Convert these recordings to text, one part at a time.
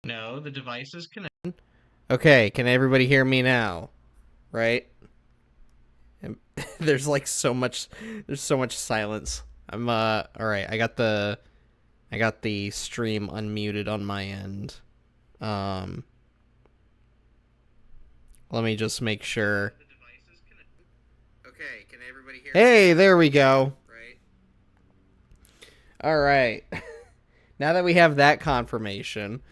No, the device is connected. Okay, can everybody hear me now? Right? There's like so much silence. All right, I got the stream unmuted on my end. Um Let me just make sure. Okay, can everybody hear me? Hey, there we go. Right. All right. Now that we have that confirmation,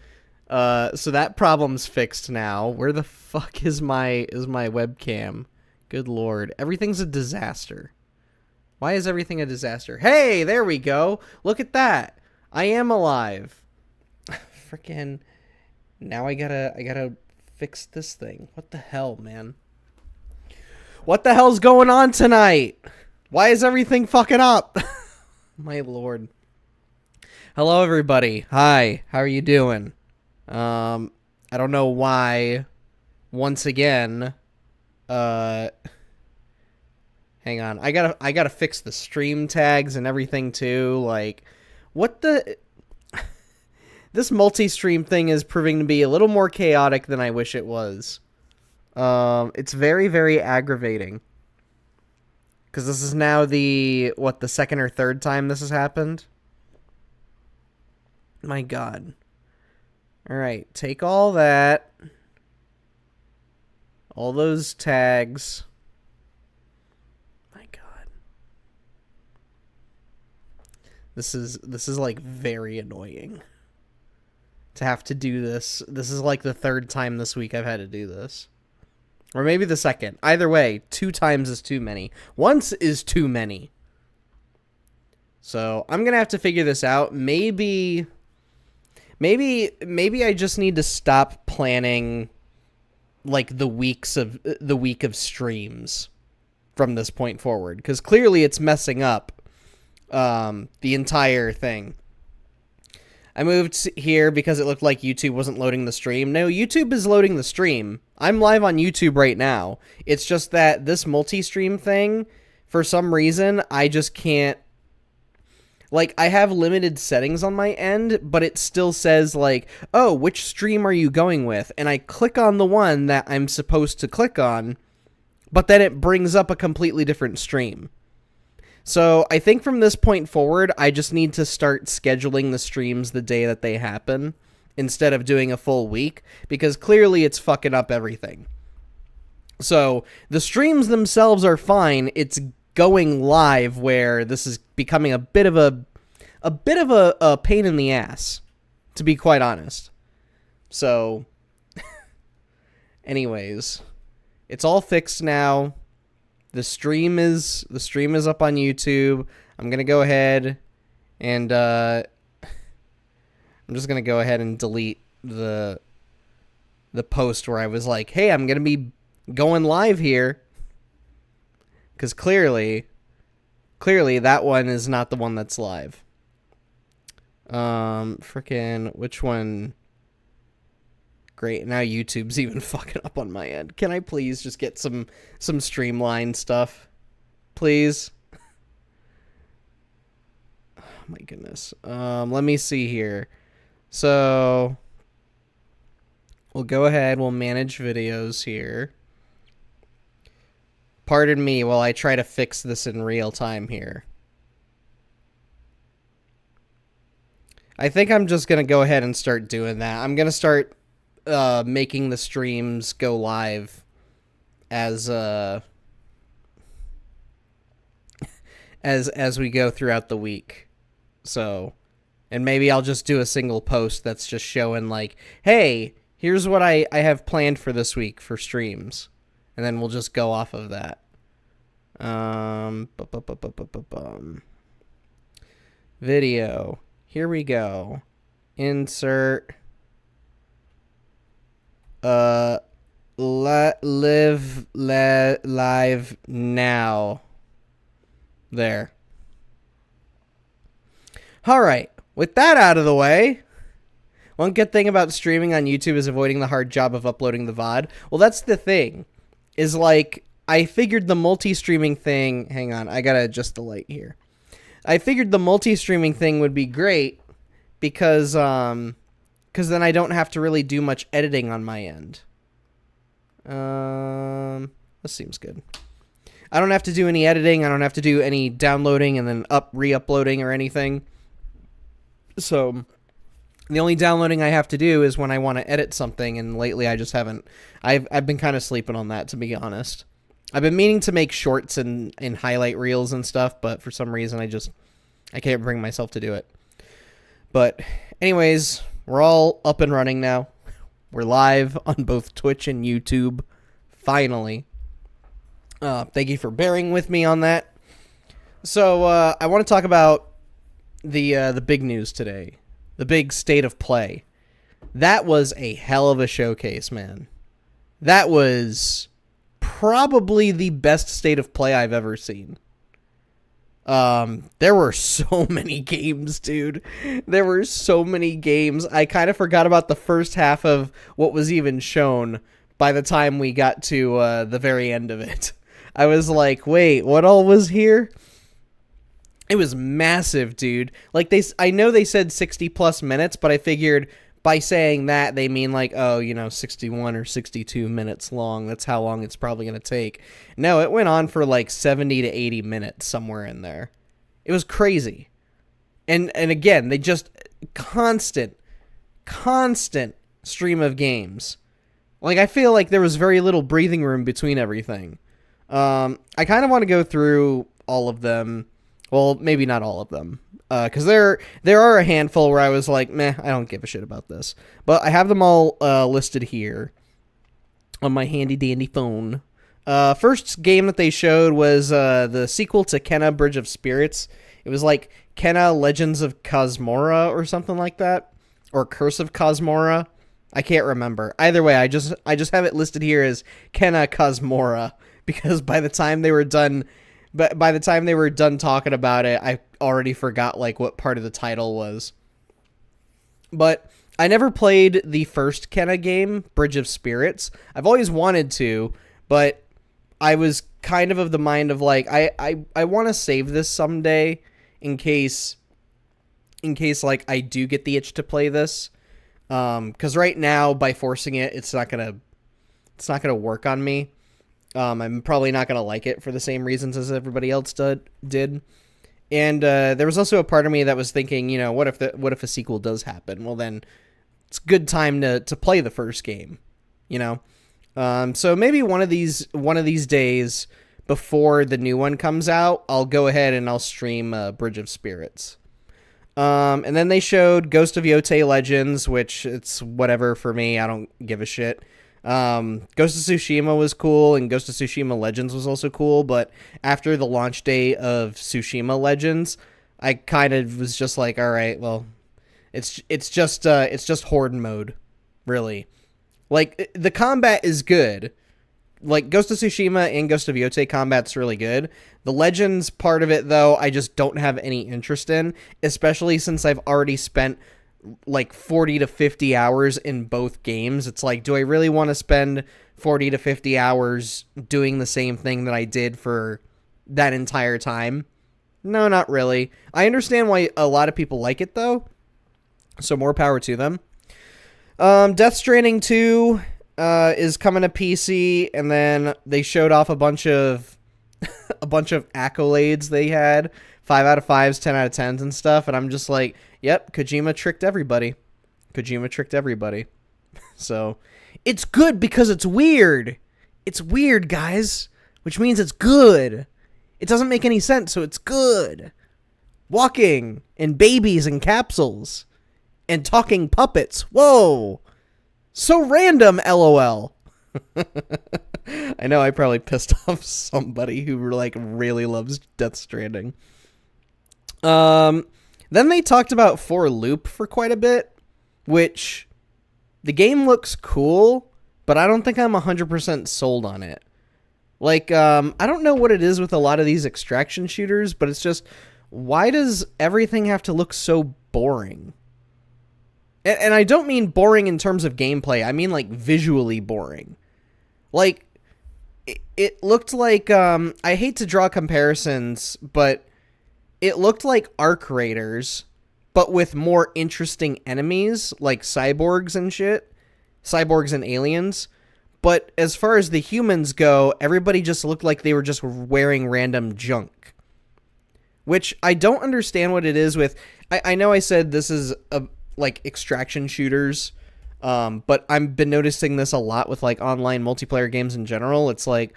so that problem's fixed now. Where the fuck is my webcam? Good lord. Everything's a disaster. Why is everything a disaster? Hey, there we go. Look at that. I am alive. Freaking. Now I gotta fix this thing. What the hell, man? What the hell's going on tonight? Why is everything fucking up? My lord. Hello, everybody. Hi. How are you doing? I don't know why. Once again, hang on. I gotta fix the stream tags and everything too. Like, what the? This multi-stream thing is proving to be a little more chaotic than I wish it was. It's very, very aggravating. Because this is now the second or third time this has happened? My god. Alright, take all that. All those tags. My god. This is like very annoying. To have to do this. This is like the third time this week I've had to do this. Or maybe the second. Either way, 2 times is too many. Once is too many. So, I'm going to have to figure this out. Maybe I just need to stop planning like the week of streams from this point forward, cuz clearly it's messing up the entire thing. I moved here because it looked like YouTube wasn't loading the stream. No, YouTube is loading the stream. I'm live on YouTube right now. It's just that this multi-stream thing, for some reason, I just can't... Like, I have limited settings on my end, but it still says, like, oh, which stream are you going with? And I click on the one that I'm supposed to click on, but then it brings up a completely different stream. So I think from this point forward, I just need to start scheduling the streams the day that they happen instead of doing a full week, because clearly it's fucking up everything. So the streams themselves are fine. It's going live where this is becoming a bit of a pain in the ass, to be quite honest. So anyways, it's all fixed now. The stream is up on YouTube. I'm going to go ahead And I'm just gonna go ahead and delete the post where I was like, hey, I'm gonna be going live here, because clearly that one is not the one that's live. Frickin' which one? Great, now YouTube's even fucking up on my end. Can I please just get some streamlined stuff? Please? Oh my goodness. Let me see here. So we'll go ahead, we'll manage videos here. Pardon me while I try to fix this in real time here. I think I'm just going to go ahead and start doing that. I'm going to start making the streams go live as we go throughout the week. So, and maybe I'll just do a single post that's just showing like, hey, here's what I have planned for this week for streams. And then we'll just go off of that. Video. Here we go. Insert. Live now. There. All right. With that out of the way, one good thing about streaming on YouTube is avoiding the hard job of uploading the VOD. Well, that's the thing. Is like, I figured the multi-streaming thing... Hang on, I gotta adjust the light here. I figured the multi-streaming thing would be great because then I don't have to really do much editing on my end. This seems good. I don't have to do any editing. I don't have to do any downloading and then re-uploading or anything. So the only downloading I have to do is when I want to edit something, and lately I just haven't. I've been kind of sleeping on that, to be honest. I've been meaning to make shorts and highlight reels and stuff, but for some reason I can't bring myself to do it. But anyways, we're all up and running now. We're live on both Twitch and YouTube. Finally. Thank you for bearing with me on that. So I want to talk about the big news today. The big state of play. That was a hell of a showcase, man. That was probably the best state of play I've ever seen. There were so many games, dude. There were so many games. I kind of forgot about the first half of what was even shown by the time we got to the very end of it. I was like, wait, what all was here? It was massive, dude. Like, I know they said 60 plus minutes, but I figured by saying that they mean like, 61 or 62 minutes long. That's how long it's probably going to take. No, it went on for like 70 to 80 minutes, somewhere in there. It was crazy. And again, they just constant stream of games. Like, I feel like there was very little breathing room between everything. I kind of want to go through all of them. Well, maybe not all of them. Because there are a handful where I was like, meh, I don't give a shit about this. But I have them all listed here on my handy-dandy phone. First game that they showed was the sequel to Kena Bridge of Spirits. It was like Kena Legends of Cosmora or something like that. Or Curse of Cosmora. I can't remember. Either way, I just have it listed here as Kena Cosmora. Because by the time they were done... But by the time they were done talking about it, I already forgot like what part of the title was. But I never played the first Kena game, Bridge of Spirits. I've always wanted to, but I was kind of the mind of like, I want to save this someday in case like I do get the itch to play this. 'Cause right now by forcing it, it's not going to work on me. I'm probably not going to like it for the same reasons as everybody else did. And there was also a part of me that was thinking, what if a sequel does happen? Well, then it's a good time to play the first game, So maybe one of these days before the new one comes out, I'll go ahead and I'll stream Bridge of Spirits. And then they showed Ghost of Yotei Legends, which it's whatever for me. I don't give a shit. Ghost of Tsushima was cool, and Ghost of Tsushima Legends was also cool, but after the launch day of Tsushima Legends, I kind of was just like, all right, well, it's just horde mode, really. Like, the combat is good. Like, Ghost of Tsushima and Ghost of Yotei combat's really good. The Legends part of it, though, I just don't have any interest in, especially since I've already spent like 40 to 50 hours in both games. It's like, do I really want to spend 40 to 50 hours doing the same thing that I did for that entire time? No, not really. I understand why a lot of people like it, though, so more power to them. Death Stranding 2 is coming to PC, and then they showed off a bunch of accolades they had, 5 out of 5s, 10 out of 10s and stuff, and I'm just like, yep, Kojima tricked everybody. So, it's good because it's weird. It's weird, guys, which means it's good. It doesn't make any sense, so it's good. Walking, and babies in capsules, and talking puppets. Whoa! So random, LOL. I know I probably pissed off somebody who like really loves Death Stranding. Then they talked about 4 Loop for quite a bit, which the game looks cool, but I don't think I'm 100% sold on it. Like, I don't know what it is with a lot of these extraction shooters, but it's just, why does everything have to look so boring? And I don't mean boring in terms of gameplay. I mean, like, visually boring. Like, it looked like, I hate to draw comparisons, but it looked like Arc Raiders, but with more interesting enemies, like cyborgs and shit. Cyborgs and aliens. But as far as the humans go, everybody just looked like they were just wearing random junk. Which I don't understand what it is with... I know I said this is like extraction shooters, but I've been noticing this a lot with like online multiplayer games in general. It's like,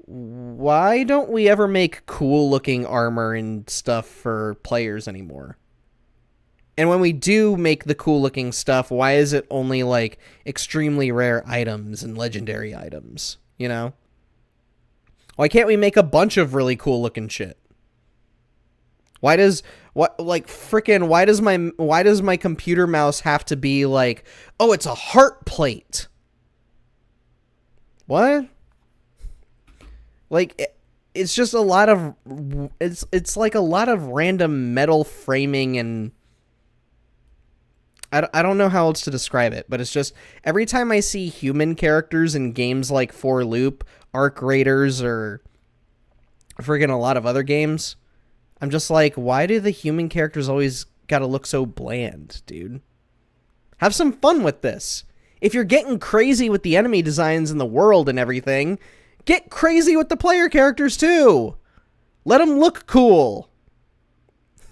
why don't we ever make cool looking armor and stuff for players anymore? And when we do make the cool looking stuff, why is it only like extremely rare items and legendary items, you know? Why can't we make a bunch of really cool looking shit? Why does my computer mouse have to be like, oh, it's a heart plate? What? Like, it's just a lot of, it's like a lot of random metal framing, and I don't know how else to describe it, but it's just, every time I see human characters in games like 4 Loop, Arc Raiders, or friggin' a lot of other games, I'm just like, why do the human characters always gotta look so bland, dude? Have some fun with this. If you're getting crazy with the enemy designs in the world and everything, get crazy with the player characters too. Let them look cool.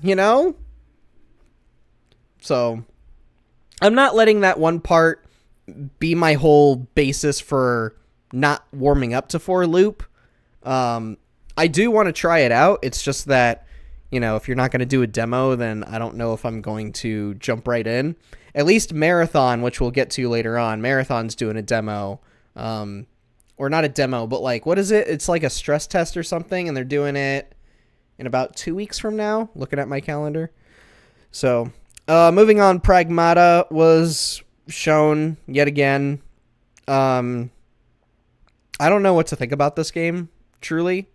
You know? So, I'm not letting that one part be my whole basis for not warming up to 4 Loop. I do want to try it out. It's just that, you know, if you're not going to do a demo, then I don't know if I'm going to jump right in. At least Marathon, which we'll get to later on, Marathon's doing a demo. Or not a demo, but like, what is it? It's like a stress test or something, and they're doing it in about 2 weeks from now, looking at my calendar. So, moving on, Pragmata was shown yet again. I don't know what to think about this game, truly.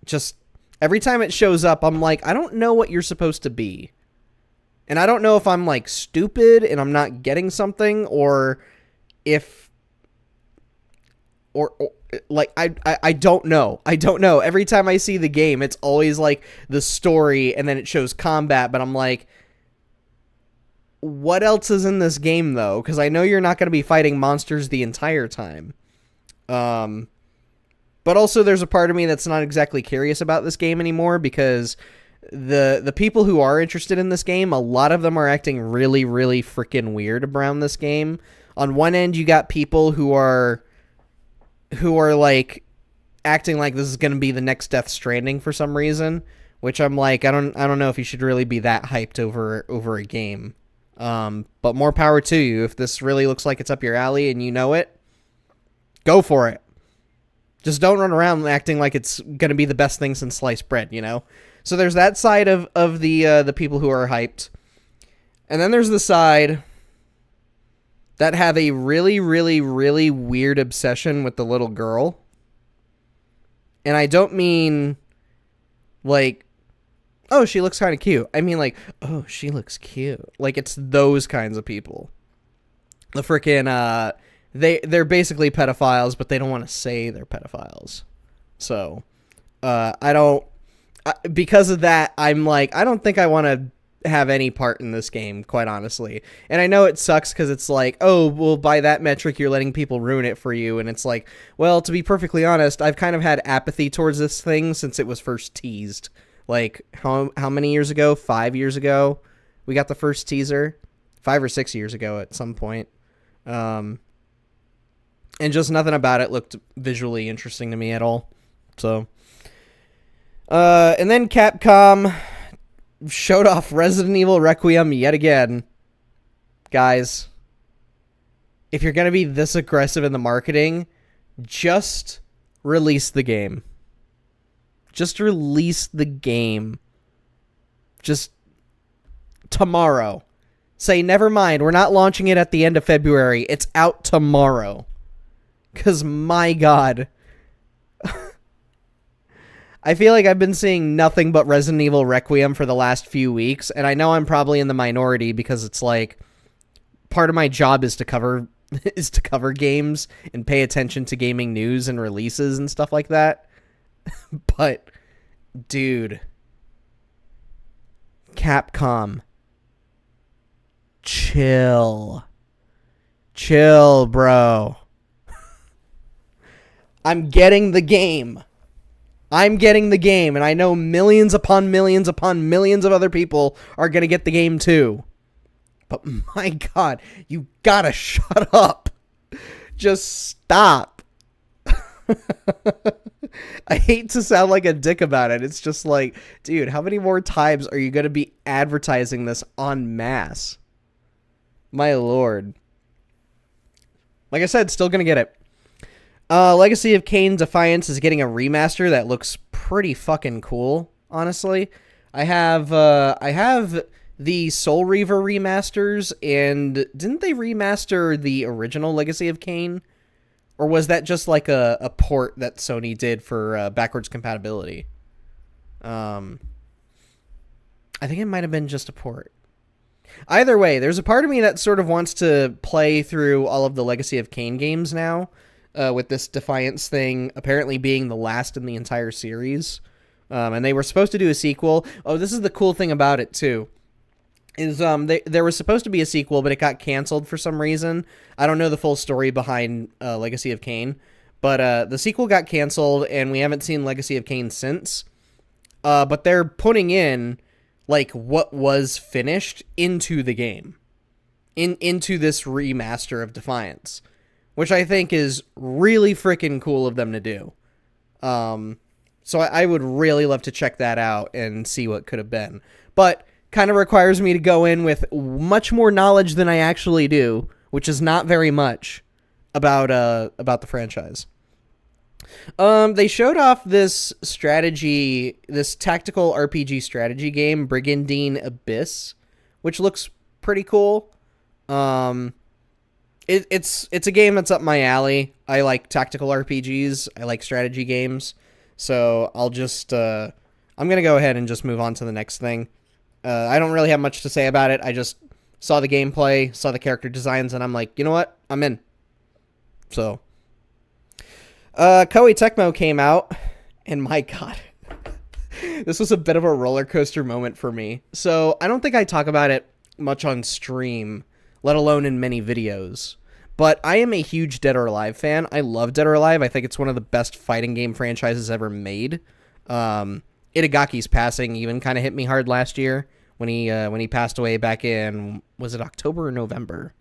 Just, every time it shows up, I'm like, I don't know what you're supposed to be. And I don't know if I'm, like, stupid and I'm not getting something, or if... Or like, I don't know. I don't know. Every time I see the game, it's always, like, the story, and then it shows combat, but I'm like... What else is in this game, though? Because I know you're not going to be fighting monsters the entire time. But also there's a part of me that's not exactly curious about this game anymore, because the people who are interested in this game, a lot of them are acting really, really freaking weird around this game. On one end, you got people who are like acting like this is going to be the next Death Stranding for some reason, which I'm like, I don't know if you should really be that hyped over a game. But more power to you. If this really looks like it's up your alley and you know it, go for it. Just don't run around acting like it's going to be the best thing since sliced bread, you know? So there's that side of the people who are hyped. And then there's the side that have a really, really, really weird obsession with the little girl. And I don't mean, like, oh, she looks kind of cute. I mean, like, oh, she looks cute. Like, it's those kinds of people. The frickin', they're basically pedophiles, but they don't want to say they're pedophiles. So, because of that, I'm like, I don't think I want to have any part in this game, quite honestly. And I know it sucks because it's like, oh, well, by that metric, you're letting people ruin it for you. And it's like, well, to be perfectly honest, I've kind of had apathy towards this thing since it was first teased. Like, how many years ago? 5 years ago? We got the first teaser? 5 or 6 years ago at some point. And just nothing about it looked visually interesting to me at all. So, and then Capcom showed off Resident Evil Requiem yet again. Guys, if you're going to be this aggressive in the marketing, just release the game. Just release the game. Just tomorrow. Say, never mind, we're not launching it at the end of February. It's out tomorrow. Because, my God. I feel like I've been seeing nothing but Resident Evil Requiem for the last few weeks, and I know I'm probably in the minority because it's like, part of my job is to cover games and pay attention to gaming news and releases and stuff like that. But, dude, Capcom, chill, bro. I'm getting the game, and I know millions upon millions upon millions of other people are gonna get the game too. But my God, you gotta shut up. Just stop. I hate to sound like a dick about it. It's just like, dude, how many more times are you going to be advertising this en masse? My Lord. Like I said, still going to get it. Legacy of Kain Defiance is getting a remaster that looks pretty fucking cool, honestly. I have the Soul Reaver remasters, and didn't they remaster the original Legacy of Kain? Or was that just like a port that Sony did for backwards compatibility? I think it might have been just a port. Either way, there's a part of me that sort of wants to play through all of the Legacy of Kain games now, with this Defiance thing apparently being the last in the entire series. And they were supposed to do a sequel. Oh, this is the cool thing about it, too. Is there was supposed to be a sequel, but it got canceled for some reason. I don't know the full story behind Legacy of Kain, but the sequel got canceled, and we haven't seen Legacy of Kain since. But they're putting in like what was finished into the game, into this remaster of Defiance, which I think is really freaking cool of them to do. So I would really love to check that out and see what could have been, but kind of requires me to go in with much more knowledge than I actually do, which is not very much about the franchise. They showed off this tactical RPG strategy game, Brigandine Abyss, which looks pretty cool. It's a game that's up my alley. I like tactical RPGs. I like strategy games. So I'll just I'm gonna go ahead and just move on to the next thing. I don't really have much to say about it. I just saw the gameplay, saw the character designs, and I'm like, you know what? I'm in. So, Koei Tecmo came out, and my God, this was a bit of a roller coaster moment for me. So, I don't think I talk about it much on stream, let alone in many videos. But I am a huge Dead or Alive fan. I love Dead or Alive. I think it's one of the best fighting game franchises ever made. Itagaki's passing even kind of hit me hard last year when he passed away back in, was it October or November?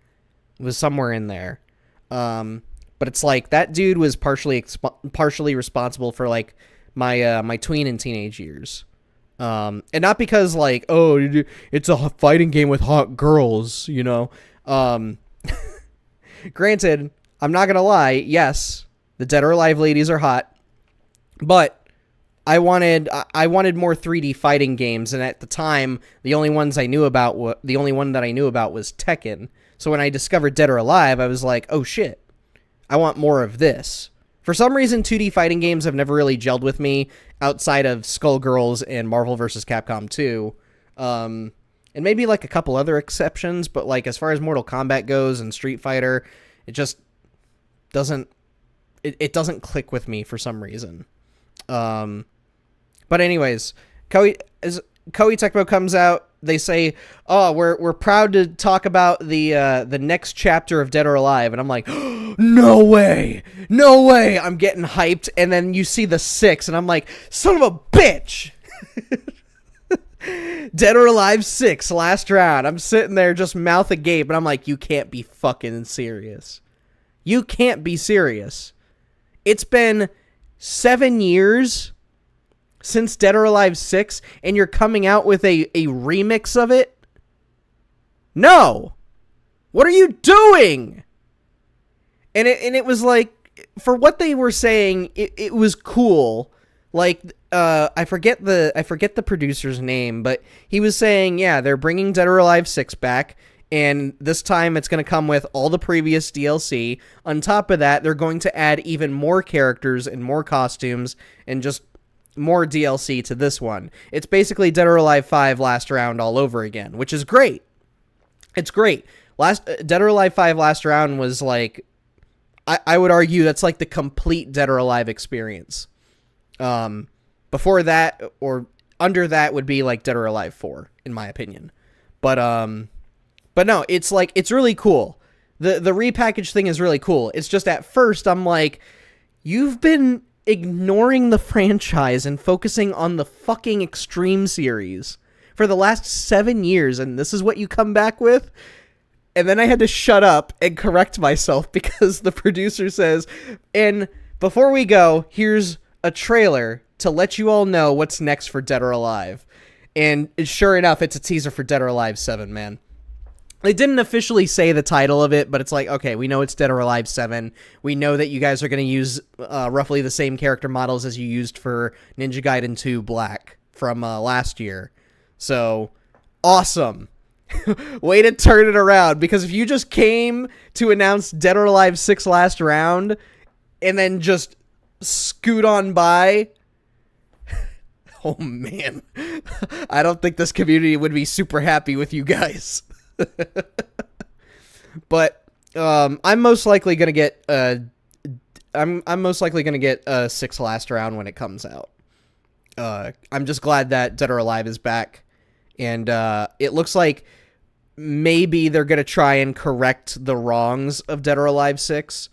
It was somewhere in there. But it's like that dude was partially responsible for like my tween and teenage years. And not because like, oh, it's a fighting game with hot girls, you know. Granted, I'm not gonna lie. Yes, The Dead or Alive ladies are hot. But I wanted more 3D fighting games, and at the time, the only one that I knew about was Tekken. So when I discovered Dead or Alive, I was like, oh shit, I want more of this. For some reason, 2D fighting games have never really gelled with me outside of Skullgirls and Marvel vs. Capcom 2. And maybe like a couple other exceptions, but like as far as Mortal Kombat goes and Street Fighter, it just doesn't click with me for some reason. But anyways, Koei Tecmo comes out. They say, "Oh, we're proud to talk about the next chapter of Dead or Alive," and I'm like, "No way, no way!" I'm getting hyped, and then you see the 6, and I'm like, "Son of a bitch!" Dead or Alive 6, last round. I'm sitting there just mouth agape, and I'm like, "You can't be fucking serious. You can't be serious." It's been 7 years since Dead or Alive 6, and you're coming out with a remix of it? No! What are you doing? And it was like, for what they were saying, it was cool. Like, I forget the producer's name, but he was saying, yeah, they're bringing Dead or Alive 6 back, and this time it's going to come with all the previous DLC. On top of that, they're going to add even more characters and more costumes and just more DLC to this one. It's basically Dead or Alive 5 Last Round all over again, which is great. It's great. Dead or Alive 5 Last Round was like, I would argue that's like the complete Dead or Alive experience. Before that or under that would be like Dead or Alive 4, in my opinion. But no, it's like, it's really cool. The repackaged thing is really cool. It's just at first I'm like, you've been ignoring the franchise and focusing on the fucking Extreme series for the last 7 years, and this is what you come back with? And then I had to shut up and correct myself because the producer says, and before we go, here's a trailer to let you all know what's next for Dead or Alive. And sure enough, it's a teaser for Dead or Alive 7, man. They didn't officially say the title of it, but it's like, okay, we know it's Dead or Alive 7. We know that you guys are going to use roughly the same character models as you used for Ninja Gaiden 2 Black from last year. So, awesome. Way to turn it around, because if you just came to announce Dead or Alive 6 Last Round and then just scoot on by, oh man, I don't think this community would be super happy with you guys. But I'm most likely gonna get I'm most likely gonna get a 6 Last Round when it comes out. I'm just glad that Dead or Alive is back, and it looks like maybe they're gonna try and correct the wrongs of Dead or Alive 6.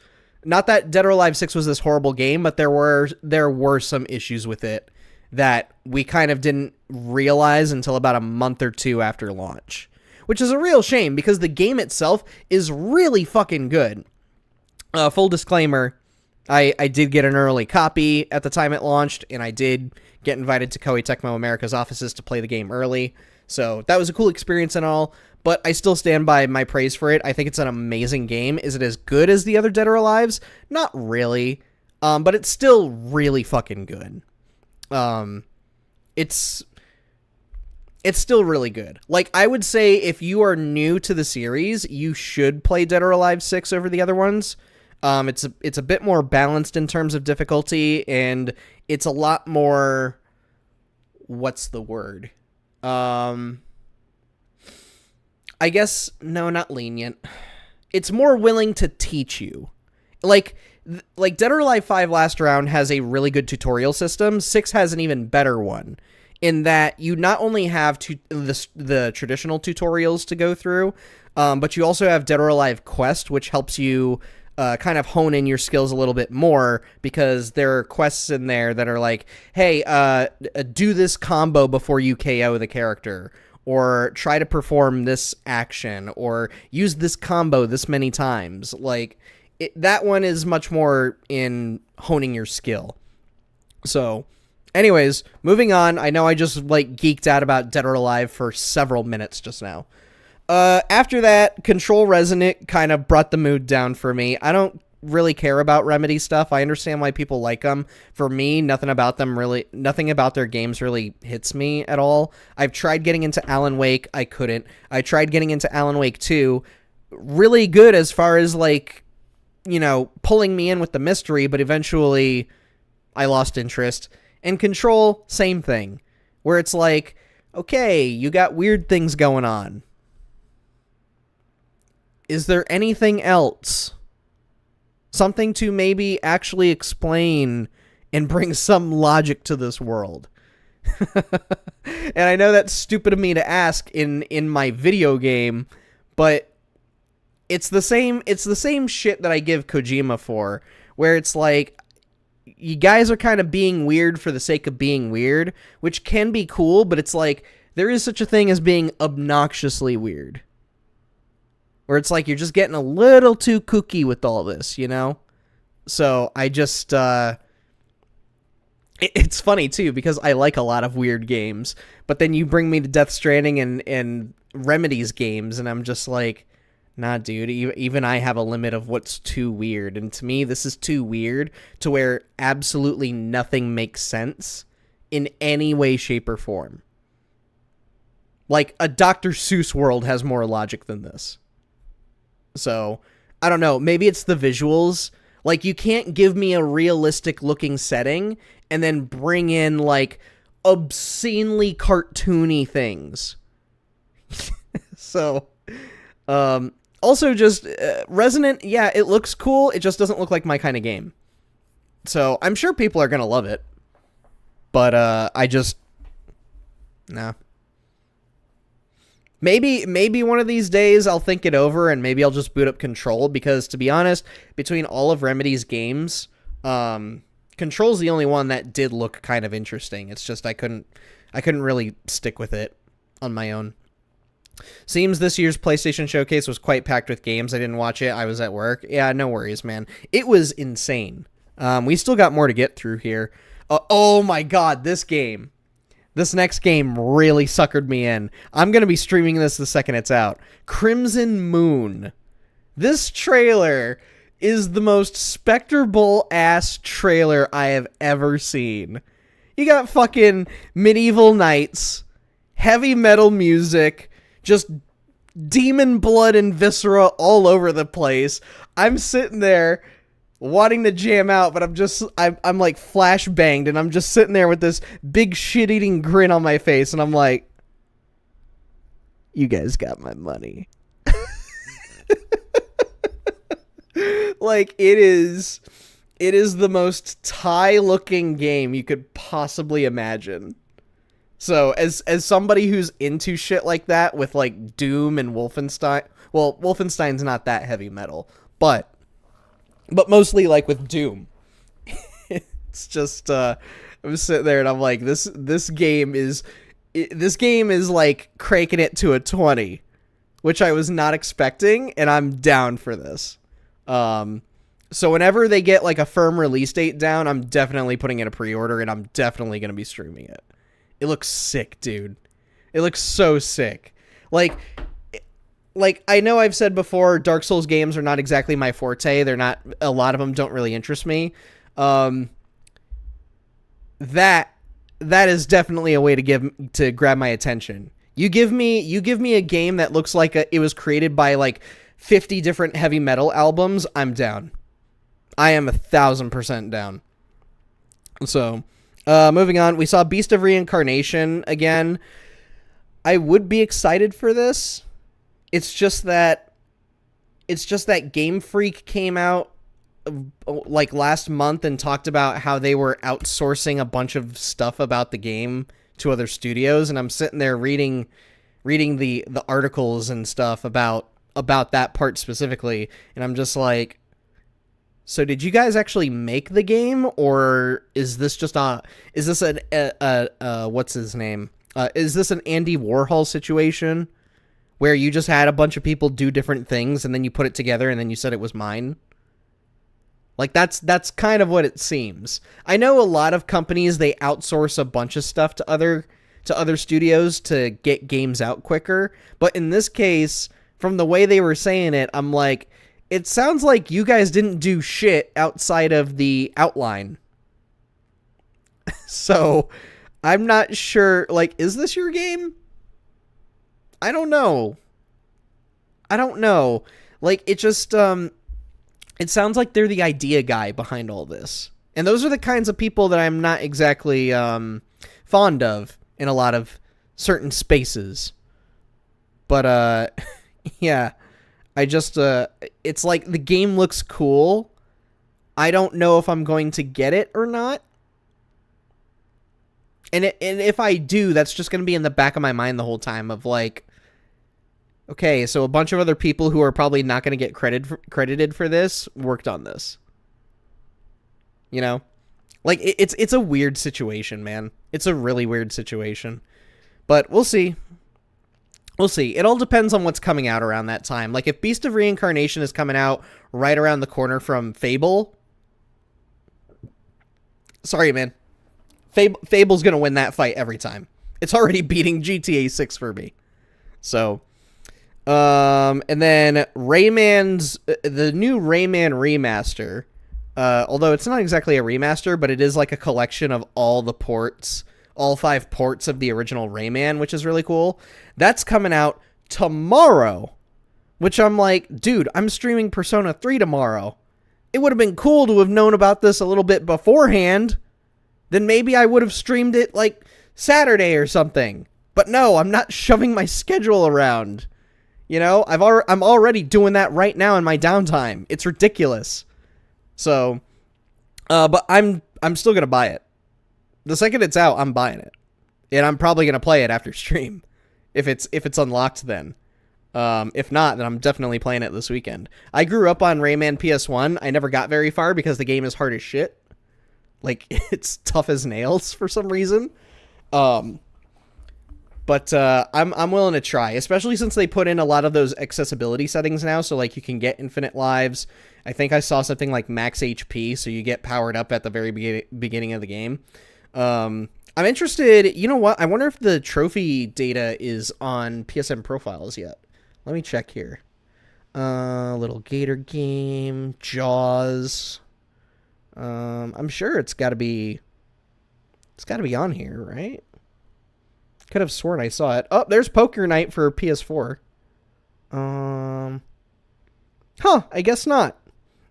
Not that Dead or Alive 6 was this horrible game, but there were some issues with it that we kind of didn't realize until about a month or two after launch. Which is a real shame, because the game itself is really fucking good. Full disclaimer, I did get an early copy at the time it launched, and I did get invited to Koei Tecmo America's offices to play the game early. So that was a cool experience and all, but I still stand by my praise for it. I think it's an amazing game. Is it as good as the other Dead or Alives? Not really, but it's still really fucking good. It's still really good. Like, I would say if you are new to the series, you should play Dead or Alive 6 over the other ones. It's a bit more balanced in terms of difficulty, and it's a lot more... What's the word? I guess... No, not lenient. It's more willing to teach you. Like Dead or Alive 5 Last Round has a really good tutorial system. 6 has an even better one, in that you not only have the traditional tutorials to go through, but you also have Dead or Alive Quest, which helps you kind of hone in your skills a little bit more, because there are quests in there that are like, hey, do this combo before you KO the character, or try to perform this action, or use this combo this many times. Like, that one is much more in honing your skill. So... anyways, moving on. I know I just, like, geeked out about Dead or Alive for several minutes just now. After that, Control Resonant kind of brought the mood down for me. I don't really care about Remedy stuff. I understand why people like them. For me, nothing about their games really hits me at all. I've tried getting into Alan Wake. I couldn't. I tried getting into Alan Wake 2. Really good as far as, like, you know, pulling me in with the mystery, but eventually I lost interest. And Control, same thing. Where it's like, okay, you got weird things going on. Is there anything else? Something to maybe actually explain and bring some logic to this world. And I know that's stupid of me to ask in my video game, but it's the same shit that I give Kojima for, where it's like, you guys are kind of being weird for the sake of being weird, which can be cool, but it's like, there is such a thing as being obnoxiously weird. Where it's like, you're just getting a little too kooky with all this, you know? So, I just, it's funny, too, because I like a lot of weird games, but then you bring me to Death Stranding and Remedy's games, and I'm just like, nah, dude, even I have a limit of what's too weird, and to me, this is too weird to where absolutely nothing makes sense in any way, shape, or form. Like, a Dr. Seuss world has more logic than this. So, I don't know, maybe it's the visuals. Like, you can't give me a realistic looking setting and then bring in, like, obscenely cartoony things. So, also just, Resident, yeah, it looks cool, it just doesn't look like my kind of game. So, I'm sure people are gonna love it. But, nah. Maybe one of these days I'll think it over and maybe I'll just boot up Control, because to be honest, between all of Remedy's games, Control's the only one that did look kind of interesting. It's just I couldn't really stick with it on my own. Seems this year's PlayStation Showcase was quite packed with games. I didn't watch it. I was at work. Yeah, no worries, man. It was insane. We still got more to get through here. Oh my god, this game. This next game really suckered me in. I'm going to be streaming this the second it's out. Crimson Moon. This trailer is the most Spectre Bull-ass trailer I have ever seen. You got fucking medieval knights, heavy metal music, just demon blood and viscera all over the place. I'm sitting there wanting to jam out, but I'm like flashbanged, and I'm just sitting there with this big shit-eating grin on my face, and I'm like, you guys got my money. Like, it is the most Thai-looking game you could possibly imagine. So, as somebody who's into shit like that, with, like, Doom and Wolfenstein, well, Wolfenstein's not that heavy metal, but mostly, like, with Doom. It's just, I'm sitting there and I'm like, this game is, like, cranking it to a 20, which I was not expecting, and I'm down for this. So whenever they get, like, a firm release date down, I'm definitely putting in a pre-order, and I'm definitely going to be streaming it. It looks sick, dude. It looks so sick. Like, I know I've said before, Dark Souls games are not exactly my forte. They're not, a lot of them don't really interest me. That is definitely a way to grab my attention. You give me a game that looks like it was created by, like, 50 different heavy metal albums, I'm down. I am 1,000% down. So, moving on, we saw Beast of Reincarnation again. I would be excited for this. It's just that Game Freak came out like last month and talked about how they were outsourcing a bunch of stuff about the game to other studios, and I'm sitting there reading the articles and stuff about that part specifically, and I'm just like, so did you guys actually make the game, or is this just is this what's his name? Is this an Andy Warhol situation where you just had a bunch of people do different things and then you put it together and then you said it was mine? Like, that's kind of what it seems. I know a lot of companies, they outsource a bunch of stuff to other studios to get games out quicker, but in this case, from the way they were saying it, I'm like, it sounds like you guys didn't do shit outside of the outline. So, I'm not sure, like, is this your game? I don't know. Like, it just, it sounds like they're the idea guy behind all this. And those are the kinds of people that I'm not exactly, fond of in a lot of certain spaces. But, yeah. I just, it's like the game looks cool. I don't know if I'm going to get it or not. And if I do, that's just going to be in the back of my mind the whole time of like, okay, so a bunch of other people who are probably not going to get credited for this worked on this. You know? Like, it's a weird situation, man. It's a really weird situation. But we'll see. We'll see. It all depends on what's coming out around that time. Like, if Beast of Reincarnation is coming out right around the corner from Fable... Sorry, man. Fable's going to win that fight every time. It's already beating GTA 6 for me. So... and then Rayman's... The new Rayman remaster... although it's not exactly a remaster, but it is like a collection of all the ports... all 5 ports of the original Rayman, which is really cool. That's coming out tomorrow, which I'm like, dude, I'm streaming Persona 3 tomorrow. It would have been cool to have known about this a little bit beforehand. Then maybe I would have streamed it like Saturday or something. But no, I'm not shoving my schedule around. You know, I'm already doing that right now in my downtime. It's ridiculous. So, but I'm still gonna buy it. The second it's out, I'm buying it. And I'm probably going to play it after stream. If it's unlocked then. If not, then I'm definitely playing it this weekend. I grew up on Rayman PS1. I never got very far because the game is hard as shit. Like, it's tough as nails for some reason. But I'm willing to try, especially since they put in a lot of those accessibility settings now, so like you can get infinite lives. I think I saw something like max HP, so you get powered up at the very beginning of the game. I'm interested, you know what? I wonder if the trophy data is on PSN profiles yet. Let me check here. Little Gator game, Jaws. I'm sure it's gotta be on here, right? Could have sworn I saw it. Oh, there's Poker Night for PS4. I guess not.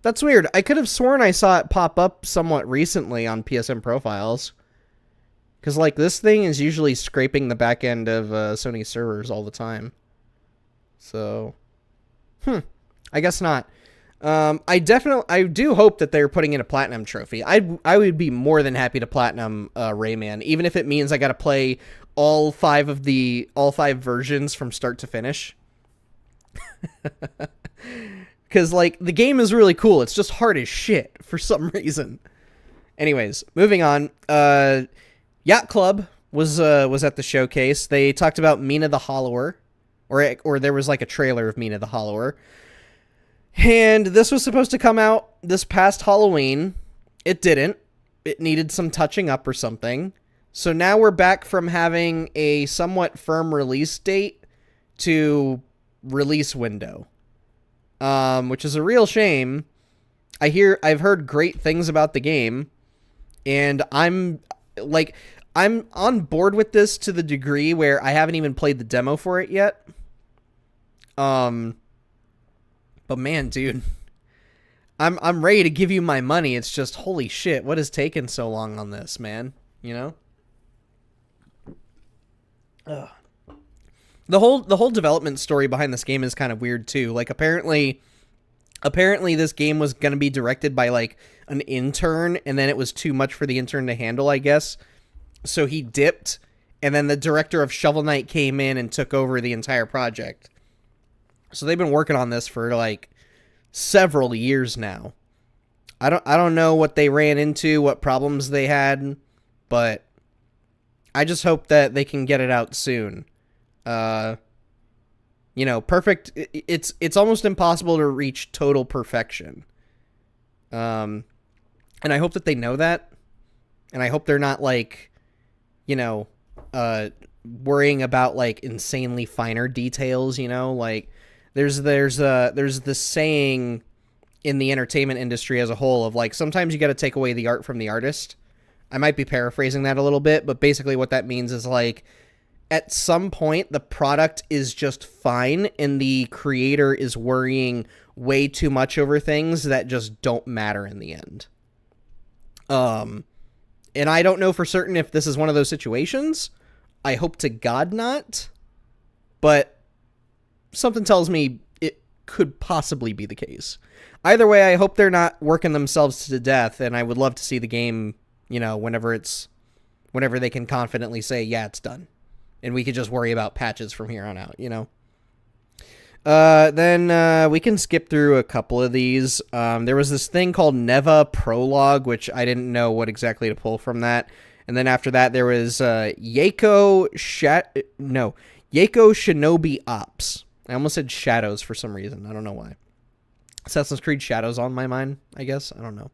That's weird. I could have sworn I saw it pop up somewhat recently on PSN profiles. Because, like, this thing is usually scraping the back end of Sony servers all the time. So, I guess not. I do hope that they're putting in a platinum trophy. I would be more than happy to platinum Rayman, even if it means I got to play all 5 versions from start to finish. Because, like, the game is really cool. It's just hard as shit for some reason. Anyways, moving on. Yacht Club was at the showcase. They talked about Mina the Hollower, or there was like a trailer of Mina the Hollower. And this was supposed to come out this past Halloween. It didn't. It needed some touching up or something. So now we're back from having a somewhat firm release date to release window. Which is a real shame. I've heard great things about the game, and I'm on board with this to the degree where I haven't even played the demo for it yet. But man, dude, I'm ready to give you my money. It's just, holy shit, what has taken so long on this, man? You know? Ugh. The whole development story behind this game is kind of weird too. Like, apparently this game was going to be directed by like an intern, and then it was too much for the intern to handle, I guess. So he dipped, and then the director of Shovel Knight came in and took over the entire project. So they've been working on this for like several years now. I don't know what they ran into, what problems they had, but I just hope that they can get it out soon. You know, perfect. It's almost impossible to reach total perfection. And I hope that they know that. And I hope they're not like, you know, worrying about like insanely finer details, you know, like there's this saying in the entertainment industry as a whole of like sometimes you got to take away the art from the artist. I might be paraphrasing that a little bit, but basically what that means is like at some point the product is just fine and the creator is worrying way too much over things that just don't matter in the end. And I don't know for certain if this is one of those situations. I hope to God not, but something tells me it could possibly be the case. Either way, I hope they're not working themselves to death, and I would love to see the game, whenever they can confidently say, yeah, it's done. And we could just worry about patches from here on out, Then we can skip through a couple of these. There was this thing called Neva Prologue, which I didn't know what exactly to pull from that. And then after that, there was Yaeko Shinobi Ops. I almost said Shadows for some reason. I don't know why. Assassin's Creed Shadows on my mind, I guess. I don't know.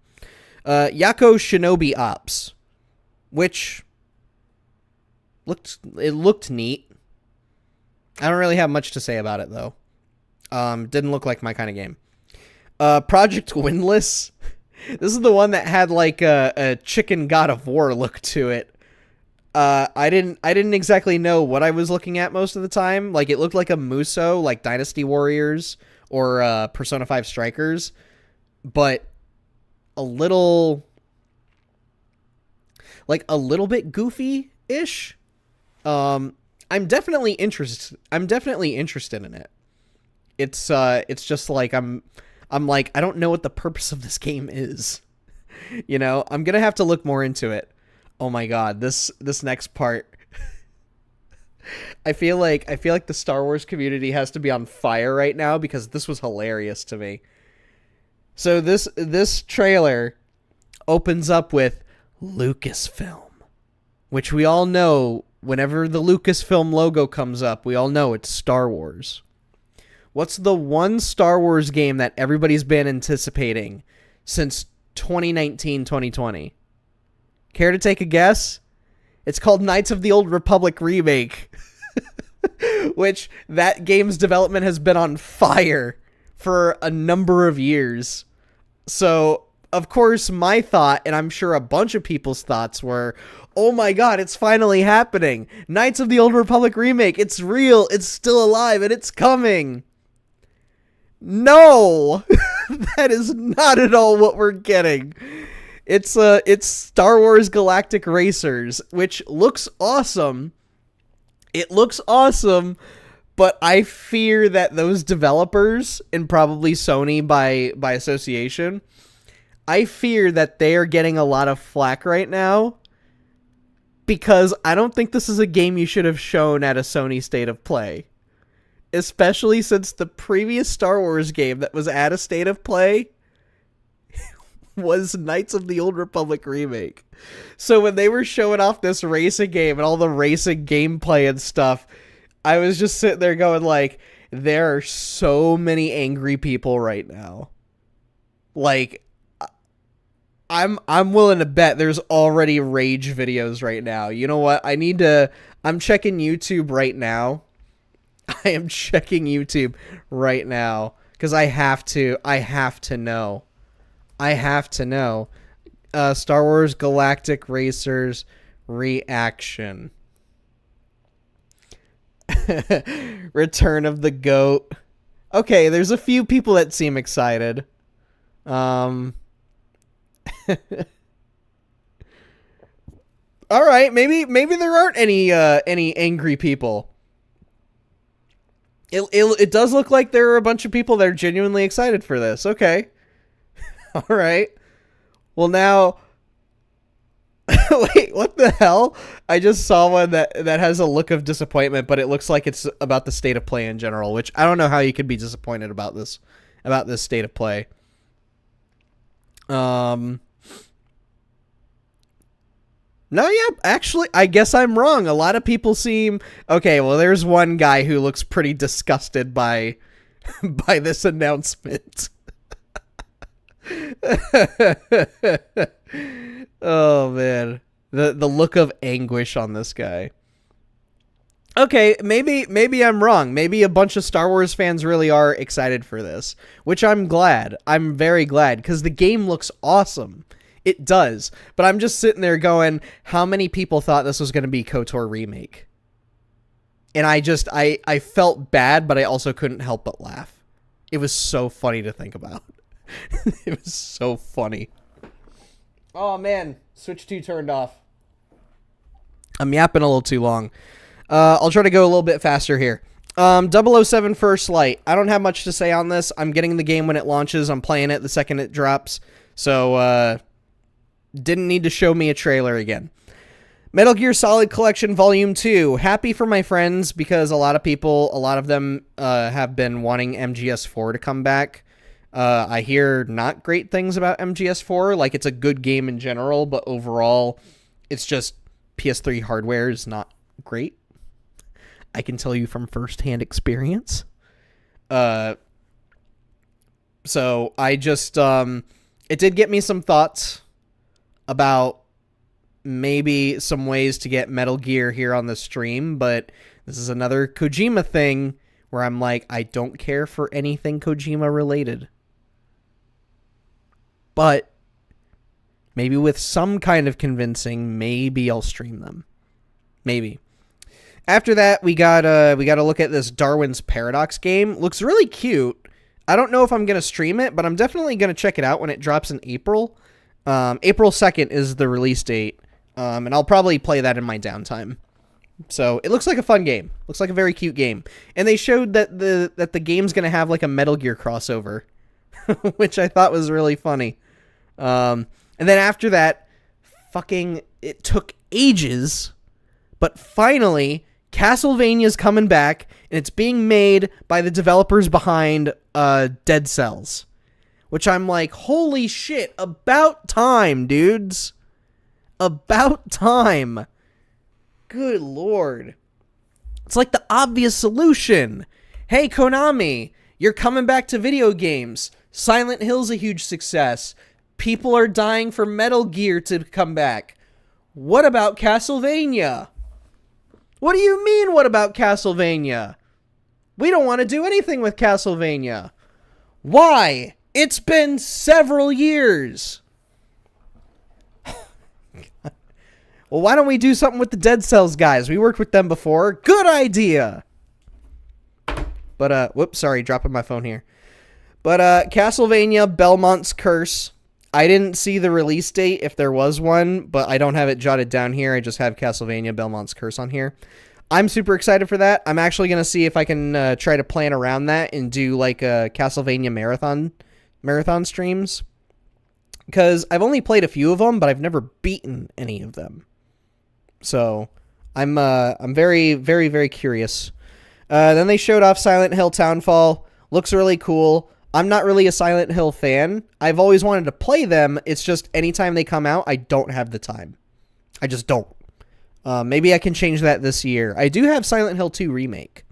Yaeko Shinobi Ops, which looked neat. I don't really have much to say about it, though. Didn't look like my kind of game. Project Windless. This is the one that had like a chicken God of War look to it. I didn't exactly know what I was looking at most of the time. Like it looked like a Muso, like Dynasty Warriors or Persona 5 Strikers, but a little bit goofy-ish. I'm definitely interested in it. It's just like I'm like, I don't know what the purpose of this game is. I'm going to have to look more into it. Oh my God, this next part. I feel like the Star Wars community has to be on fire right now because this was hilarious to me. So this trailer opens up with Lucasfilm, which we all know whenever the Lucasfilm logo comes up, we all know it's Star Wars. What's the one Star Wars game that everybody's been anticipating since 2019, 2020? Care to take a guess? It's called Knights of the Old Republic Remake. Which, that game's development has been on fire for a number of years. So, of course, my thought, and I'm sure a bunch of people's thoughts were, oh my God, it's finally happening. Knights of the Old Republic Remake. It's real. It's still alive, and it's coming. No! That is not at all what we're getting. It's Star Wars Galactic Racers, which looks awesome. It looks awesome, but I fear that those developers, and probably Sony by association, I fear that they are getting a lot of flack right now because I don't think this is a game you should have shown at a Sony State of Play. Especially since the previous Star Wars game that was at a State of Play was Knights of the Old Republic Remake. So when they were showing off this racing game and all the racing gameplay and stuff, I was just sitting there going like, there are so many angry people right now. Like, I'm willing to bet there's already rage videos right now. You know what? I'm checking YouTube right now. I am checking YouTube right now because I have to know. Star Wars Galactic Racers reaction. Return of the Goat. Okay, there's a few people that seem excited. All right, maybe there aren't any angry people. It does look like there are a bunch of people that are genuinely excited for this. Okay. All right. Well, now... Wait, what the hell? I just saw one that has a look of disappointment, but it looks like it's about the state of play in general, which I don't know how you could be disappointed about this state of play. No, yeah, actually, I guess I'm wrong. A lot of people seem... Okay, well, there's one guy who looks pretty disgusted by this announcement. Oh, man. The look of anguish on this guy. Okay, maybe I'm wrong. Maybe a bunch of Star Wars fans really are excited for this, which I'm glad. I'm very glad because the game looks awesome. It does. But I'm just sitting there going, how many people thought this was going to be KOTOR remake? And I felt bad, but I also couldn't help but laugh. It was so funny to think about. It was so funny. Oh man, Switch 2 turned off. I'm yapping a little too long. I'll try to go a little bit faster here. 007 First Light. I don't have much to say on this. I'm getting the game when it launches. I'm playing it the second it drops. So, didn't need to show me a trailer again. Metal Gear Solid Collection Volume 2. Happy for my friends because a lot of them have been wanting MGS4 to come back. I hear not great things about MGS4. Like, it's a good game in general, but overall, it's just PS3 hardware is not great. I can tell you from firsthand experience. So I just, it did get me some thoughts about maybe some ways to get Metal Gear here on the stream, but this is another Kojima thing where I'm like, I don't care for anything Kojima related. But maybe with some kind of convincing, maybe I'll stream them. Maybe. After that, we got to look at this Darwin's Paradox game. Looks really cute. I don't know if I'm going to stream it, but I'm definitely going to check it out when it drops in April. April 2nd is the release date, and I'll probably play that in my downtime. So it looks like a fun game. Looks like a very cute game. And they showed that the game's going to have like a Metal Gear crossover, which I thought was really funny. And then after that, it took ages, but finally Castlevania's coming back, and it's being made by the developers behind Dead Cells, which I'm like, holy shit, about time, dudes. About time. Good lord. It's like the obvious solution. Hey, Konami, you're coming back to video games. Silent Hill's a huge success. People are dying for Metal Gear to come back. What about Castlevania? What do you mean, what about Castlevania? We don't want to do anything with Castlevania. Why? It's been several years. Well, why don't we do something with the Dead Cells guys? We worked with them before. Good idea. But, whoops, sorry, dropping my phone here. But, Castlevania Belmont's Curse. I didn't see the release date if there was one, but I don't have it jotted down here. I just have Castlevania Belmont's Curse on here. I'm super excited for that. I'm actually going to see if I can try to plan around that and do like a Castlevania marathon streams. Because I've only played a few of them, but I've never beaten any of them. So I'm very, very, very curious. Then they showed off Silent Hill Townfall. Looks really cool. I'm not really a Silent Hill fan. I've always wanted to play them. It's just anytime they come out, I don't have the time. I just don't. Maybe I can change that this year. I do have Silent Hill 2 Remake.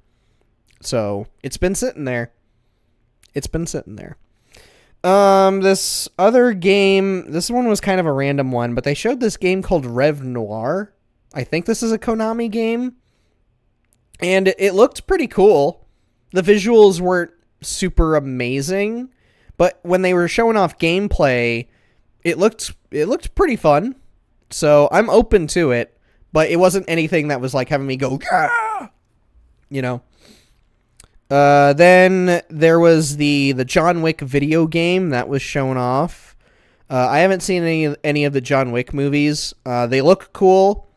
So, it's been sitting there. This other game, this one was kind of a random one, but they showed this game called Rev Noir. I think this is a Konami game. And it looked pretty cool. The visuals weren't super amazing, but when they were showing off gameplay, it looked pretty fun. So I'm open to it, but it wasn't anything that was like having me go, yeah! You know. Then there was the John Wick video game that was shown off. I haven't seen any of the John Wick movies. They look cool,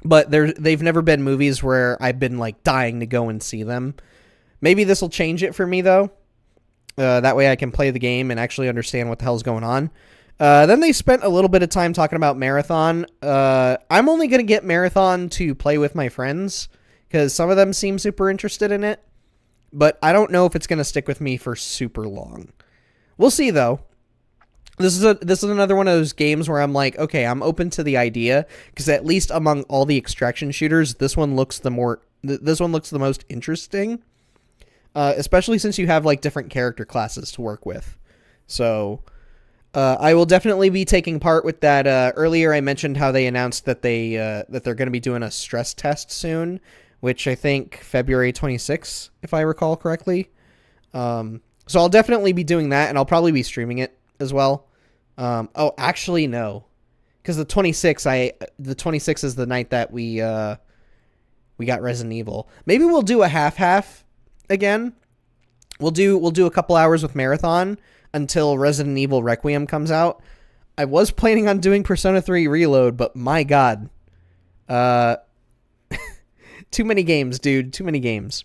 but they've never been movies where I've been like dying to go and see them. Maybe this will change it for me, though. That way I can play the game and actually understand what the hell's going on. Then they spent a little bit of time talking about Marathon. I'm only going to get Marathon to play with my friends, because some of them seem super interested in it. But I don't know if it's going to stick with me for super long. We'll see, though. This is another one of those games where I'm like, okay, I'm open to the idea, because at least among all the extraction shooters, this one looks the most interesting. Especially since you have like different character classes to work with. So I will definitely be taking part with that. Earlier I mentioned how they announced that they're going to be doing a stress test soon, which I think February 26th, if I recall correctly. So I'll definitely be doing that, and I'll probably be streaming it as well. Oh, actually, no, because the 26th is the night that we got Resident Evil. Maybe we'll do a half again. We'll do a couple hours with Marathon until Resident Evil Requiem comes out. I was planning on doing Persona 3 Reload, but my God, too many games, dude. Too many games.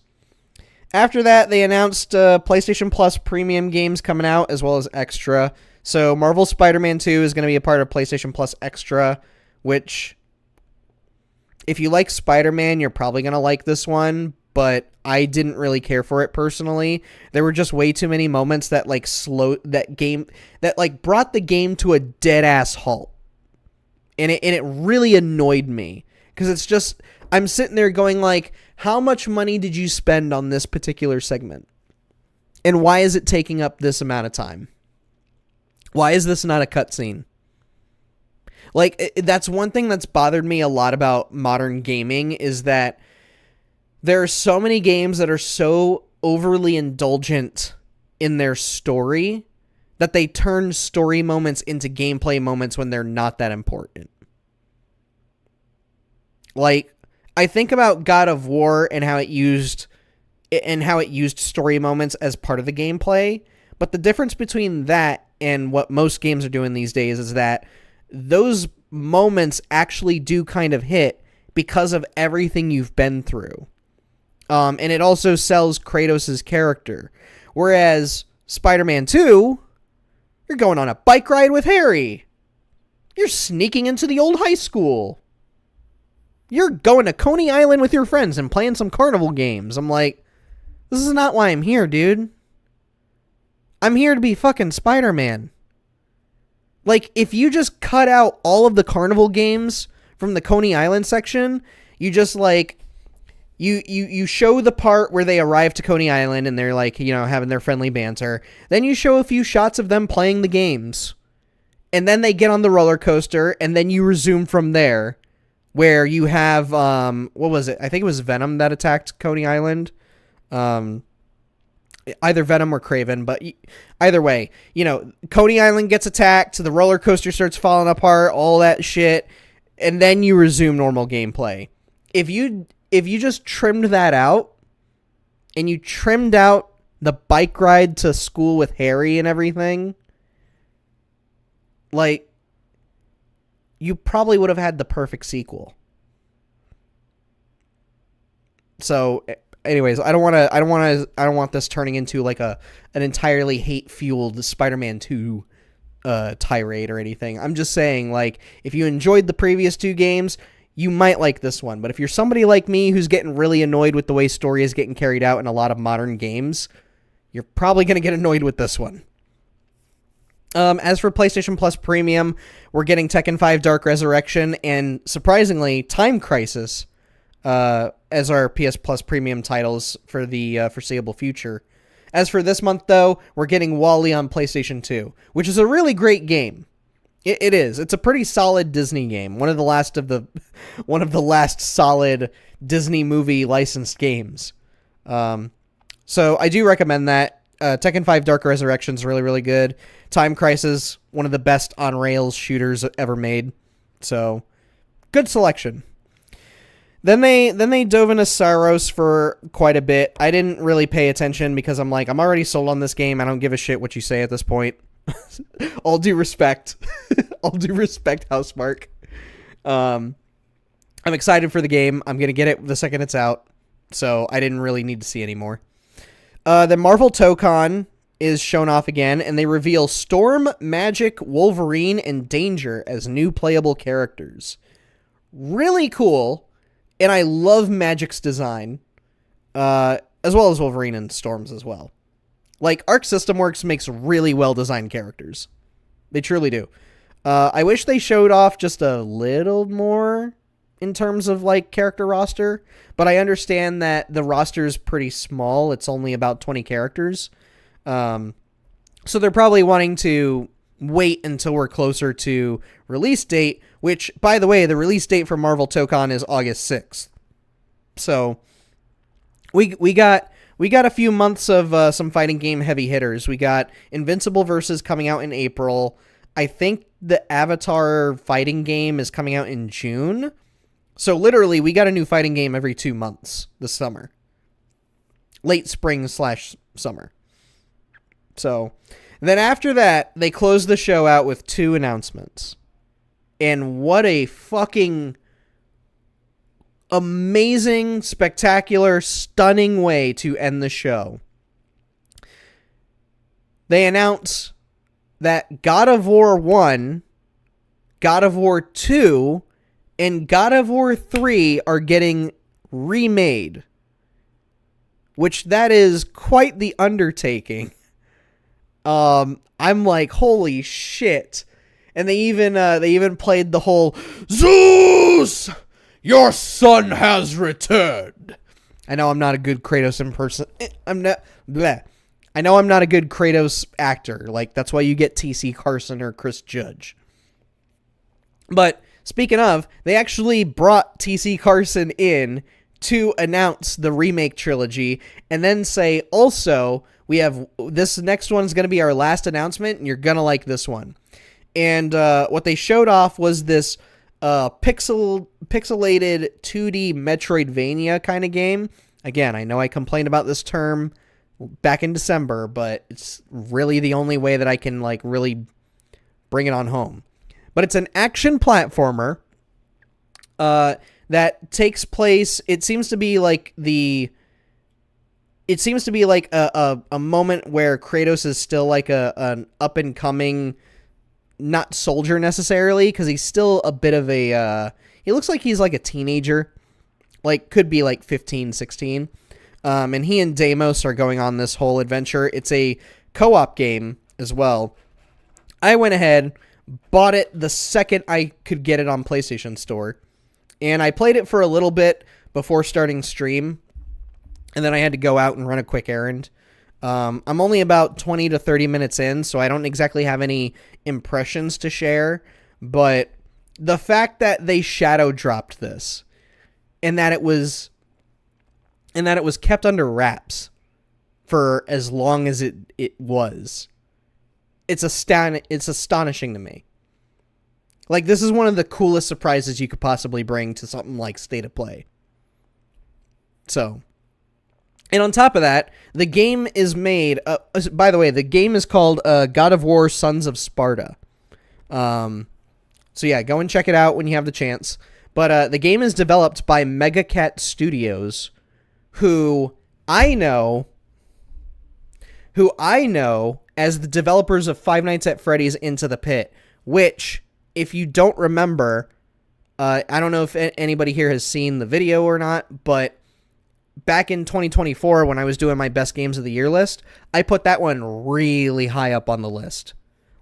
After that, they announced PlayStation Plus premium games coming out, as well as Extra. So Marvel Spider-Man 2 is going to be a part of PlayStation Plus Extra, which, if you like Spider-Man, you're probably going to like this one, but I didn't really care for it personally. There were just way too many moments that brought the game to a dead-ass halt. And it really annoyed me, because it's just, I'm sitting there going like, how much money did you spend on this particular segment? And why is it taking up this amount of time? Why is this not a cutscene? Like, that's one thing that's bothered me a lot about modern gaming, is that there are so many games that are so overly indulgent in their story that they turn story moments into gameplay moments when they're not that important. Like, I think about God of War and how it used story moments as part of the gameplay, but the difference between that and what most games are doing these days is that those moments actually do kind of hit because of everything you've been through. And it also sells Kratos' character. Whereas Spider-Man 2, you're going on a bike ride with Harry. You're sneaking into the old high school. You're going to Coney Island with your friends and playing some carnival games. I'm like, this is not why I'm here, dude. I'm here to be fucking Spider-Man. Like, if you just cut out all of the carnival games from the Coney Island section, you just, like, you show the part where they arrive to Coney Island and they're, like, you know, having their friendly banter. Then you show a few shots of them playing the games. And then they get on the roller coaster, and then you resume from there, where you have, what was it? I think it was Venom that attacked Coney Island. Either Venom or Kraven, but either way, you know, Coney Island gets attacked, the roller coaster starts falling apart, all that shit, and then you resume normal gameplay. If you just trimmed that out, and you trimmed out the bike ride to school with Harry and everything, like, you probably would have had the perfect sequel. So, anyways, I don't want this turning into like an entirely hate-fueled Spider-Man 2 tirade or anything. I'm just saying, like, if you enjoyed the previous two games, you might like this one. But if you're somebody like me who's getting really annoyed with the way story is getting carried out in a lot of modern games, you're probably going to get annoyed with this one. As for PlayStation Plus Premium, we're getting Tekken 5 Dark Resurrection and, surprisingly, Time Crisis as our PS Plus Premium titles for the foreseeable future. As for this month, though, we're getting WALL-E on PlayStation 2, which is a really great game. It is. It's a pretty solid Disney game. One of the last solid Disney movie licensed games. So I do recommend that. Tekken 5 Dark Resurrection is really, really good. Time Crisis, one of the best on-rails shooters ever made. So, good selection. Then they dove into Saros for quite a bit. I didn't really pay attention because I'm like, I'm already sold on this game. I don't give a shit what you say at this point. All due respect. All due respect, Housemarque. I'm excited for the game. I'm going to get it the second it's out. So, I didn't really need to see any more. The Marvel Tokon is shown off again, and they reveal Storm, Magic, Wolverine, and Danger as new playable characters. Really cool, and I love Magic's design, as well as Wolverine and Storm's as well. Like, Arc System Works makes really well-designed characters. They truly do. I wish they showed off just a little more in terms of, like, character roster, but I understand that the roster is pretty small. It's only about 20 characters. So they're probably wanting to wait until we're closer to release date, which, by the way, the release date for Marvel Tokon is August 6th. So we got a few months of some fighting game heavy hitters. We got Invincible Versus coming out in April. I think the Avatar fighting game is coming out in June. So literally, we got a new fighting game every 2 months this summer. Late spring/summer. So then after that, they closed the show out with 2 announcements. And what a fucking amazing, spectacular, stunning way to end the show. They announce that God of War 1, God of War 2, and God of War 3 are getting remade. Which that is quite the undertaking. I'm like, holy shit. And they even played the whole Zeus! Your son has returned. I know I'm not a good Kratos I know I'm not a good Kratos actor. Like, that's why you get T.C. Carson or Chris Judge. But speaking of, they actually brought T.C. Carson in to announce the remake trilogy and then say, also, we have this next one's going to be our last announcement and you're going to like this one. And what they showed off was this pixelated 2D Metroidvania kind of game. Again, I know I complained about this term back in December, but it's really the only way that I can like really bring it on home. But it's an action platformer that takes place. It seems to be like a moment where Kratos is still like an up and coming, not soldier necessarily, because he's still a bit of a he looks like he's like a teenager, like could be like 15, 16. And he and Deimos are going on this whole adventure. It's a co-op game as well. I went ahead, bought it the second I could get it on PlayStation Store, and I played it for a little bit before starting stream, and then I had to go out and run a quick errand. I'm only about 20 to 30 minutes in, so I don't exactly have any impressions to share, but the fact that they shadow dropped this, and that it was kept under wraps for as long as it was, it's astonishing to me. Like, this is one of the coolest surprises you could possibly bring to something like State of Play. So, and on top of that, the game is made, by the way, the game is called God of War Sons of Sparta. So yeah, go and check it out when you have the chance. But the game is developed by Megacat Studios, who I know as the developers of Five Nights at Freddy's Into the Pit, which, if you don't remember, I don't know if anybody here has seen the video or not, but back in 2024, when I was doing my best games of the year list, I put that one really high up on the list.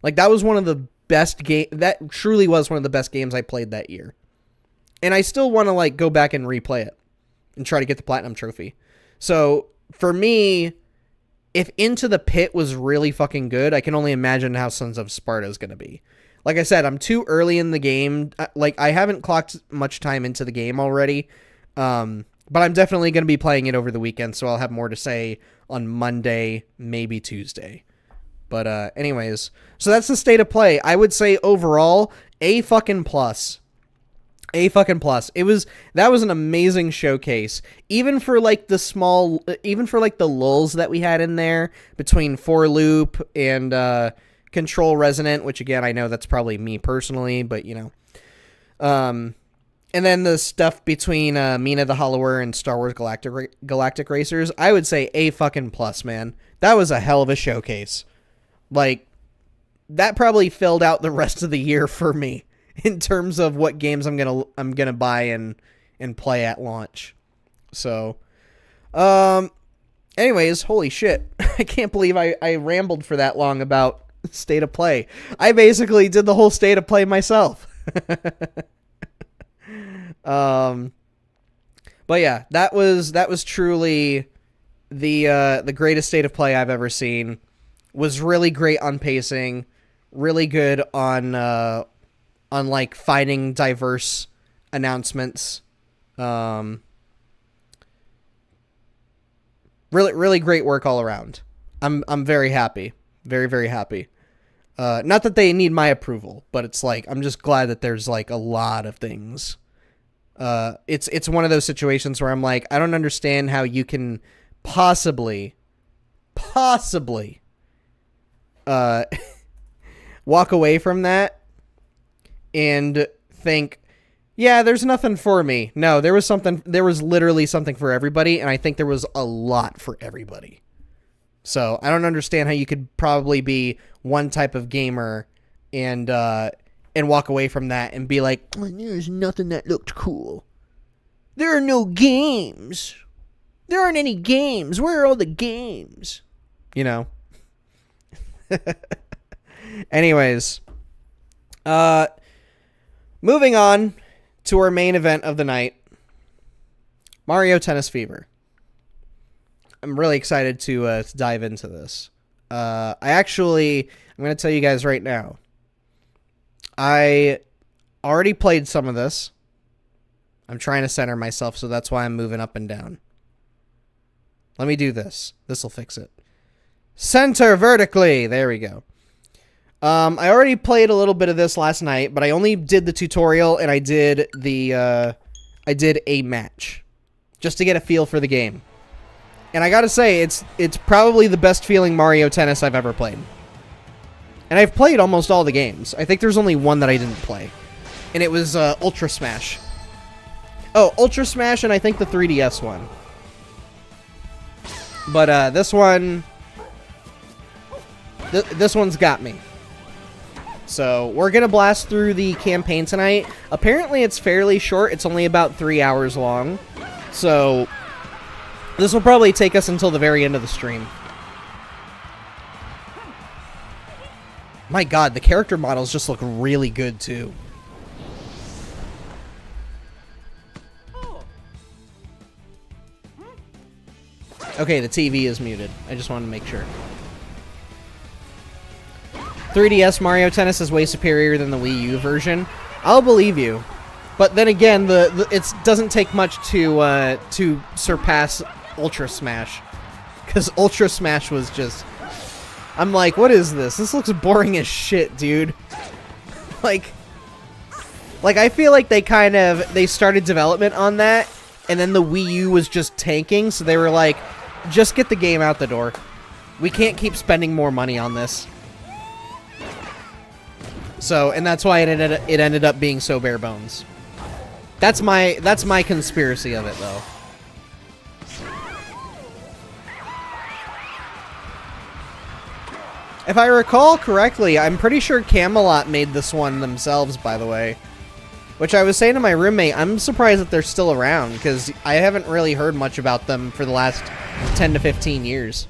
Like, that was one of the best that truly was one of the best games I played that year. And I still want to, like, go back and replay it and try to get the Platinum Trophy. So, for me, if Into the Pit was really fucking good, I can only imagine how Sons of Sparta is going to be. Like I said, I'm too early in the game. Like, I haven't clocked much time into the game already. But I'm definitely going to be playing it over the weekend, so I'll have more to say on Monday, maybe Tuesday. But anyways, so that's the State of Play. I would say overall, A fucking plus. That was an amazing showcase. Even for like the lulls that we had in there between For Loop and Control Resonant, which again, I know that's probably me personally, but you know. And then the stuff between Mina the Hollower and Star Wars Galactic Racers, I would say A fucking plus, man. That was a hell of a showcase. Like, that probably filled out the rest of the year for me in terms of what games I'm gonna buy and play at launch. So, anyways, holy shit. I can't believe I rambled for that long about State of Play. I basically did the whole State of Play myself. But yeah, that was truly the greatest State of Play I've ever seen. Was really great on pacing, really good on like finding diverse announcements. Really, really great work all around. I'm very happy. Very, very happy. Not that they need my approval, but it's like, I'm just glad that there's like a lot of things. It's one of those situations where I'm like, I don't understand how you can possibly, walk away from that and think, yeah, there's nothing for me. No, there was literally something for everybody, and I think there was a lot for everybody. So I don't understand how you could probably be one type of gamer and walk away from that and be like, there's nothing that looked cool. There are no games. There aren't any games. Where are all the games? You know? Anyways. Moving on to our main event of the night. Mario Tennis Fever. I'm really excited to dive into this. I'm going to tell you guys right now. I already played some of this. I'm trying to center myself, so that's why I'm moving up and down. Let me do this. This will fix it. Center vertically. There we go. I already played a little bit of this last night, but I only did the tutorial and I did a match just to get a feel for the game. And I gotta say, it's probably the best feeling Mario Tennis I've ever played. And I've played almost all the games. I think there's only one that I didn't play. And it was Ultra Smash. Oh, Ultra Smash and I think the 3DS one. But this one... this one's got me. So, we're gonna blast through the campaign tonight. Apparently it's fairly short. It's only about 3 hours long. So... this will probably take us until the very end of the stream. My god, the character models just look really good, too. Okay, the TV is muted. I just wanted to make sure. 3DS Mario Tennis is way superior than the Wii U version. I'll believe you. But then again, it doesn't take much to surpass Ultra Smash, because Ultra Smash was just, I'm like, what is this? This looks boring as shit, dude. like I feel like they started development on that, and then the Wii U was just tanking, so they were like, just get the game out the door. We can't keep spending more money on this. So, and that's why it ended up being so bare bones. That's my conspiracy of it, though. If I recall correctly, I'm pretty sure Camelot made this one themselves, by the way. Which I was saying to my roommate, I'm surprised that they're still around, because I haven't really heard much about them for the last 10 to 15 years.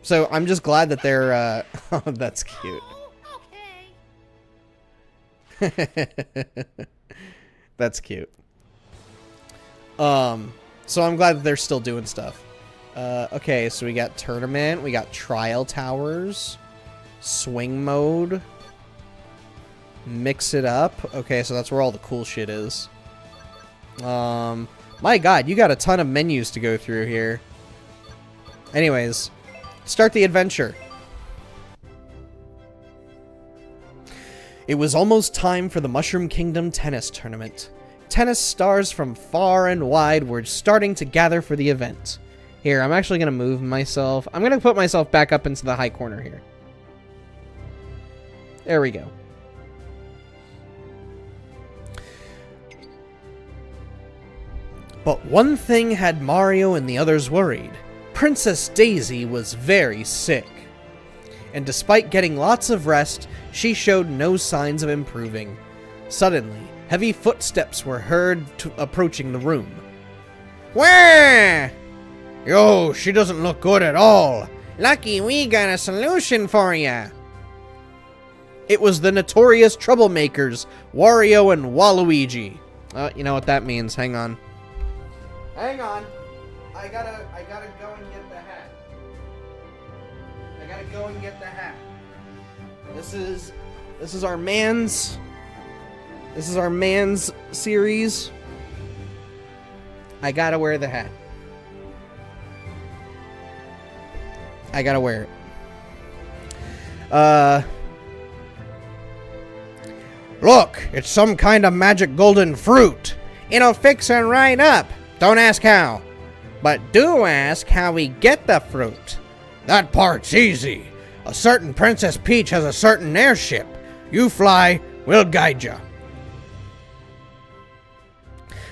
So I'm just glad that they're, oh, that's cute. That's cute. So I'm glad that they're still doing stuff. Okay, so we got tournament, we got trial towers, swing mode, mix it up. Okay, so that's where all the cool shit is. My god, you got a ton of menus to go through here. Anyways, start the adventure. It was almost time for the Mushroom Kingdom Tennis Tournament. Tennis stars from far and wide were starting to gather for the event. Here, I'm actually going to move myself. I'm going to put myself back up into the high corner here. There we go. But one thing had Mario and the others worried. Princess Daisy was very sick. And despite getting lots of rest, she showed no signs of improving. Suddenly, heavy footsteps were heard approaching the room. Where? Yo, she doesn't look good at all. Lucky we got a solution for ya. It was the notorious troublemakers, Wario and Waluigi. You know what that means. Hang on. Hang on. I gotta go and get the hat. I gotta go and get the hat. This is our man's series. I gotta wear the hat. I gotta wear it. Look, it's some kind of magic golden fruit. It'll fix and right up. Don't ask how. But do ask how we get the fruit. That part's easy. A certain Princess Peach has a certain airship. You fly, we'll guide ya.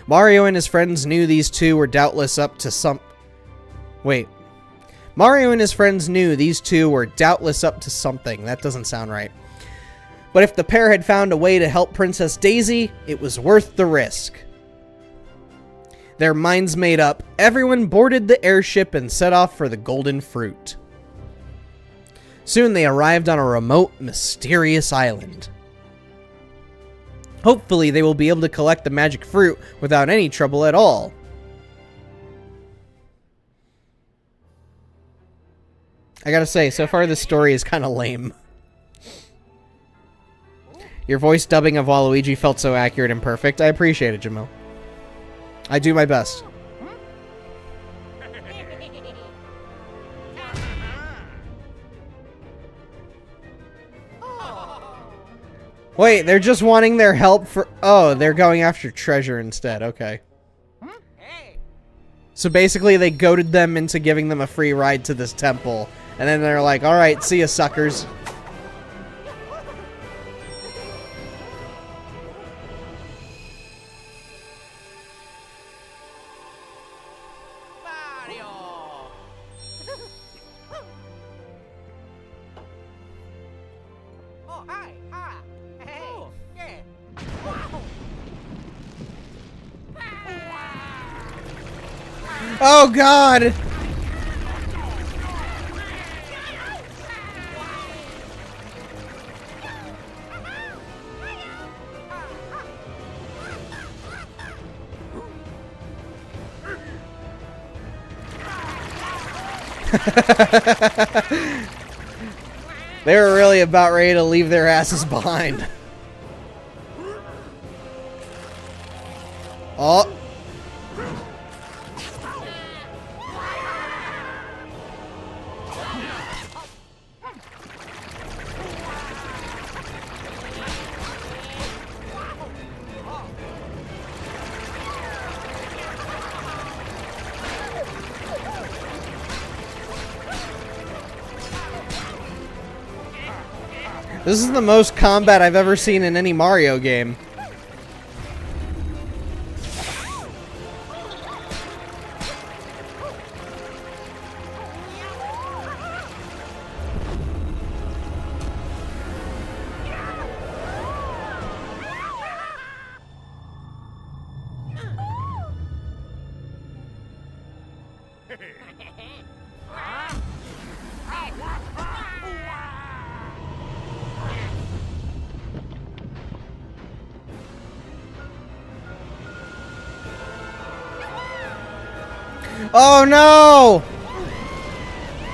Mario and his friends knew these two were doubtless up to some... Wait. Mario and his friends knew these two were doubtless up to something. That doesn't sound right. But if the pair had found a way to help Princess Daisy, it was worth the risk. Their minds made up, everyone boarded the airship and set off for the golden fruit. Soon they arrived on a remote, mysterious island. Hopefully they will be able to collect the magic fruit without any trouble at all. I gotta say, so far this story is kind of lame. Your voice dubbing of Waluigi felt so accurate and perfect. I appreciate it, Jamil. I do my best. Wait, they're just wanting their help for... Oh, they're going after treasure instead. Okay. So basically they goaded them into giving them a free ride to this temple. And then they're like, alright, see ya, suckers. Oh God! They were really about ready to leave their asses behind. Oh. This is the most combat I've ever seen in any Mario game. Oh no!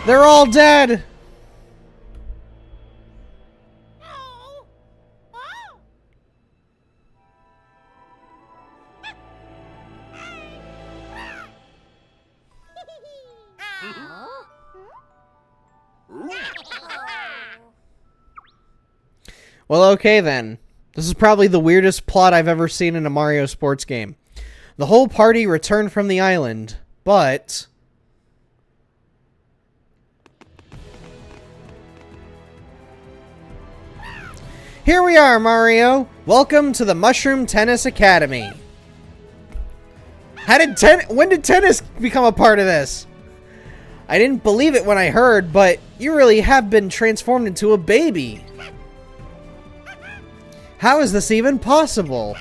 They're all dead! Well, okay then. This is probably the weirdest plot I've ever seen in a Mario sports game. The whole party returned from the island, but... Here we are, Mario! Welcome to the Mushroom Tennis Academy. When did tennis become a part of this? I didn't believe it when I heard, but you really have been transformed into a baby. How is this even possible?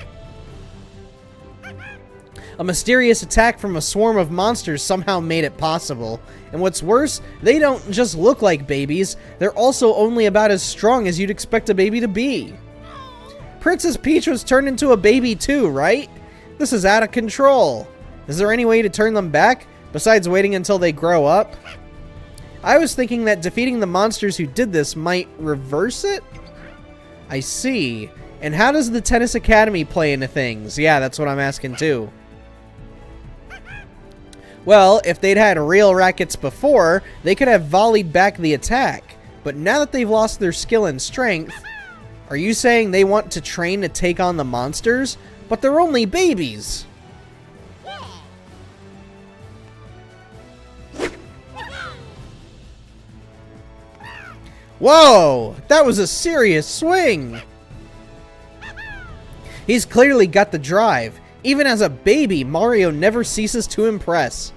A mysterious attack from a swarm of monsters somehow made it possible. And what's worse, they don't just look like babies, they're also only about as strong as you'd expect a baby to be. Princess Peach was turned into a baby too, right? This is out of control. Is there any way to turn them back, besides waiting until they grow up? I was thinking that defeating the monsters who did this might reverse it? I see. And how does the Tennis Academy play into things? Yeah, that's what I'm asking too. Well, if they'd had real rackets before, they could have volleyed back the attack. But now that they've lost their skill and strength, are you saying they want to train to take on the monsters? But they're only babies! Whoa! That was a serious swing! He's clearly got the drive. Even as a baby, Mario never ceases to impress.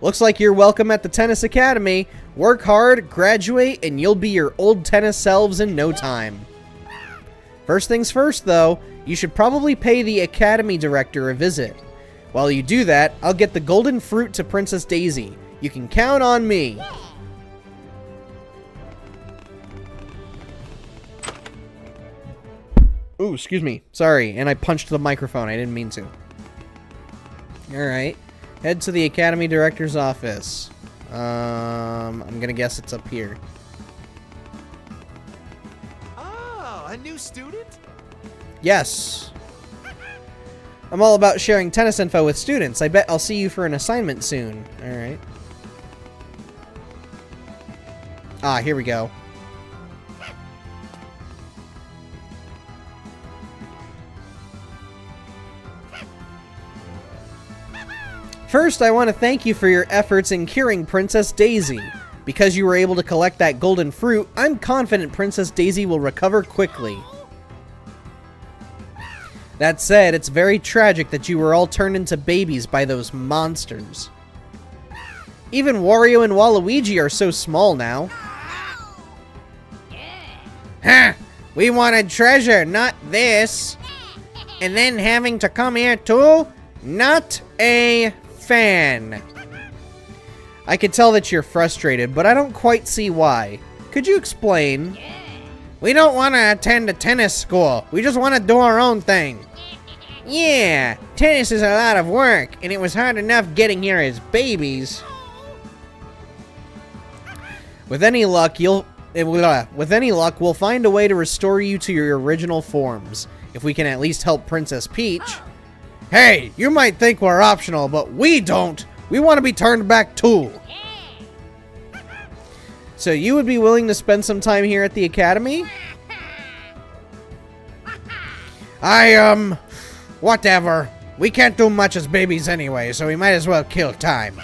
Looks like you're welcome at the Tennis Academy. Work hard, graduate, and you'll be your old tennis selves in no time. First things first, though, you should probably pay the Academy Director a visit. While you do that, I'll get the golden fruit to Princess Daisy. You can count on me. Ooh, excuse me. Sorry, and I punched the microphone. I didn't mean to. Alright. Head to the Academy Director's office. I'm gonna guess it's up here. Oh, a new student? Yes. I'm all about sharing tennis info with students. I bet I'll see you for an assignment soon. Alright. Ah, here we go. First, I want to thank you for your efforts in curing Princess Daisy. Because you were able to collect that golden fruit, I'm confident Princess Daisy will recover quickly. That said, it's very tragic that you were all turned into babies by those monsters. Even Wario and Waluigi are so small now. Huh! We wanted treasure, not this. And then having to come here too? Not a fan. I can tell that you're frustrated, but I don't quite see why. Could you explain? We don't want to attend a tennis school. We just want to do our own thing. Yeah, tennis is a lot of work, and it was hard enough getting here as babies. With any luck, we'll find a way to restore you to your original forms. If we can at least help Princess Peach. Hey, you might think we're optional, but we don't. We want to be turned back too. So you would be willing to spend some time here at the Academy? Whatever. We can't do much as babies anyway, so we might as well kill time.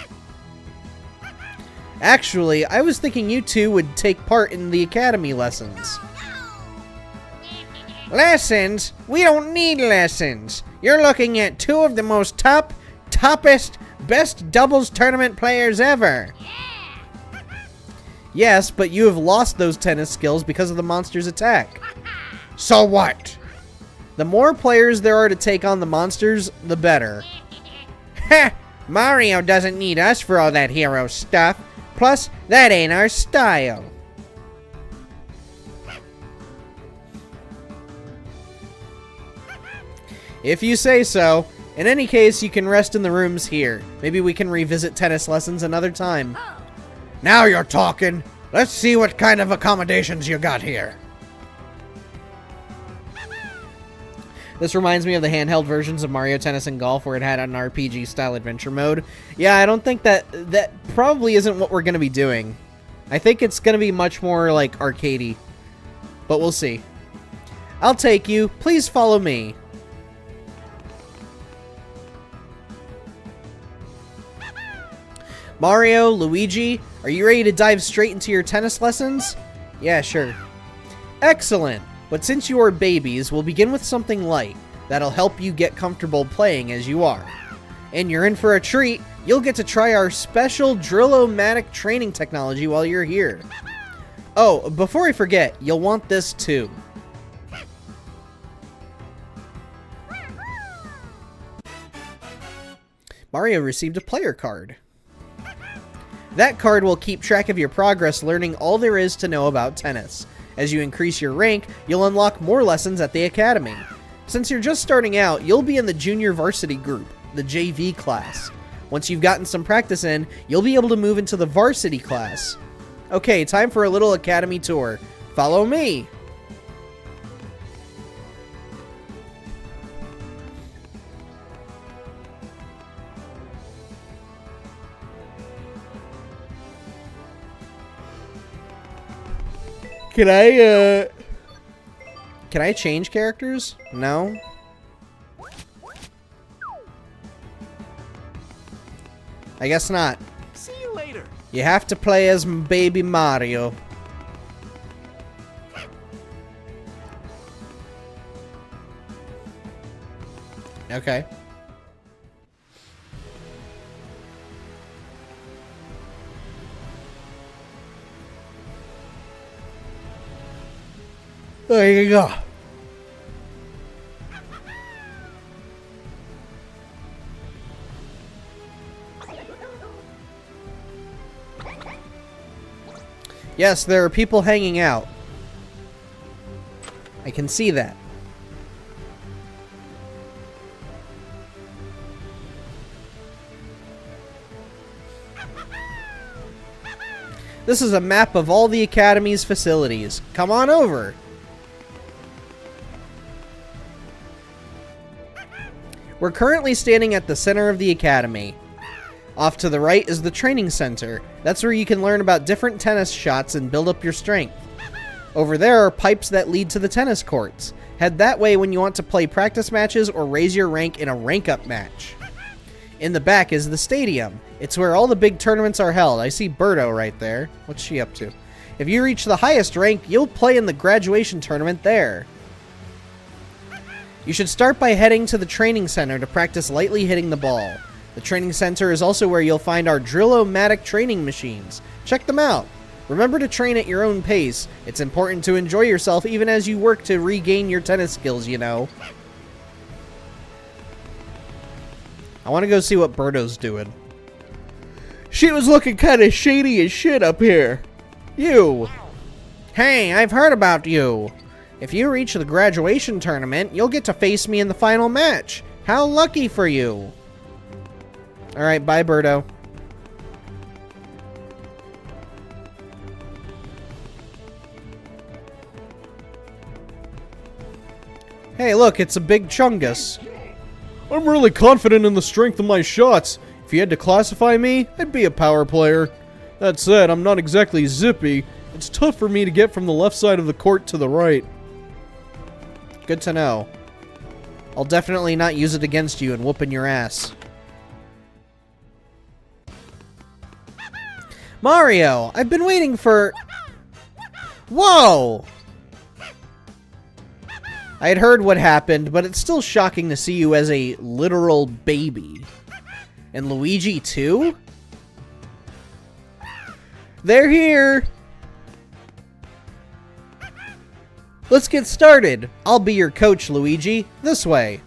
Actually, I was thinking you two would take part in the Academy lessons. Lessons? We don't need lessons. You're looking at two of the most toppest, best doubles tournament players ever. Yes, but you have lost those tennis skills because of the monster's attack. So what? The more players there are to take on the monsters, the better. Heh! Mario doesn't need us for all that hero stuff. Plus, that ain't our style. If you say so. In any case, you can rest in the rooms here. Maybe we can revisit tennis lessons another time. Now you're talking. Let's see what kind of accommodations you got here. This reminds me of the handheld versions of Mario Tennis and Golf where it had an RPG-style adventure mode. Yeah, I don't think that probably isn't what we're going to be doing. I think it's going to be much more like arcadey. But we'll see. I'll take you. Please follow me. Mario, Luigi, are you ready to dive straight into your tennis lessons? Yeah, sure. Excellent! But since you are babies, we'll begin with something light that'll help you get comfortable playing as you are. And you're in for a treat. You'll get to try our special Drill-O-Matic training technology while you're here. Oh, before I forget, you'll want this too. Mario received a player card. That card will keep track of your progress learning all there is to know about tennis. As you increase your rank, you'll unlock more lessons at the Academy. Since you're just starting out, you'll be in the Junior Varsity Group, the JV class. Once you've gotten some practice in, you'll be able to move into the Varsity class. Okay, time for a little Academy tour. Follow me! Can I change characters? No. I guess not. See you later. You have to play as baby Mario. Okay. There you go. Yes, there are people hanging out. I can see that. This is a map of all the Academy's facilities. Come on over. We're currently standing at the center of the Academy. Off to the right is the training center. That's where you can learn about different tennis shots and build up your strength. Over there are pipes that lead to the tennis courts. Head that way when you want to play practice matches or raise your rank in a rank-up match. In the back is the stadium. It's where all the big tournaments are held. I see Birdo right there. What's she up to? If you reach the highest rank, you'll play in the graduation tournament there. You should start by heading to the training center to practice lightly hitting the ball. The training center is also where you'll find our Drillo-Matic training machines. Check them out. Remember to train at your own pace. It's important to enjoy yourself even as you work to regain your tennis skills, you know. I want to go see what Birdo's doing. She was looking kind of shady as shit up here. You. Hey, I've heard about you. If you reach the graduation tournament, you'll get to face me in the final match. How lucky for you. Alright, bye, Birdo. Hey, look, it's a big Chungus. I'm really confident in the strength of my shots. If you had to classify me, I'd be a power player. That said, I'm not exactly zippy. It's tough for me to get from the left side of the court to the right. Good to know. I'll definitely not use it against you and whooping your ass. Mario, I've been waiting for... Whoa! I had heard what happened, but it's still shocking to see you as a literal baby. And Luigi, too? They're here! Let's get started. I'll be your coach, Luigi. This way.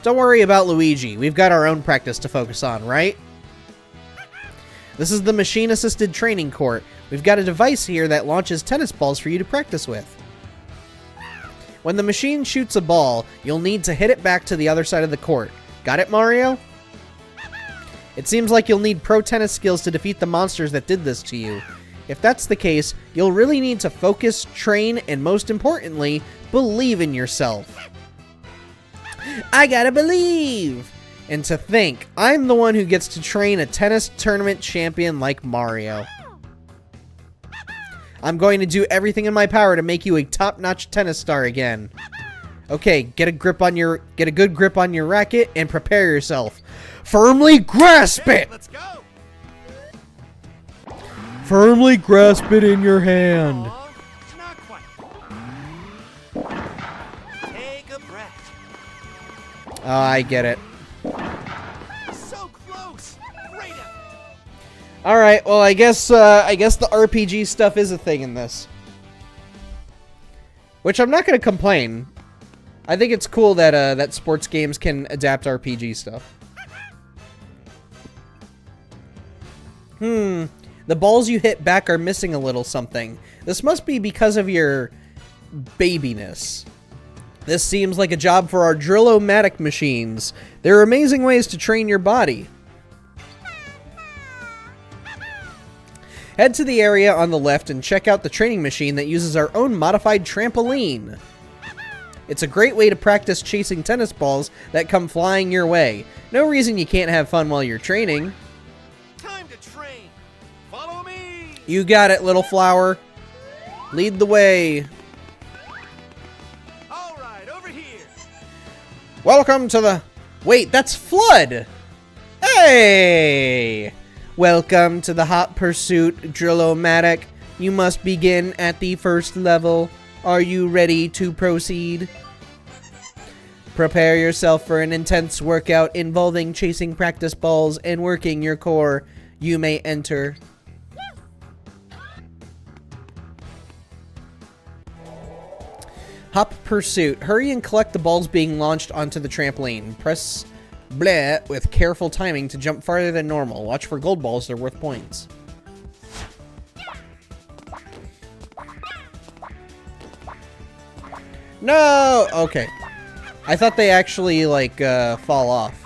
Don't worry about Luigi. We've got our own practice to focus on, right? This is the machine-assisted training court. We've got a device here that launches tennis balls for you to practice with. When the machine shoots a ball, you'll need to hit it back to the other side of the court. Got it, Mario? It seems like you'll need pro tennis skills to defeat the monsters that did this to you. If that's the case, you'll really need to focus, train, and most importantly, believe in yourself. I gotta believe! And to think, I'm the one who gets to train a tennis tournament champion like Mario. I'm going to do everything in my power to make you a top-notch tennis star again. Okay, get a good grip on your racket and prepare yourself. Firmly grasp it! Let's go. Firmly grasp it in your hand. Aw, not quite. Take a breath. Oh, I get it. So close. Great effort. All right, well, I guess the RPG stuff is a thing in this. Which I'm not going to complain. I think it's cool that that sports games can adapt RPG stuff. The balls you hit back are missing a little something. This must be because of your babiness. This seems like a job for our Drillo-Matic machines. There are amazing ways to train your body. Head to the area on the left and check out the training machine that uses our own modified trampoline. It's a great way to practice chasing tennis balls that come flying your way. No reason you can't have fun while you're training. Time to train. Follow me. You got it, little flower. Lead the way. All right, over here. Welcome to the... Wait, that's Flood! Hey! Welcome to the Hot Pursuit Drill-O-Matic. You must begin at the first level. Are you ready to proceed? Prepare yourself for an intense workout involving chasing practice balls and working your core. You may enter. Hop Pursuit. Hurry and collect the balls being launched onto the trampoline. Press bleh with careful timing to jump farther than normal. Watch for gold balls, they're worth points. No! Okay. I thought they actually, like, fall off.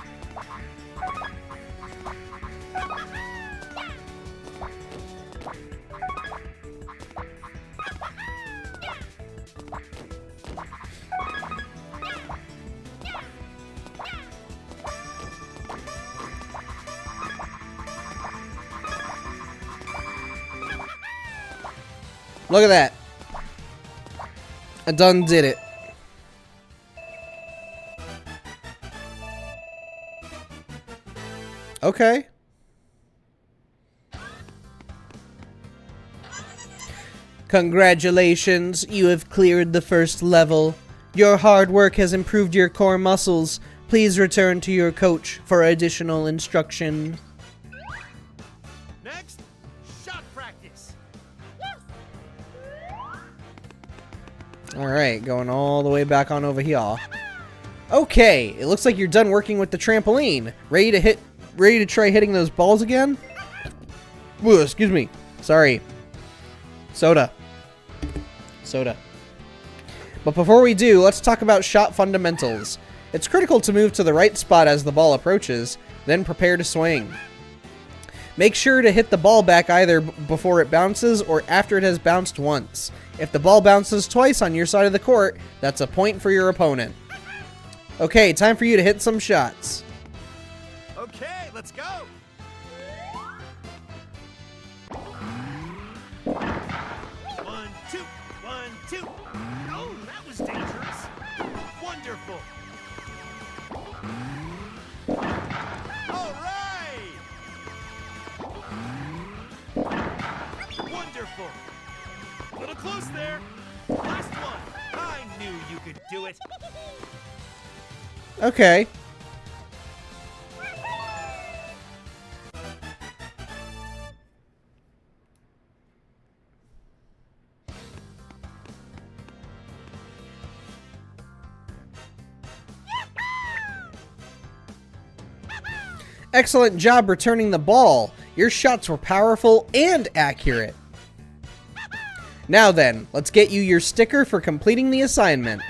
Look at that. I done did it. Okay. Congratulations, you have cleared the first level. Your hard work has improved your core muscles. Please return to your coach for additional instruction. Next, shot practice. Alright, going all the way back on over here. Okay, it looks like you're done working with the trampoline. Ready to try hitting those balls again? Ooh, excuse me. Sorry. Soda. But before we do, let's talk about shot fundamentals. It's critical to move to the right spot as the ball approaches, then prepare to swing. Make sure to hit the ball back either before it bounces or after it has bounced once. If the ball bounces twice on your side of the court, that's a point for your opponent. Okay, time for you to hit some shots. Okay, let's go. One, two, 1, 2. Oh, that was dangerous. Wonderful. All right. Wonderful. A little close there. Last one. I knew you could do it. Okay. Excellent job returning the ball. Your shots were powerful and accurate. Now then, let's get you your sticker for completing the assignment.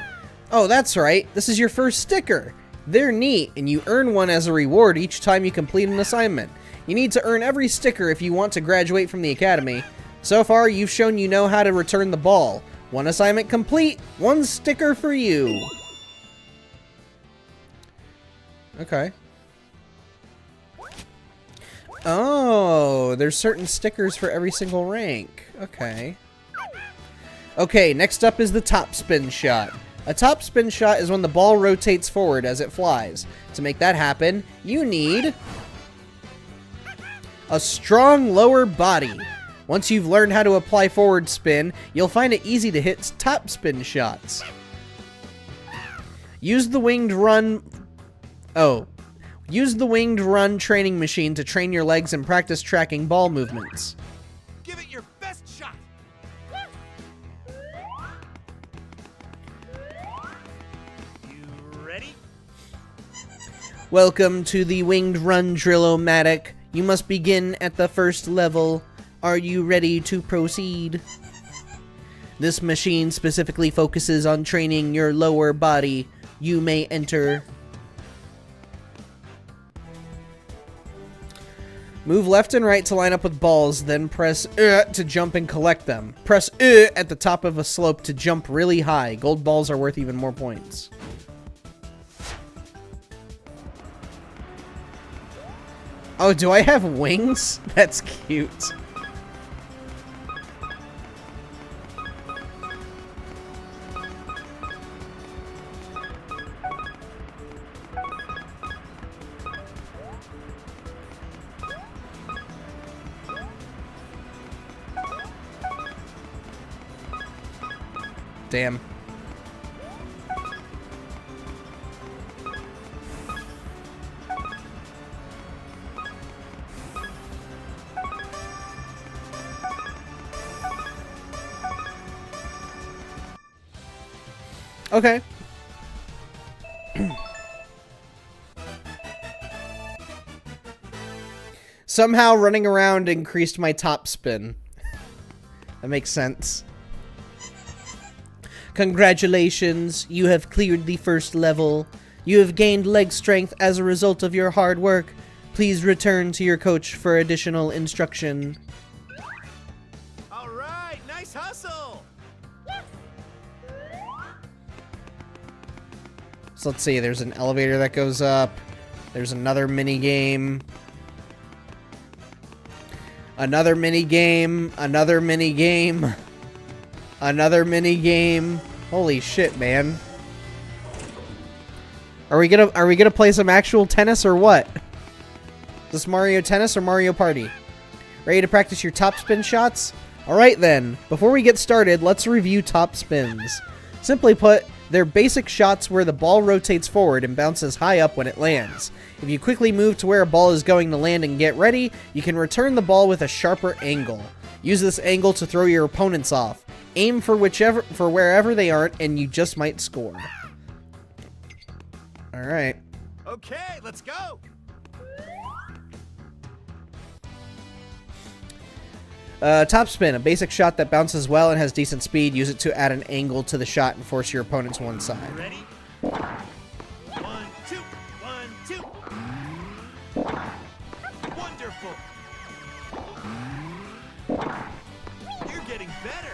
Oh, that's right. This is your first sticker. They're neat, and you earn one as a reward each time you complete an assignment. You need to earn every sticker if you want to graduate from the academy. So far, you've shown you know how to return the ball. One assignment complete, one sticker for you. Okay. Oh, there's certain stickers for every single rank. Okay. Okay, next up is the top spin shot. A top spin shot is when the ball rotates forward as it flies. To make that happen, you need a strong lower body. Once you've learned how to apply forward spin, you'll find it easy to hit top spin shots. Use the winged run training machine to train your legs and practice tracking ball movements. Give it your best shot. You ready? Welcome to the Winged Run Drill-O-Matic. You must begin at the first level. Are you ready to proceed? This machine specifically focuses on training your lower body. You may enter. Move left and right to line up with balls, then press to jump and collect them. Press at the top of a slope to jump really high. Gold balls are worth even more points. Oh, do I have wings? That's cute. damn. Okay. Somehow running around increased my top spin. That makes sense. Congratulations, you have cleared the first level. You have gained leg strength as a result of your hard work. Please return to your coach for additional instruction. All right, nice hustle. So let's see, there's an elevator that goes up. There's another mini game. Another mini game. Another mini game. Another mini game. Holy shit, man. Are we gonna play some actual tennis or what? Is this Mario Tennis or Mario Party? Ready to practice your top spin shots? Alright then, before we get started, let's review top spins. Simply put, they're basic shots where the ball rotates forward and bounces high up when it lands. If you quickly move to where a ball is going to land and get ready, you can return the ball with a sharper angle. Use this angle to throw your opponents off. Aim for wherever they aren't, and you just might score. Alright. Okay, let's go. Top spin, a basic shot that bounces well and has decent speed. Use it to add an angle to the shot and force your opponent to one side. Ready? 1, 2, 1, 2. Wonderful. You're getting better.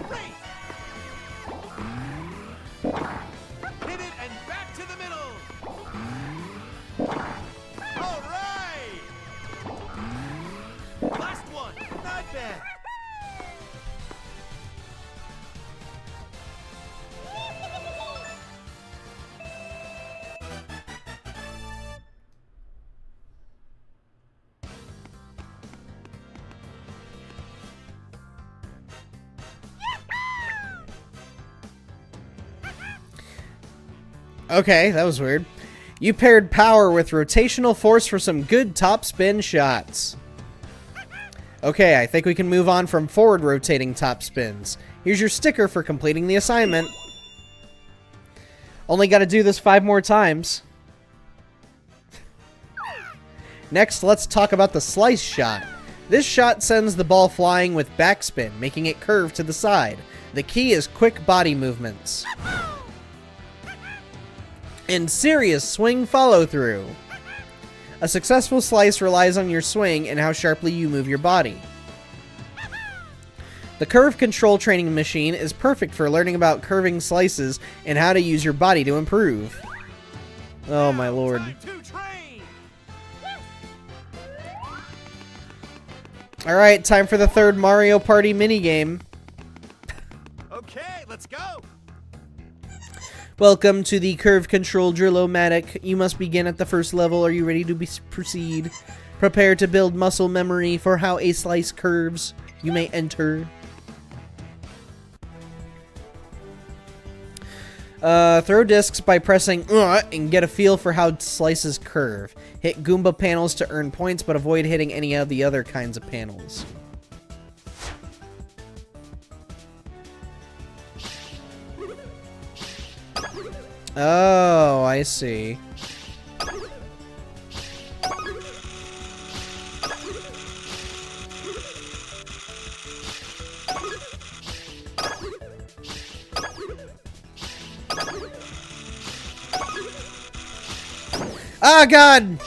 Great. Hit it and back to the middle. All right. Last one. Not bad. Okay, that was weird. You paired power with rotational force for some good top spin shots. Okay, I think we can move on from forward rotating top spins. Here's your sticker for completing the assignment. Only got to do this 5 more times. Next, let's talk about the slice shot. This shot sends the ball flying with backspin, making it curve to the side. The key is quick body movements and serious swing follow-through. A successful slice relies on your swing and how sharply you move your body. The Curve Control Training Machine is perfect for learning about curving slices and how to use your body to improve. Oh my lord. Time to train. Alright, time for the third Mario Party minigame. Okay, let's go. Welcome to the Curve Control Drill-O-Matic. You must begin at the first level. Are you ready to proceed? Prepare to build muscle memory for how a slice curves. You may enter. Throw discs by pressing and get a feel for how slices curve. Hit Goomba panels to earn points, but avoid hitting any of the other kinds of panels. Oh, I see. Ah, God!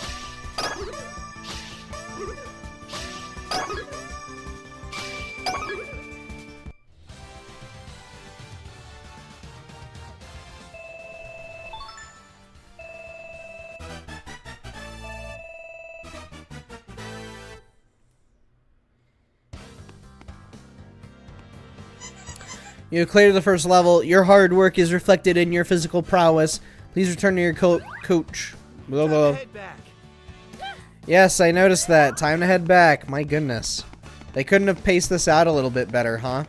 You cleared the first level. Your hard work is reflected in your physical prowess. Please return to your coach. Blah, blah. Head back. Yes, I noticed that. Time to head back. My goodness. They couldn't have paced this out a little bit better, huh?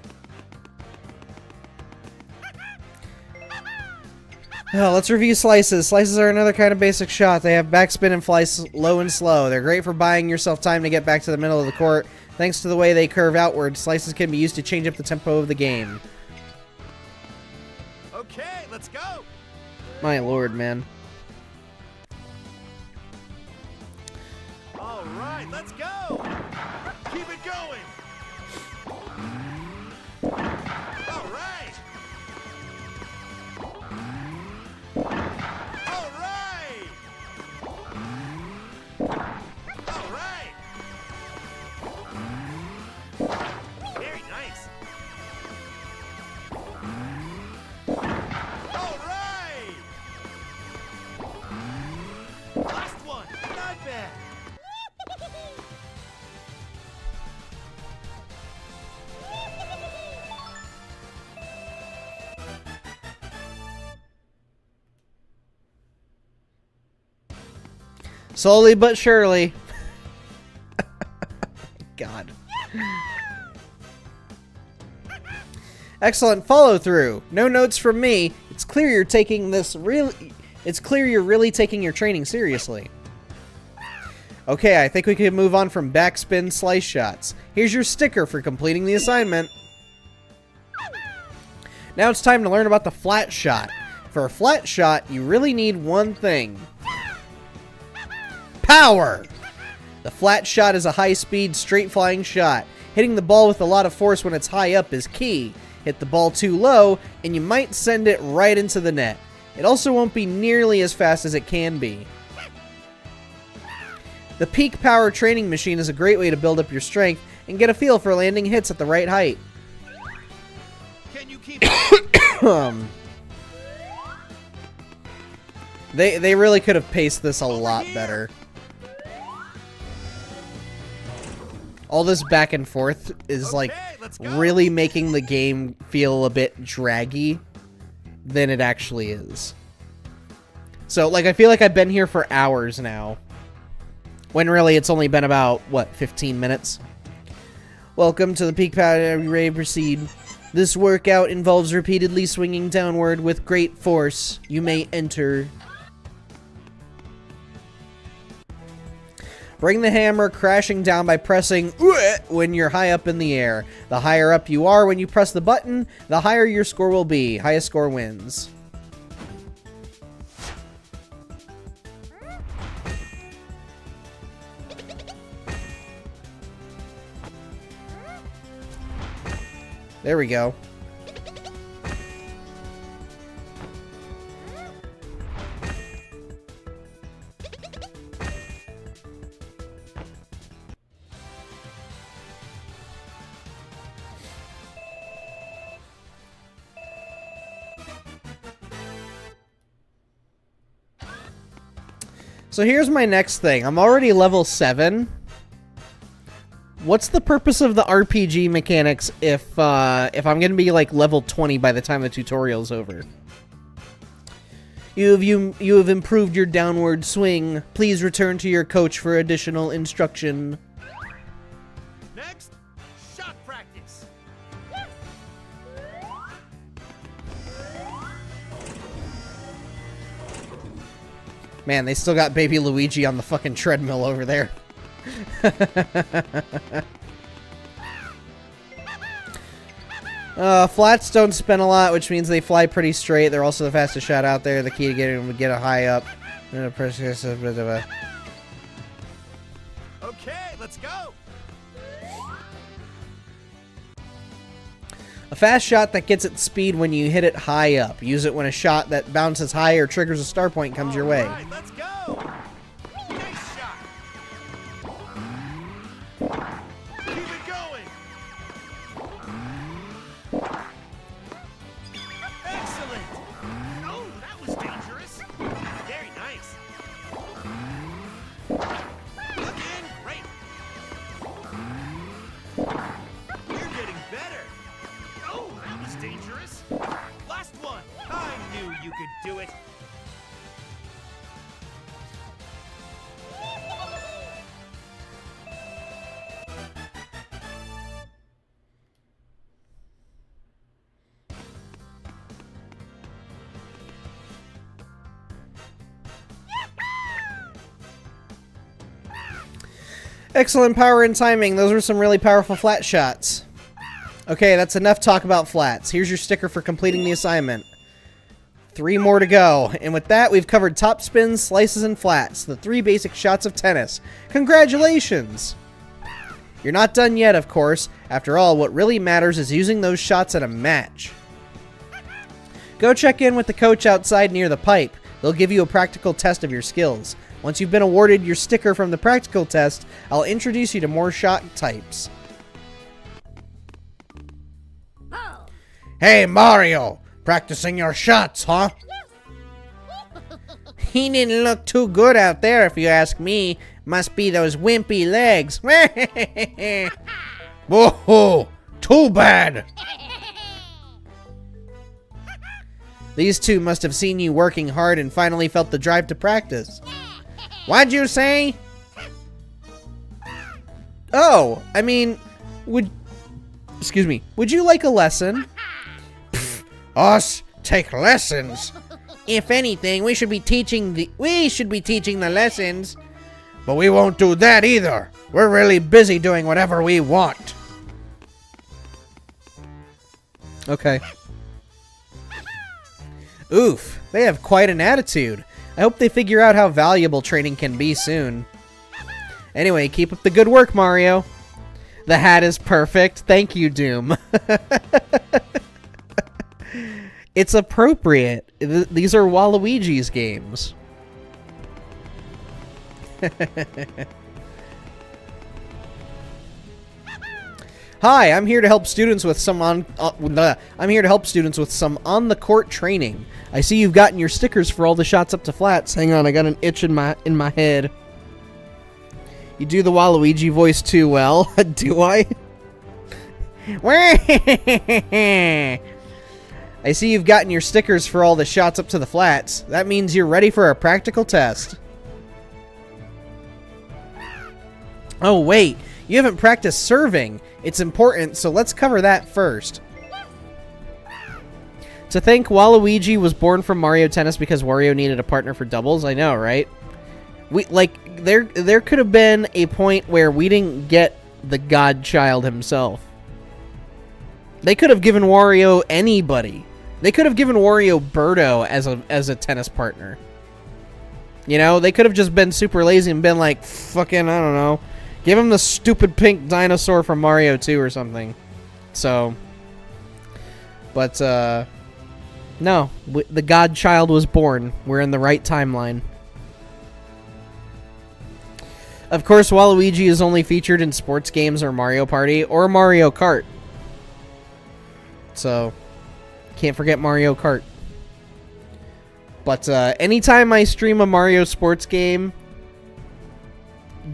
Oh, let's review slices. Slices are another kind of basic shot. They have backspin and fly low and slow. They're great for buying yourself time to get back to the middle of the court. Thanks to the way they curve outward, slices can be used to change up the tempo of the game. Okay, let's go. My lord, man. All right, let's go. Keep it going. All right. All right. All right. Very nice. All right. Last one. Not bad. Slowly but surely. God. Excellent follow through. No notes from me. It's clear you're taking this really. It's clear you're really taking your training seriously. Okay, I think we can move on from backspin slice shots. Here's your sticker for completing the assignment. Now it's time to learn about the flat shot. For a flat shot, you really need one thing. Power! The flat shot is a high-speed, straight-flying shot. Hitting the ball with a lot of force when it's high up is key. Hit the ball too low, and you might send it right into the net. It also won't be nearly as fast as it can be. The Peak Power training machine is a great way to build up your strength and get a feel for landing hits at the right height. Can you keep They really could have paced this a lot better. All this back and forth is like let's go. really making the game feel a bit draggy than it actually is. So like I feel like I've been here for hours now, when really it's only been about what, 15 minutes. Welcome to the Peak Power. Ready to proceed. This workout involves repeatedly swinging downward with great force. You may enter. Bring the hammer crashing down by pressing when you're high up in the air. The higher up you are when you press the button, the higher your score will be. Highest score wins. There we go. So here's my next thing. I'm already level 7. What's the purpose of the RPG mechanics if I'm gonna be like level 20 by the time the tutorial's over? You have improved your downward swing. Please return to your coach for additional instruction. Next, shot practice. Man, they still got baby Luigi on the fucking treadmill over there. Flats don't spin a lot, which means they fly pretty straight. They're also the fastest shot out there. The key to getting them to get a high up. Okay, let's go. A fast shot that gets its speed when you hit it high up. Use it when a shot that bounces high or triggers a star point comes your way. All right, let's go. Nice shot. Keep it going. Excellent. Oh, that was dangerous. Very nice. Again, great. You're getting better. Oh, that was dangerous. Last one. I knew you could do it. Excellent power and timing. Those were some really powerful flat shots. Okay, that's enough talk about flats. Here's your sticker for completing the assignment. 3 more to go. And with that, we've covered top spins, slices, and flats. The 3 basic shots of tennis. Congratulations! You're not done yet, of course. After all, what really matters is using those shots at a match. Go check in with the coach outside near the pipe. They'll give you a practical test of your skills. Once you've been awarded your sticker from the practical test, I'll introduce you to more shot types. Hey, Mario! Practicing your shots, huh? He didn't look too good out there, if you ask me. Must be those wimpy legs. Whoa! Too bad! These two must have seen you working hard and finally felt the drive to practice. What'd you say? Oh, I mean, would you like a lesson? Pfft, us take lessons. If anything, we should be teaching the lessons. But we won't do that either. We're really busy doing whatever we want. Okay. Oof, they have quite an attitude. I hope they figure out how valuable training can be soon. Anyway, keep up the good work, Mario. The hat is perfect. Thank you, Doom. It's appropriate. These are Waluigi's games. Hi, I'm here to help students with some on the court training. I see you've gotten your stickers for all the shots up to flats. Hang on, I got an itch in my head. You do the Waluigi voice too well. Do I? I see you've gotten your stickers for all the shots up to the flats. That means you're ready for a practical test. Oh, wait. You haven't practiced serving. It's important, so let's cover that first. To think Waluigi was born from Mario Tennis because Wario needed a partner for doubles? I know, right? There could have been a point where we didn't get the godchild himself. They could have given Wario anybody. They could have given Wario Birdo as a tennis partner. You know, they could have just been super lazy and been like, fucking, I don't know, give him the stupid pink dinosaur from Mario 2 or something. So, but, no, the godchild was born. We're in the right timeline. Of course, Waluigi is only featured in sports games or Mario Party or Mario Kart. So, can't forget Mario Kart. But anytime I stream a Mario sports game,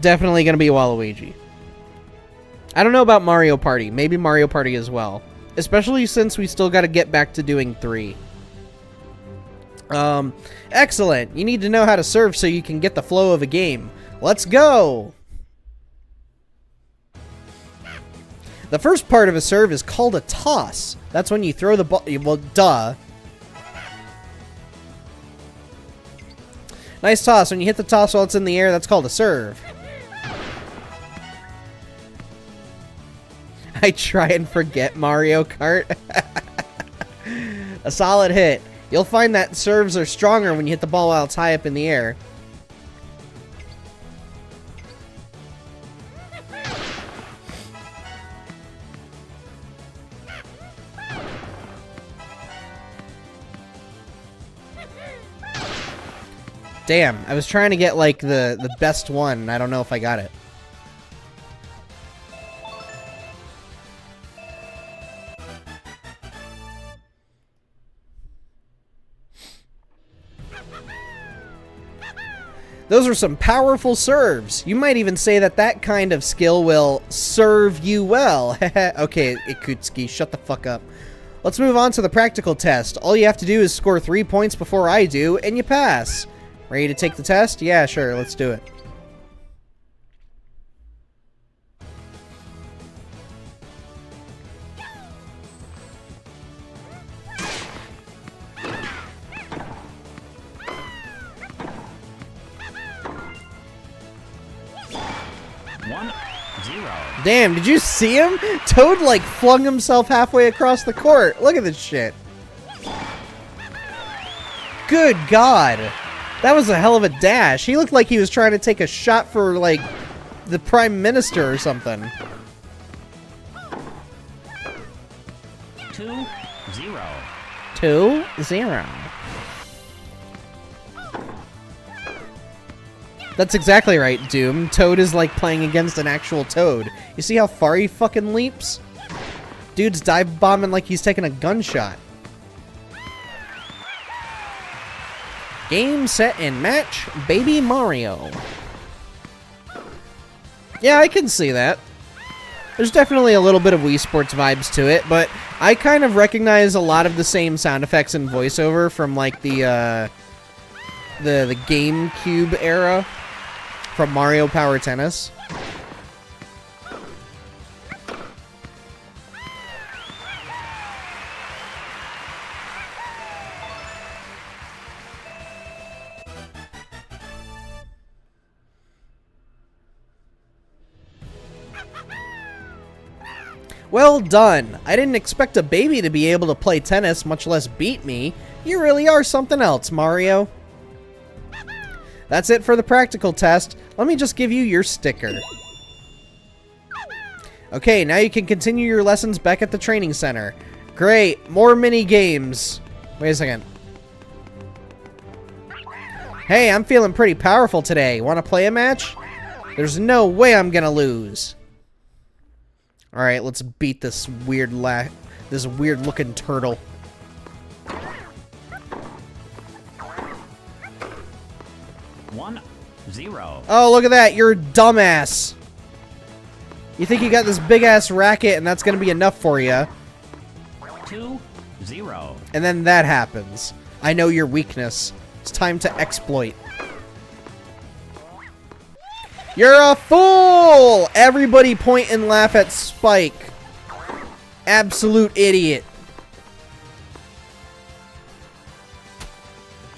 definitely going to be Waluigi. I don't know about Mario Party. Maybe Mario Party as well. Especially since we still got to get back to doing 3. Excellent. You need to know how to serve so you can get the flow of a game. Let's go! The first part of a serve is called a toss. That's when you throw the ball. Well, duh. Nice toss. When you hit the toss while it's in the air, that's called a serve. I try and forget Mario Kart. A solid hit. You'll find that serves are stronger when you hit the ball while it's high up in the air. Damn, I was trying to get, like, the best one, and I don't know if I got it. Those are some powerful serves. You might even say that that kind of skill will serve you well. Okay, Ikutsuki, shut the fuck up. Let's move on to the practical test. All you have to do is score 3 points before I do, and you pass. Ready to take the test? Yeah, sure, let's do it. One Damn, did you see him? Toad, like, flung himself halfway across the court. Look at this shit. Good God. That was a hell of a dash. He looked like he was trying to take a shot for, like, the Prime Minister or something. 2-0. 2-0. That's exactly right, Doom. Toad is like playing against an actual Toad. You see how far he fucking leaps? Dude's dive bombing like he's taking a gunshot. Game, set, and match, Baby Mario. Yeah, I can see that. There's definitely a little bit of Wii Sports vibes to it, but I kind of recognize a lot of the same sound effects and voiceover from like the GameCube era from Mario Power Tennis. Well done. I didn't expect a baby to be able to play tennis, much less beat me. You really are something else, Mario. That's it for the practical test. Let me just give you your sticker. Okay, now you can continue your lessons back at the training center. Great, more mini games. Wait a second. Hey, I'm feeling pretty powerful today. Want to play a match? There's no way I'm gonna lose. All right, let's beat this weird looking turtle. One, 0. Oh, look at that. You're a dumbass. You think you got this big-ass racket and that's going to be enough for you. 2-0. And then that happens. I know your weakness. It's time to exploit. You're a fool! Everybody point and laugh at Spike. Absolute idiot.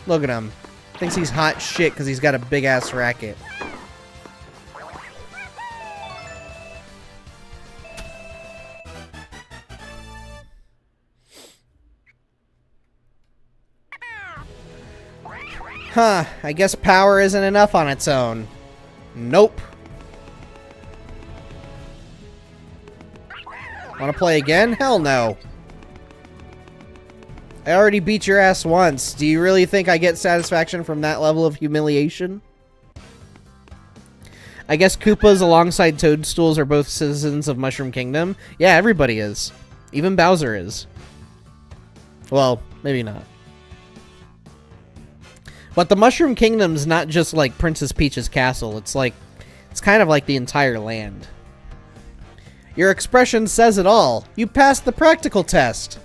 Look at him. Thinks he's hot shit because he's got a big-ass racket. Huh, I guess power isn't enough on its own. Nope. Wanna play again? Hell no. I already beat your ass once. Do you really think I get satisfaction from that level of humiliation? I guess Koopas alongside Toadstools are both citizens of Mushroom Kingdom. Yeah, everybody is. Even Bowser is. Well, maybe not. But the Mushroom Kingdom's not just like Princess Peach's castle. It's kind of like the entire land. Your expression says it all. You passed the practical test.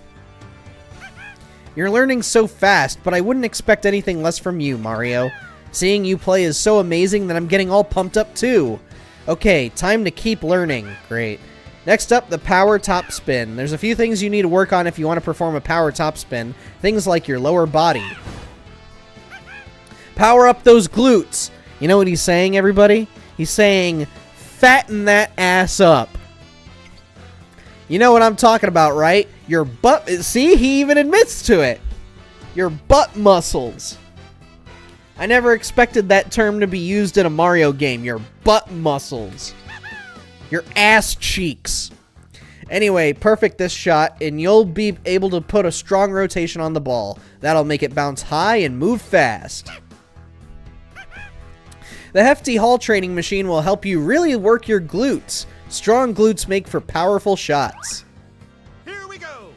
You're learning so fast, but I wouldn't expect anything less from you, Mario. Seeing you play is so amazing that I'm getting all pumped up too. Okay, time to keep learning. Great. Next up, the power top spin. There's a few things you need to work on if you want to perform a power top spin. Things like your lower body. Power up those glutes. You know what he's saying, everybody? He's saying, fatten that ass up. You know what I'm talking about, right? Your butt... See? He even admits to it. Your butt muscles. I never expected that term to be used in a Mario game. Your butt muscles. Your ass cheeks. Anyway, perfect this shot, and you'll be able to put a strong rotation on the ball. That'll make it bounce high and move fast. The hefty Hall training machine will help you really work your glutes. Strong glutes make for powerful shots. Here we go.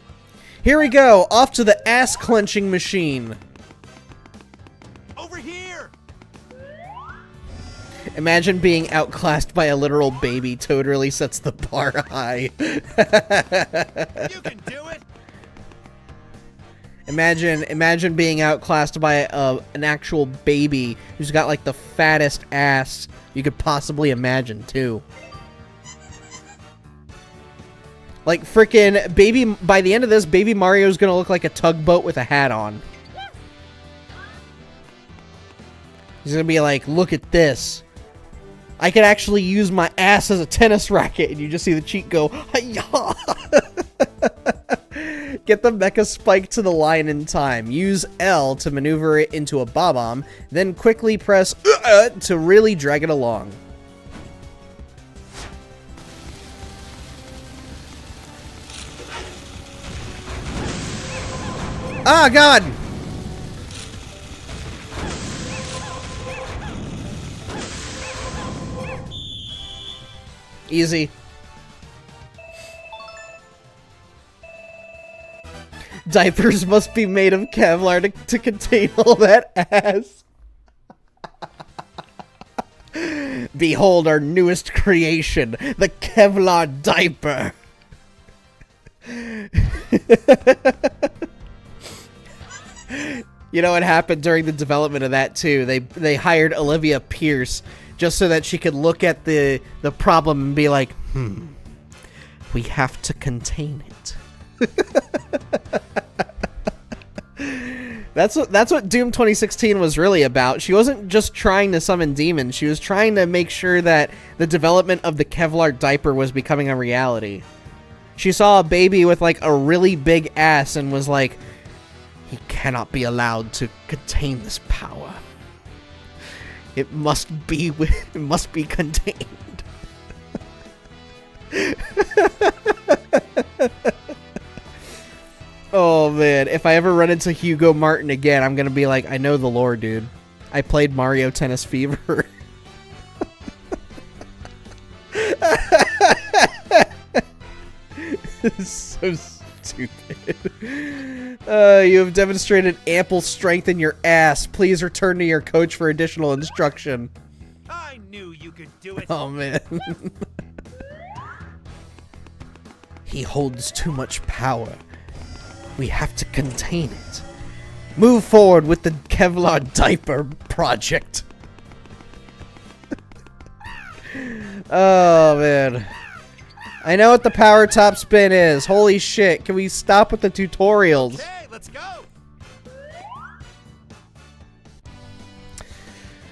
Here we go, off to the ass clenching machine. Over here. Imagine being outclassed by a literal baby. Toad really sets the bar high. You can do it. Imagine being outclassed by an actual baby who's got like the fattest ass you could possibly imagine too. Like freaking baby, by the end of this, baby Mario's gonna look like a tugboat with a hat on. He's gonna be like, look at this. I could actually use my ass as a tennis racket, and you just see the cheek go, hi-ya! Get the mecha spike to the line in time. Use L to maneuver it into a Bob-omb, then quickly press to really drag it along. Ah, God! Easy. Diapers must be made of Kevlar to contain all that ass. Behold our newest creation, the Kevlar diaper. You know what happened during the development of that too? They hired Olivia Pierce just so that she could look at the problem and be like, we have to contain it. That's what Doom 2016 was really about. She wasn't just trying to summon demons. She was trying to make sure that the development of the Kevlar diaper was becoming a reality. She saw a baby with like a really big ass and was like, he cannot be allowed to contain this power. It must be contained. Oh man, if I ever run into Hugo Martin again, I'm gonna be like, I know the lore, dude. I played Mario Tennis Fever. This is so stupid. You have demonstrated ample strength in your ass. Please return to your coach for additional instruction. I knew you could do it. Oh man. He holds too much power. We have to contain it. Move forward with the Kevlar diaper project. Oh man. I know what the power top spin is. Holy shit. Can we stop with the tutorials? Okay, let's go.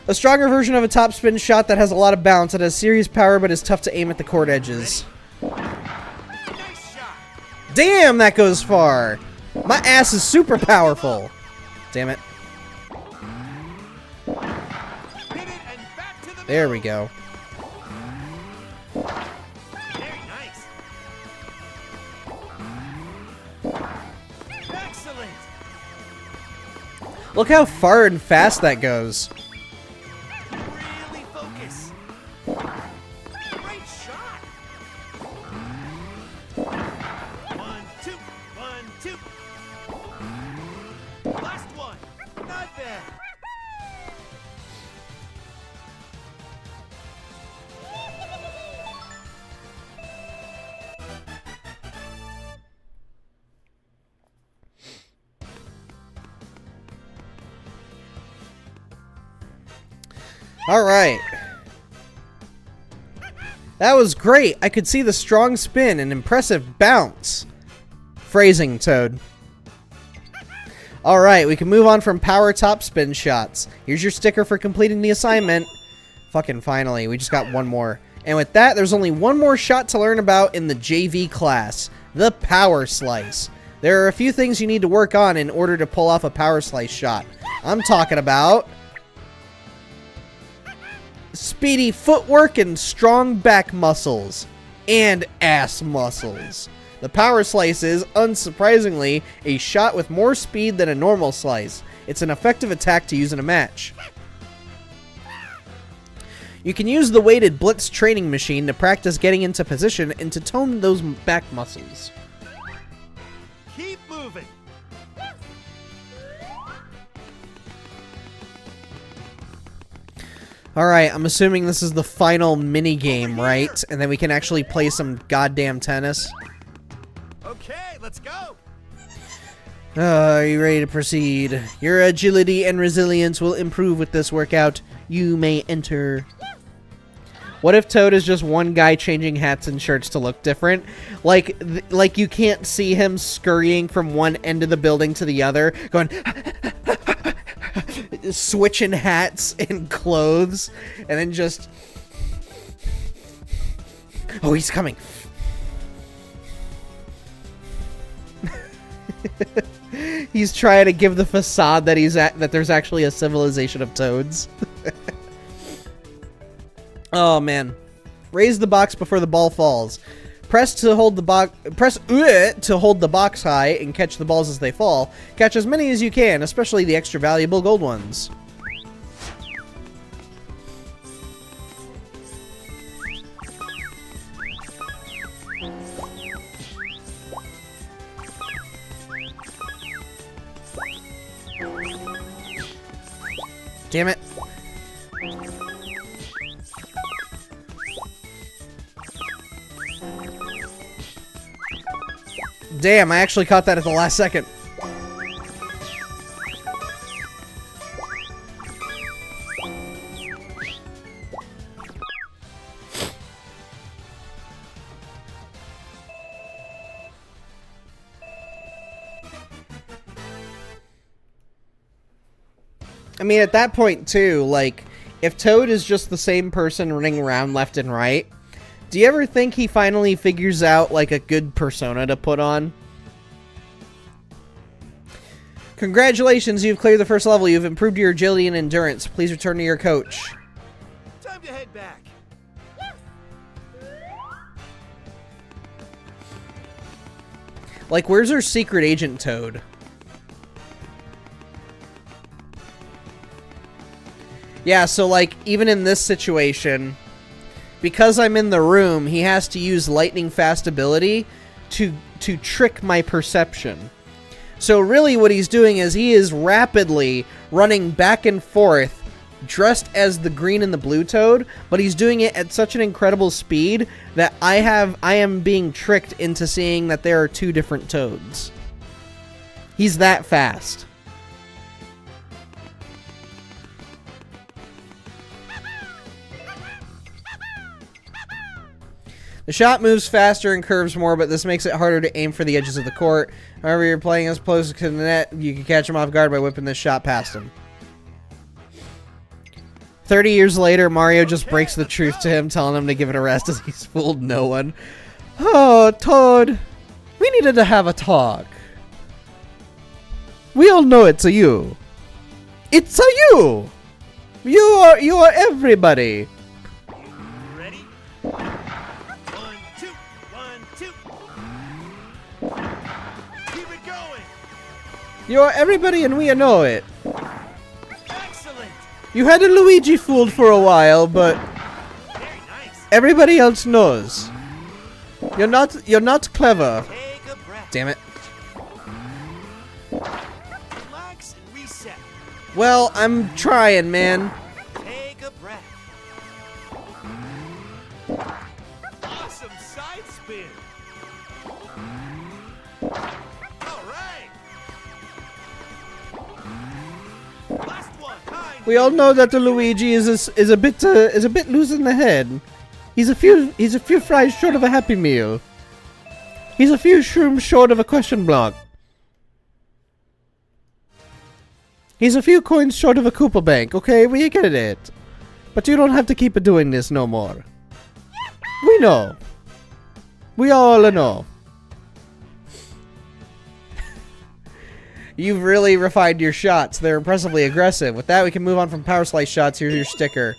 A stronger version of a top spin shot that has a lot of bounce. It has serious power but is tough to aim at the court edges. Nice shot. Damn, that goes far. My ass is super powerful. Damn it. Hit it and back to the There we go. Very nice. Excellent. Look how far and fast that goes. Really focus. Great shot. 1, 2, 1, 2. Last one. Not bad. All right. That was great. I could see the strong spin and impressive bounce. Phrasing, Toad. All right, we can move on from power top spin shots. Here's your sticker for completing the assignment. Fucking finally, we just got one more. And with that, there's only one more shot to learn about in the JV class, the power slice. There are a few things you need to work on in order to pull off a power slice shot. I'm talking about speedy footwork and strong back muscles and ass muscles. The power slice is, unsurprisingly, a shot with more speed than a normal slice. It's an effective attack to use in a match. You can use the weighted Blitz training machine to practice getting into position and to tone those back muscles. Keep moving. Alright, I'm assuming this is the final mini game, right? And then we can actually play some goddamn tennis. Okay, let's go. Are you ready to proceed? Your agility and resilience will improve with this workout. You may enter. What if Toad is just one guy changing hats and shirts to look different? Like you can't see him scurrying from one end of the building to the other, going switching hats and clothes, and then just Oh, he's coming. He's trying to give the facade that that there's actually a civilization of toads. Oh man. Raise the box before the ball falls. Press to hold the box to hold the box high and catch the balls as they fall. Catch as many as you can, especially the extra valuable gold ones. Damn it. Damn, I actually caught that at the last second. I mean, at that point, too, like, if Toad is just the same person running around left and right, do you ever think he finally figures out, like, a good persona to put on? Congratulations, you've cleared the first level. You've improved your agility and endurance. Please return to your coach. Time to head back. Like, where's our secret agent Toad? Yeah, so, like, even in this situation, because I'm in the room, he has to use lightning fast ability to trick my perception. So really what he's doing is he is rapidly running back and forth dressed as the green and the blue Toad, but he's doing it at such an incredible speed that I am being tricked into seeing that there are two different Toads. He's that fast. The shot moves faster and curves more, but this makes it harder to aim for the edges of the court. However, you're playing as close to the net, you can catch him off guard by whipping this shot past him. 30 years later, Mario just breaks the truth to him, telling him to give it a rest as he's fooled no one. Oh, Toad, we needed to have a talk. We all know it's a you. It's a you! You are everybody. Ready? 1, 2, 1, 2. Keep it going. You are everybody and we know it. Excellent. You had a Luigi fooled for a while, but Very nice. everybody else knows. You're not clever. Take a breath. Damn it. Relax and reset. Well, I'm trying, man. Take a breath. Awesome side spin. All right. Last one. High We all know that the Luigi is a bit loose in the head. He's a few fries short of a Happy Meal. He's a few shrooms short of a question block. He's a few coins short of a Koopa Bank. Okay, we get it. But you don't have to keep doing this no more. We know. We all know. You've really refined your shots. They're impressively aggressive. With that, we can move on from power slice shots. Here's your sticker.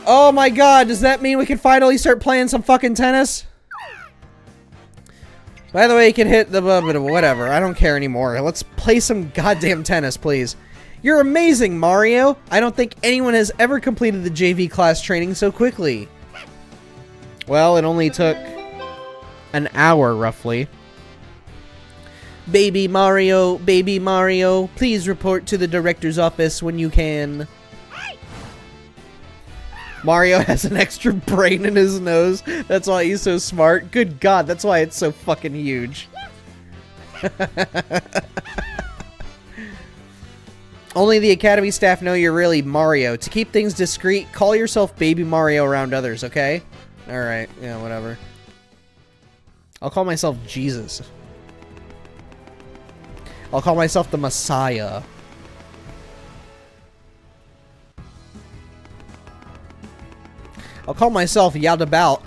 Oh my god, does that mean we can finally start playing some fucking tennis? By the way, you can hit the whatever. I don't care anymore. Let's play some goddamn tennis, please. You're amazing, Mario. I don't think anyone has ever completed the JV class training so quickly. Well, it only took an hour, roughly. Baby Mario, please report to the director's office when you can. Mario has an extra brain in his nose. That's why he's so smart. Good God, that's why it's so fucking huge. Only the Academy staff know you're really Mario. To keep things discreet, call yourself Baby Mario around others, okay? Alright, yeah, whatever. I'll call myself Jesus. I'll call myself the Messiah. I'll call myself Yaldabouth,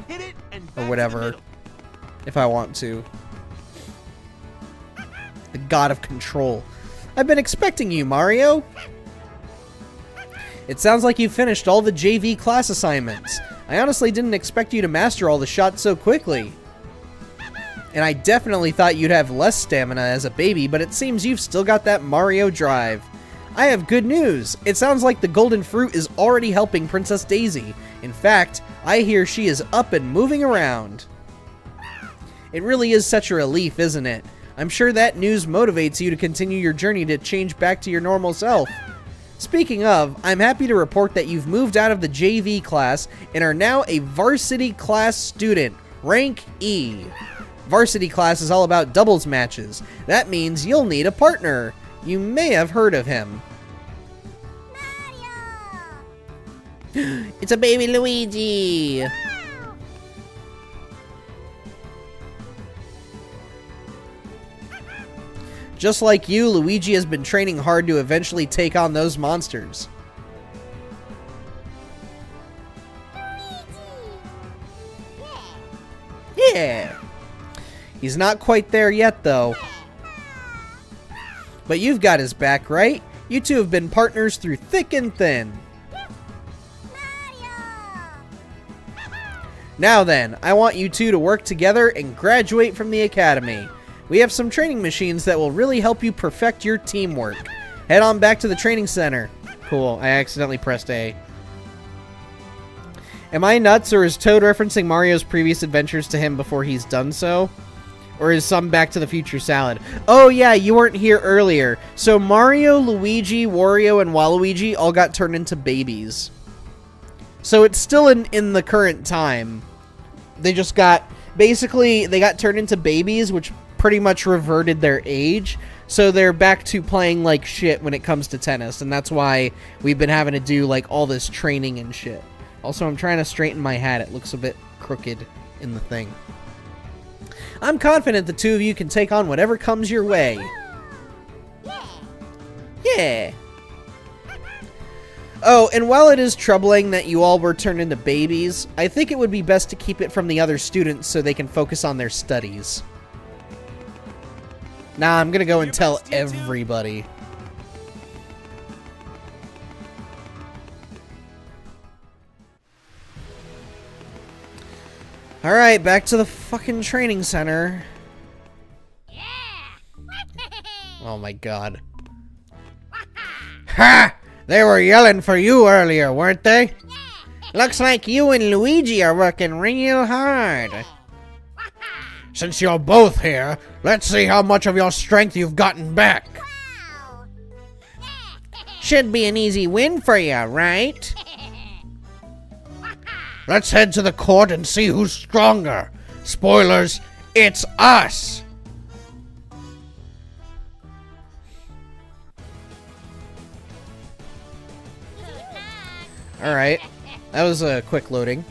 Hit it and back or to whatever, the middle. if I want to. The god of control. I've been expecting you, Mario. It sounds like you finished all the JV class assignments. I honestly didn't expect you to master all the shots so quickly. And I definitely thought you'd have less stamina as a baby, but it seems you've still got that Mario drive. I have good news. It sounds like the golden fruit is already helping Princess Daisy. In fact, I hear she is up and moving around. It really is such a relief, isn't it? I'm sure that news motivates you to continue your journey to change back to your normal self. Speaking of, I'm happy to report that you've moved out of the JV class and are now a varsity class student, rank E. Varsity class is all about doubles matches. That means you'll need a partner. You may have heard of him. It's a baby Luigi! Just like you, Luigi has been training hard to eventually take on those monsters. Yeah! He's not quite there yet, though. But you've got his back, right? You two have been partners through thick and thin. Now then, I want you two to work together and graduate from the academy. We have some training machines that will really help you perfect your teamwork. Head on back to the training center. Cool, I accidentally pressed A. Am I nuts, or is Toad referencing Mario's previous adventures to him before he's done so? Or is some Back to the Future salad? Oh yeah, you weren't here earlier. So Mario, Luigi, Wario, and Waluigi all got turned into babies. So it's still in the current time. They just got... Basically, they got turned into babies, which pretty much reverted their age. So they're back to playing like shit when it comes to tennis. And that's why we've been having to do like all this training and shit. Also, I'm trying to straighten my hat. It looks a bit crooked in the thing. I'm confident the two of you can take on whatever comes your way. Yeah. Oh, and while it is troubling that you all were turned into babies, I think it would be best to keep it from the other students so they can focus on their studies. Nah, I'm gonna go and tell everybody. Alright, back to the fucking training center. Oh my god. Ha! They were yelling for you earlier, weren't they? Looks like you and Luigi are working real hard. Since you're both here, let's see how much of your strength you've gotten back. Should be an easy win for you, right? Let's head to the court and see who's stronger. Spoilers, it's us! Alright, that was a quick loading.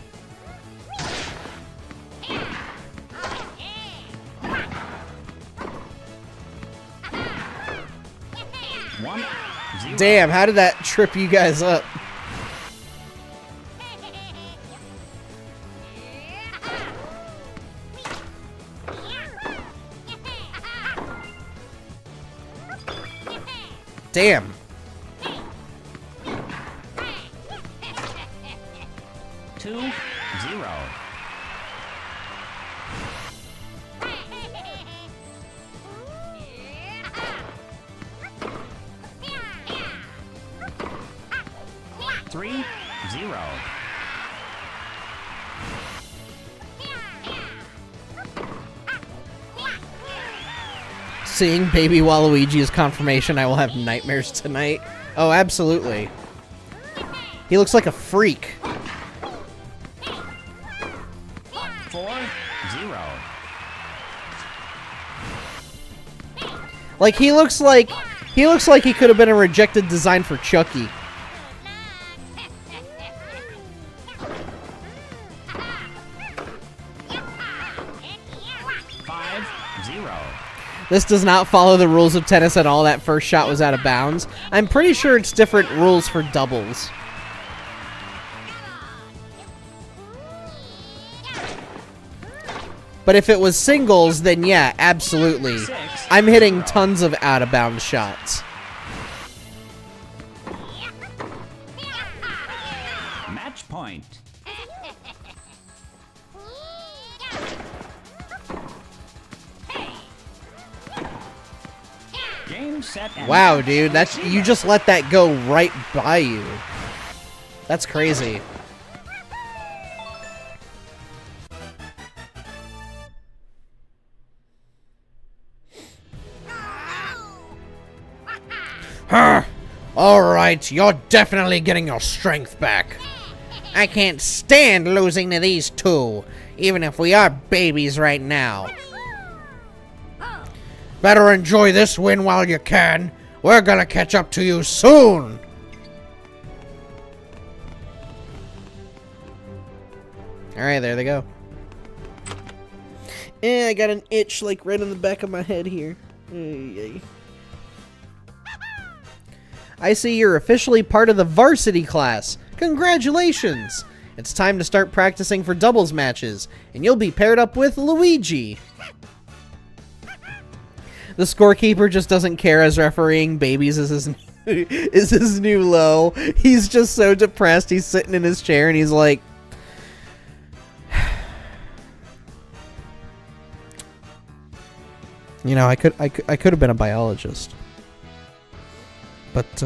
Damn, how did that trip you guys up? Damn. Two, zero. Three, zero. Seeing baby Waluigi is confirmation I will have nightmares tonight. Oh, absolutely. He looks like a freak. 4, 0. Like he looks like he could have been a rejected design for Chucky. This does not follow the rules of tennis at all. That first shot was out of bounds. I'm pretty sure it's different rules for doubles. But if it was singles, then yeah, absolutely. I'm hitting tons of out-of-bounds shots. Match point. Game, set, and Wow, match. dude, that's you just let that go right by you. That's crazy. Alright, you're definitely getting your strength back. I can't stand losing to these two, even if we are babies right now. Better enjoy this win while you can. We're gonna catch up to you soon. Alright, there they go. I got an itch like right on the back of my head here. I see you're officially part of the varsity class. Congratulations! It's time to start practicing for doubles matches, and you'll be paired up with Luigi. The scorekeeper just doesn't care as refereeing babies is his new low. He's just so depressed. He's sitting in his chair and he's like, you know, I could have been a biologist. But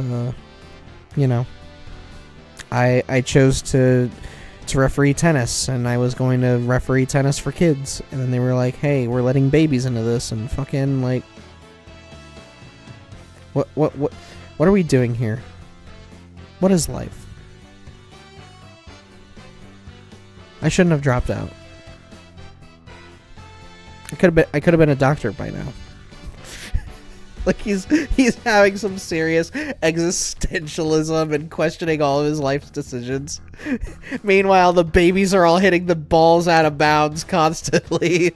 you know, I chose to referee tennis, and I was going to referee tennis for kids, and then they were like, "Hey, we're letting babies into this," and fucking like, what are we doing here? What is life? I shouldn't have dropped out. I could have been a doctor by now. Like he's having some serious existentialism and questioning all of his life's decisions. Meanwhile, the babies are all hitting the balls out of bounds constantly.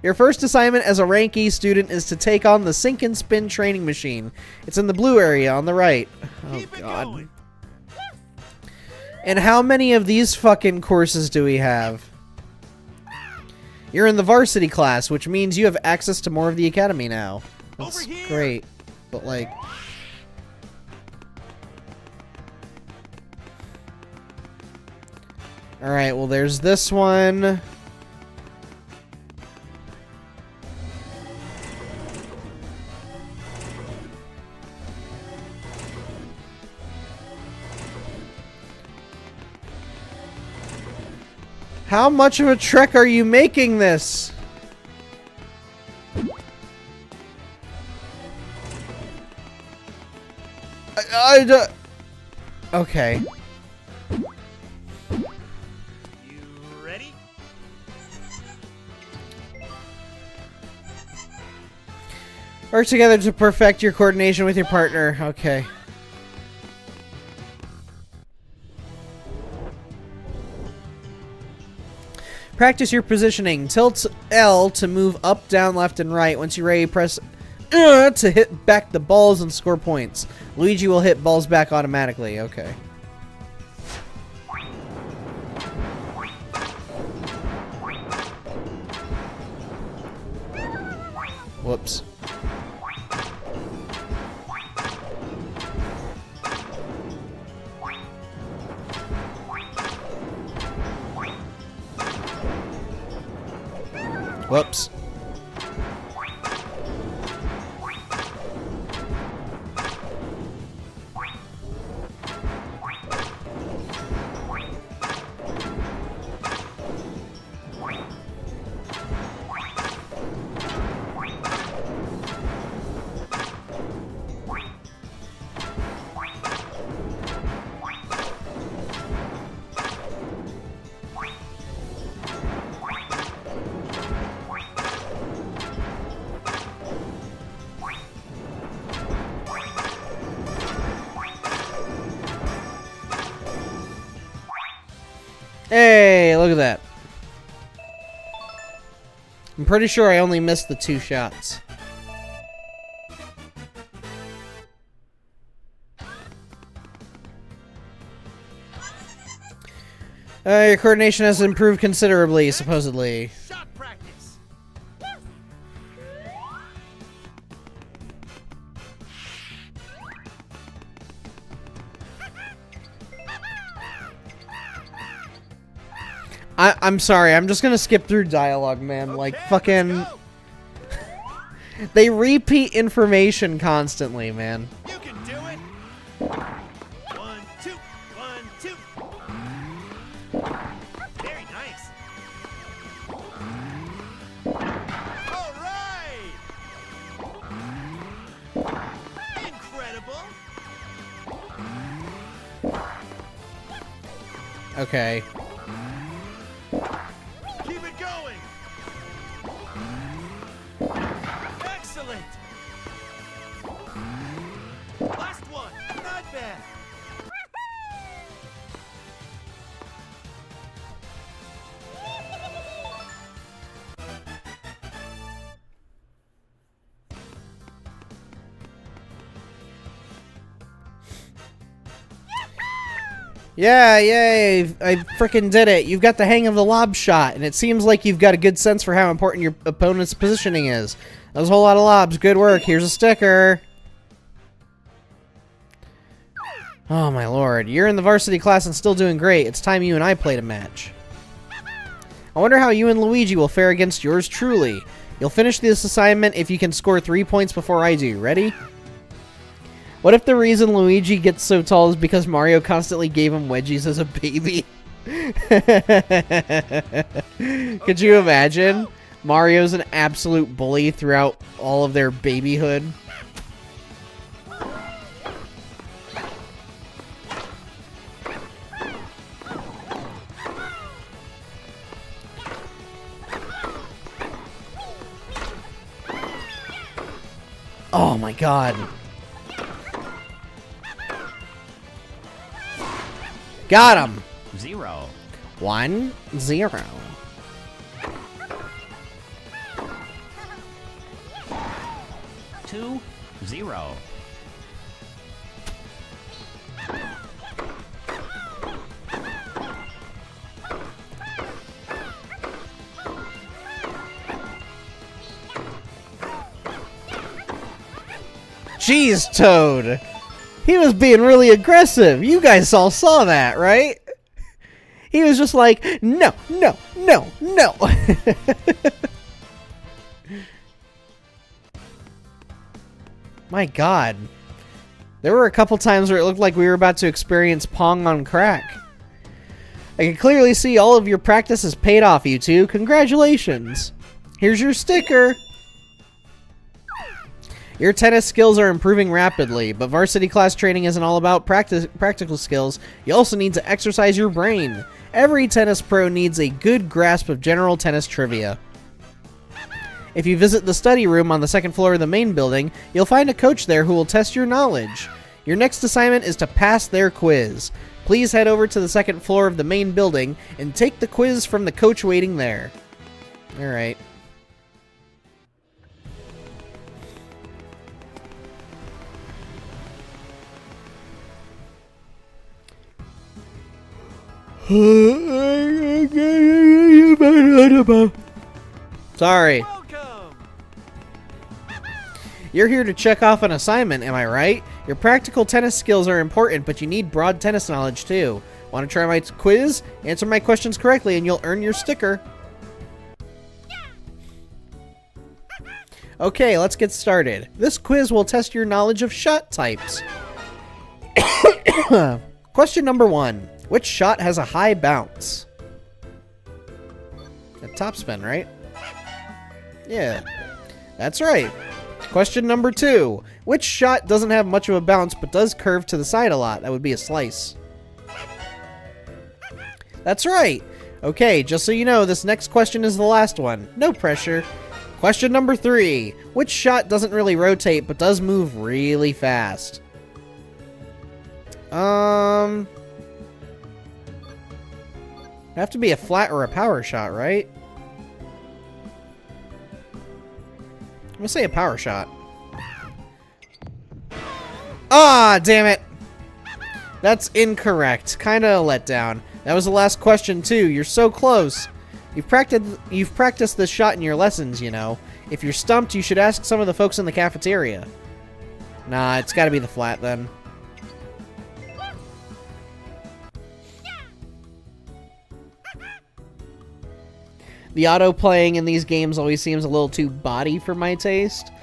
Your first assignment as a rank E student is to take on the Sink and Spin training machine. It's in the blue area on the right. Oh, Keep it God. going. And how many of these fucking courses do we have? You're in the varsity class, which means you have access to more of the academy now. That's Over here. great. But like... Alright, well there's this one. How much of a trek are you making this? Okay. You ready? Work together to perfect your coordination with your partner. Okay. Practice your positioning. Tilt L to move up, down, left, and right. Once you're ready, press to hit back the balls and score points. Luigi will hit balls back automatically. Okay. Whoops. Whoops. Hey, look at that. I'm pretty sure I only missed the 2 shots. Your coordination has improved considerably, supposedly. Shot practice. I'm sorry, I'm just gonna skip through dialogue, man. Like, Okay, fucking... let's go. They repeat information constantly, man. You can do it. 1, 2, 1, 2. Very nice. All right. Incredible. Okay. Keep it going. Excellent. Last one. Not bad. Yeah, yay! I frickin' did it. You've got the hang of the lob shot, and it seems like you've got a good sense for how important your opponent's positioning is. That was a whole lot of lobs. Good work. Here's a sticker. Oh my lord. You're in the varsity class and still doing great. It's time you and I played a match. I wonder how you and Luigi will fare against yours truly. You'll finish this assignment if you can score 3 points before I do. Ready? What if the reason Luigi gets so tall is because Mario constantly gave him wedgies as a baby? Could you imagine? Mario's an absolute bully throughout all of their babyhood. Oh my god. Got him. 0. 1-0. 2-0. Jeez, Toad. He was being really aggressive. You guys all saw that, right? He was just like, no, no, no, no. My god. There were a couple times where it looked like we were about to experience Pong on crack. I can clearly see all of your practice has paid off, you two. Congratulations. Here's your sticker. Your tennis skills are improving rapidly, but varsity class training isn't all about practical skills. You also need to exercise your brain. Every tennis pro needs a good grasp of general tennis trivia. If you visit the study room on the second floor of the main building, you'll find a coach there who will test your knowledge. Your next assignment is to pass their quiz. Please head over to the second floor of the main building and take the quiz from the coach waiting there. Alright. Sorry. Welcome. You're here to check off an assignment, am I right? Your practical tennis skills are important, but you need broad tennis knowledge too. Want to try my quiz? Answer my questions correctly and you'll earn your sticker. Okay, let's get started. This quiz will test your knowledge of shot types. Question number 1. Which shot has a high bounce? A topspin, right? Yeah, that's right. Question number 2. Which shot doesn't have much of a bounce but does curve to the side a lot? That would be a slice. That's right. Okay, just so you know, this next question is the last one. No pressure. Question number 3. Which shot doesn't really rotate but does move really fast? It'd have to be a flat or a power shot, right? I'm gonna say a power shot. Ah, damn it! That's incorrect. Kinda a letdown. That was the last question, too. You're so close. You've practiced this shot in your lessons, you know. If you're stumped, you should ask some of the folks in the cafeteria. Nah, it's gotta be the flat, then. The auto-playing in these games always seems a little too body for my taste.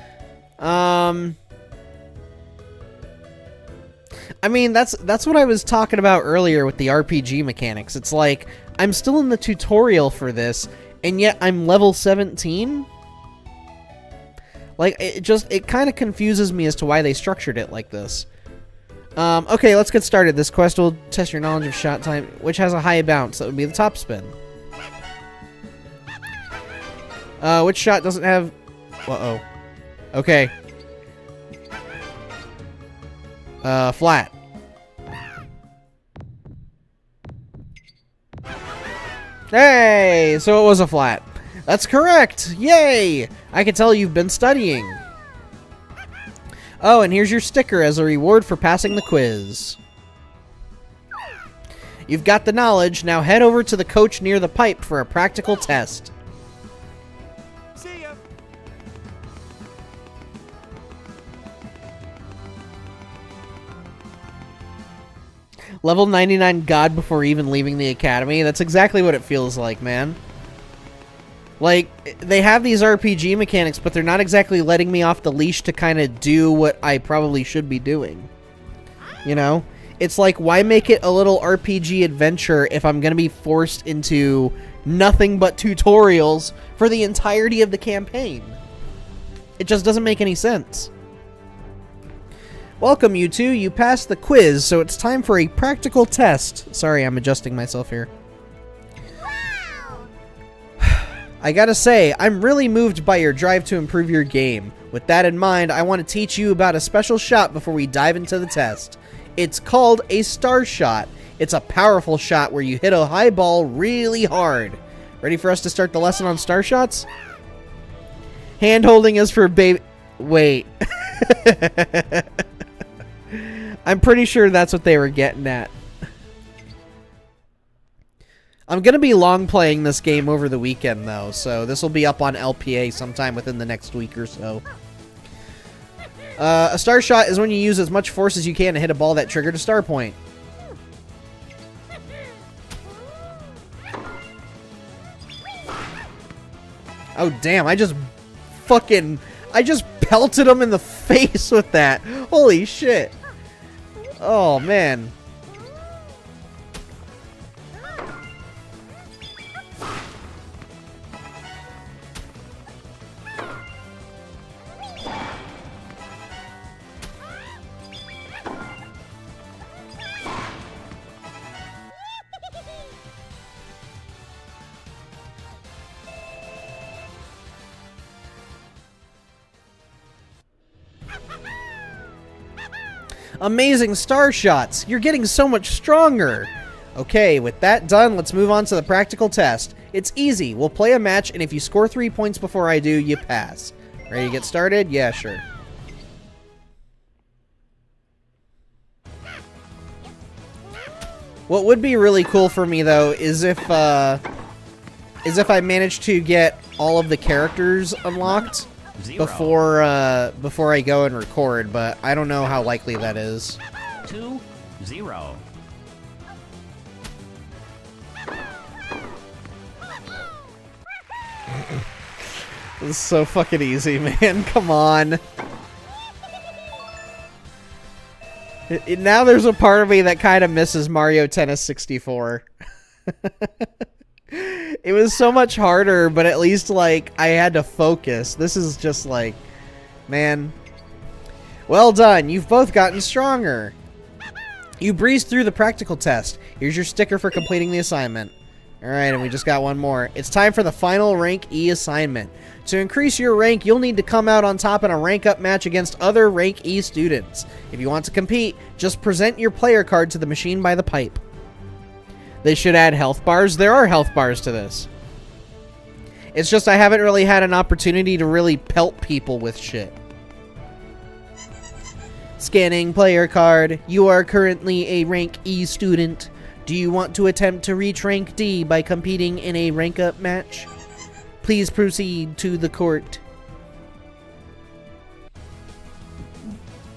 I mean, that's what I was talking about earlier with the RPG mechanics. It's like, I'm still in the tutorial for this, and yet I'm level 17? Like, it kind of confuses me as to why they structured it like this. Okay, let's get started. This quest will test your knowledge of shot time, which has a high bounce. That would be the top spin. Which shot doesn't have... Uh-oh. Okay. Flat. Hey! So it was a flat. That's correct! Yay! I can tell you've been studying. Oh, and here's your sticker as a reward for passing the quiz. You've got the knowledge. Now head over to the coach near the pipe for a practical test. See ya. Level 99 God before even leaving the academy. That's exactly what it feels like, man. Like, they have these RPG mechanics, but they're not exactly letting me off the leash to kind of do what I probably should be doing. You know? It's like, why make it a little RPG adventure if I'm going to be forced into nothing but tutorials for the entirety of the campaign? It just doesn't make any sense. Welcome, you two. You passed the quiz, so it's time for a practical test. Sorry, I'm adjusting myself here. I gotta say, I'm really moved by your drive to improve your game. With that in mind, I want to teach you about a special shot before we dive into the test. It's called a star shot. It's a powerful shot where you hit a high ball really hard. Ready for us to start the lesson on star shots? Hand holding is for baby... Wait. I'm pretty sure that's what they were getting at. I'm going to be long playing this game over the weekend, though, so this will be up on LPA sometime within the next week or so. A star shot is when you use as much force as you can to hit a ball that triggered a star point. Oh, damn, I just pelted him in the face with that. Holy shit. Oh, man. Amazing star shots! You're getting so much stronger! Okay, with that done, let's move on to the practical test. It's easy. We'll play a match, and if you score 3 points before I do, you pass. Ready to get started? Yeah, sure. What would be really cool for me, though, is if I managed to get all of the characters unlocked before I go and record, but I don't know how likely that is. 2-0. This is so fucking easy, man. Come on. Now there's a part of me that kind of misses Mario Tennis 64. It was so much harder, but at least, like, I had to focus. This is just like, man. Well done. You've both gotten stronger. You breezed through the practical test. Here's your sticker for completing the assignment. Alright, and we just got one more. It's time for the final Rank E assignment. To increase your rank, you'll need to come out on top in a rank up match against other Rank E students. If you want to compete, just present your player card to the machine by the pipe. They should add health bars. There are health bars to this. It's just I haven't really had an opportunity to really pelt people with shit. Scanning player card. You are currently a Rank E student. Do you want to attempt to reach rank D by competing in a rank up match? Please proceed to the court.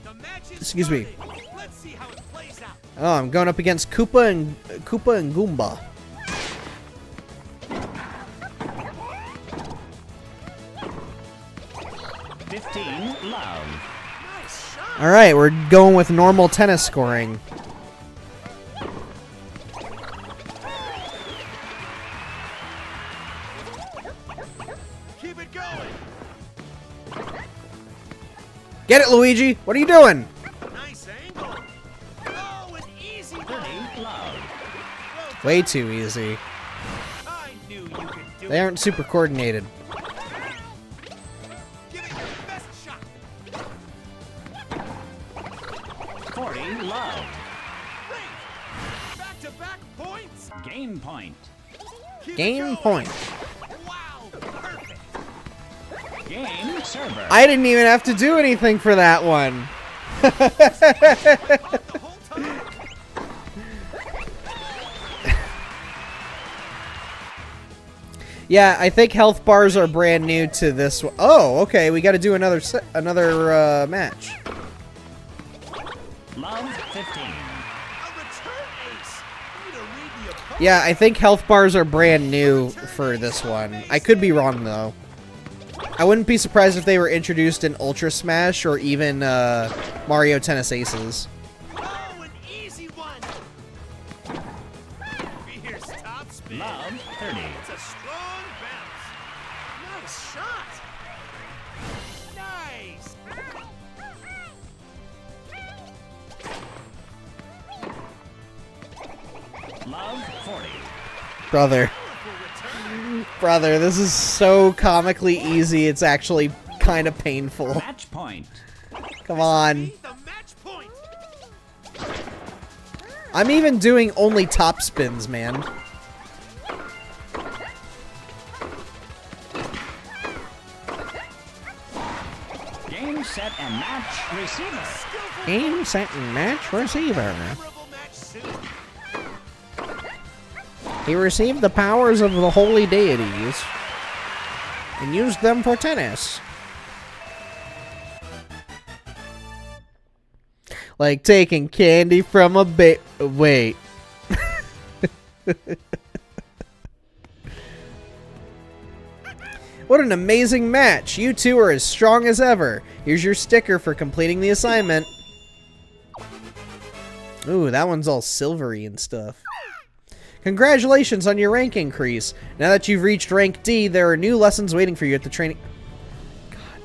The match is Excuse me. started. Let's see how it plays out. Oh, I'm going up against Koopa and Goomba. $15 love. Nice shot. All right, we're going with normal tennis scoring. Keep it going. Get it, Luigi. What are you doing? Nice angle. Oh, an easy one. 30 love. Well done. Way too easy. I knew you could do They it. aren't super coordinated. Give it your best shot. 40 love. Great. Back-to-back points. Game point. Keep it Game going. point. Wow, perfect. Game server. I didn't even have to do anything for that one. The whole time. Yeah, I think health bars are brand new to this one. Oh, okay. We got to do another match. Love 15. A return ace. Way to read the opponent. Yeah, I think health bars are brand new for this one. I could be wrong though. I wouldn't be surprised if they were introduced in Ultra Smash or even Mario Tennis Aces. Oh, an easy one. Here's top spin. Love 30. It's a strong bounce. Nice shot. Nice. Love 40. Brother, Powerful return. brother, this is so comically easy. It's actually kind of painful. Match point. Come on. Be the match point. I'm even doing only top spins, man. Game, set, and match receiver. Skillful Game, set, and match receiver. memorable match soon. He received the powers of the holy deities and used them for tennis. Like taking candy from a wait. What an amazing match. You two are as strong as ever. Here's your sticker for completing the assignment. Ooh, that one's all silvery and stuff. Congratulations on your rank increase. Now that you've reached rank D, there are new lessons waiting for you at the training... God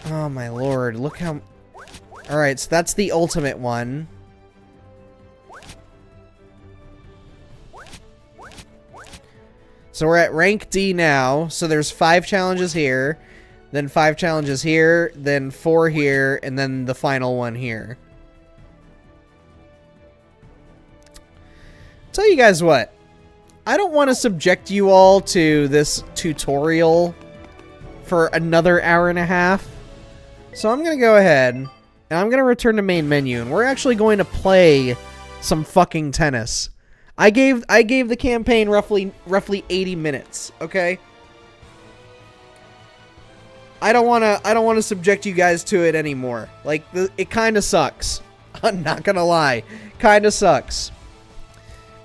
damn. Oh my lord, look how... Alright, so that's the ultimate one. So we're at rank D now, so there's 5 challenges here, then 5 challenges here, then 4 here, and then the final one here. Tell you guys what, I don't want to subject you all to this tutorial for another hour and a half, so I'm going to go ahead, and I'm going to return to main menu, and we're actually going to play some fucking tennis. I gave the campaign roughly 80 minutes, okay? I don't want to subject you guys to it anymore. Like it kind of sucks. I'm not going to lie. Kind of sucks.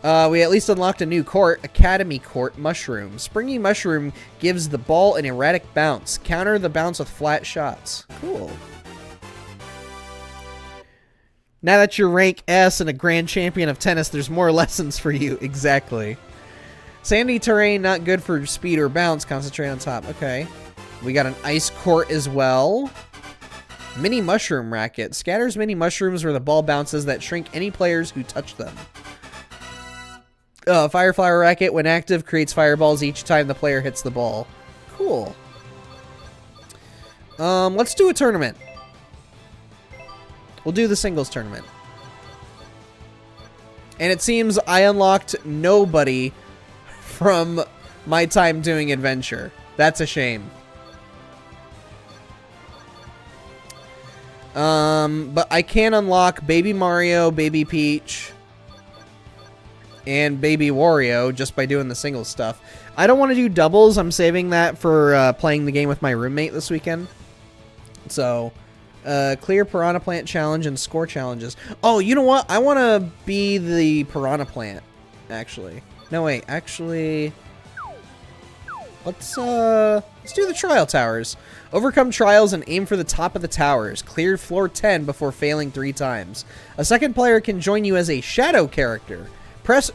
We at least unlocked a new court, Academy Court Mushroom. Springy Mushroom gives the ball an erratic bounce. Counter the bounce with flat shots. Cool. Now that you're rank S and a grand champion of tennis, there's more lessons for you. Exactly. Sandy terrain, not good for speed or bounce. Concentrate on top. Okay. We got an ice court as well. Mini mushroom racket. Scatters mini mushrooms where the ball bounces that shrink any players who touch them. Fireflower racket, when active, creates fireballs each time the player hits the ball. Cool. Let's do a tournament. We'll do the singles tournament. And it seems I unlocked nobody from my time doing adventure. That's a shame. But I can unlock Baby Mario, Baby Peach, and Baby Wario just by doing the single stuff. I don't want to do doubles. I'm saving that for playing the game with my roommate this weekend. So, clear Piranha Plant challenge and score challenges. Oh, you know what? I want to be the Piranha Plant, actually. No, wait. Actually, let's do the Trial Towers. Overcome trials and aim for the top of the towers. Clear floor 10 before failing 3 times. A second player can join you as a shadow character. Press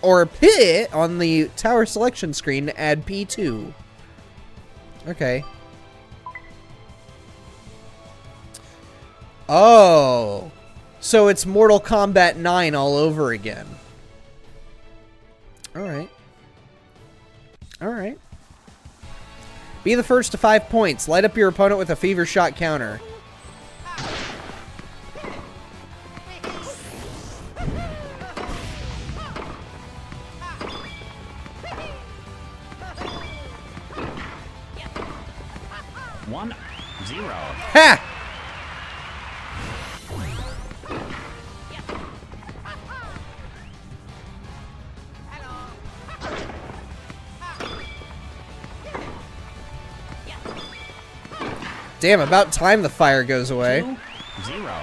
or P on the tower selection screen to add P2. Okay. Oh. So it's Mortal Kombat 9 all over again. Alright. Alright. Be the first to 5 points. Light up your opponent with a fever shot counter. One, zero. Ha! Damn, about time the fire goes away. 2, 0.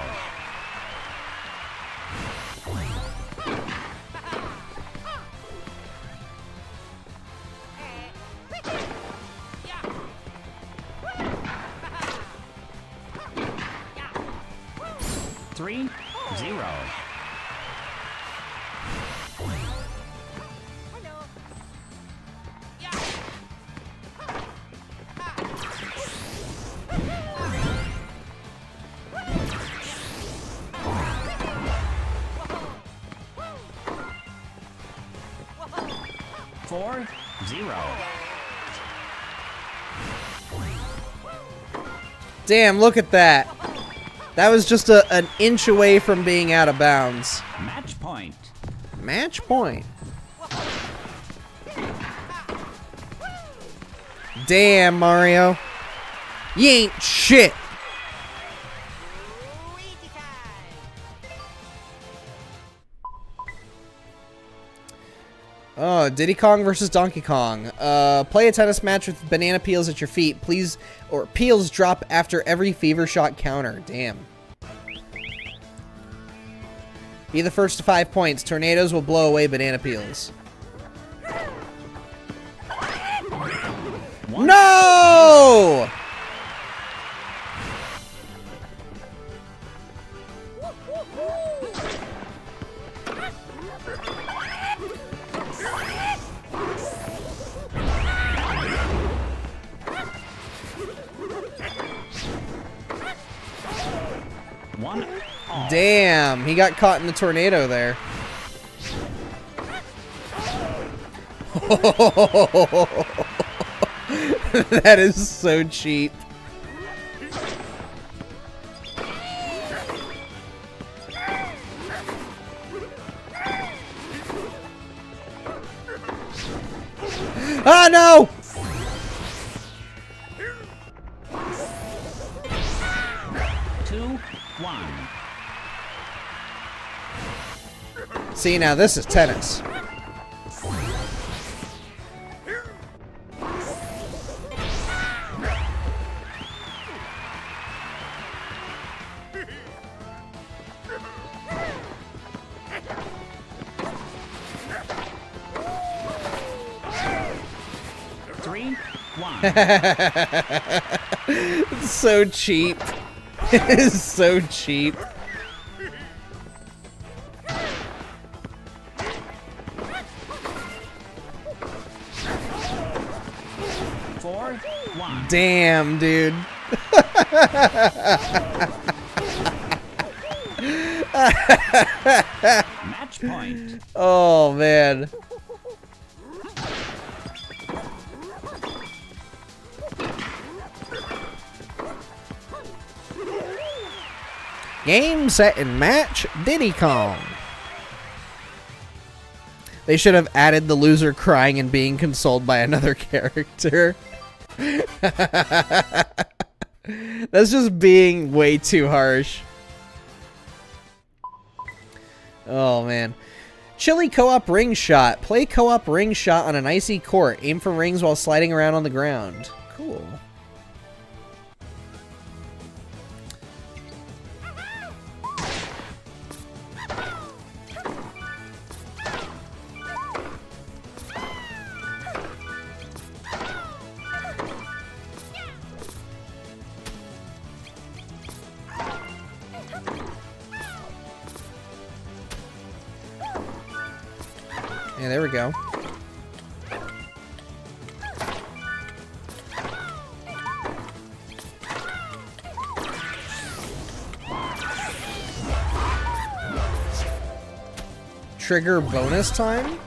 Three, 0. Four, 0. Damn, look at that. That was just an inch away from being out of bounds. Match point. Match point. Damn, Mario. You ain't shit. Oh, Diddy Kong versus Donkey Kong. Play a tennis match with banana peels at your feet. Please, or peels drop after every fever shot counter. Damn. Be the first to 5 points. Tornadoes will blow away banana peels. No! One, all. Damn, he got caught in the tornado there. That is so cheap. Ah, no! Two, one. See, now this is tennis. Three, one. It's so cheap. It is so cheap. Four, one. Damn, dude. Match point. Oh, man. Game, set, and match, Diddy Kong. They should have added the loser crying and being consoled by another character. That's just being way too harsh. Oh, man. Chili co-op ring shot. Play co-op ring shot on an icy court. Aim for rings while sliding around on the ground. Cool. Yeah, there we go. Trigger bonus time?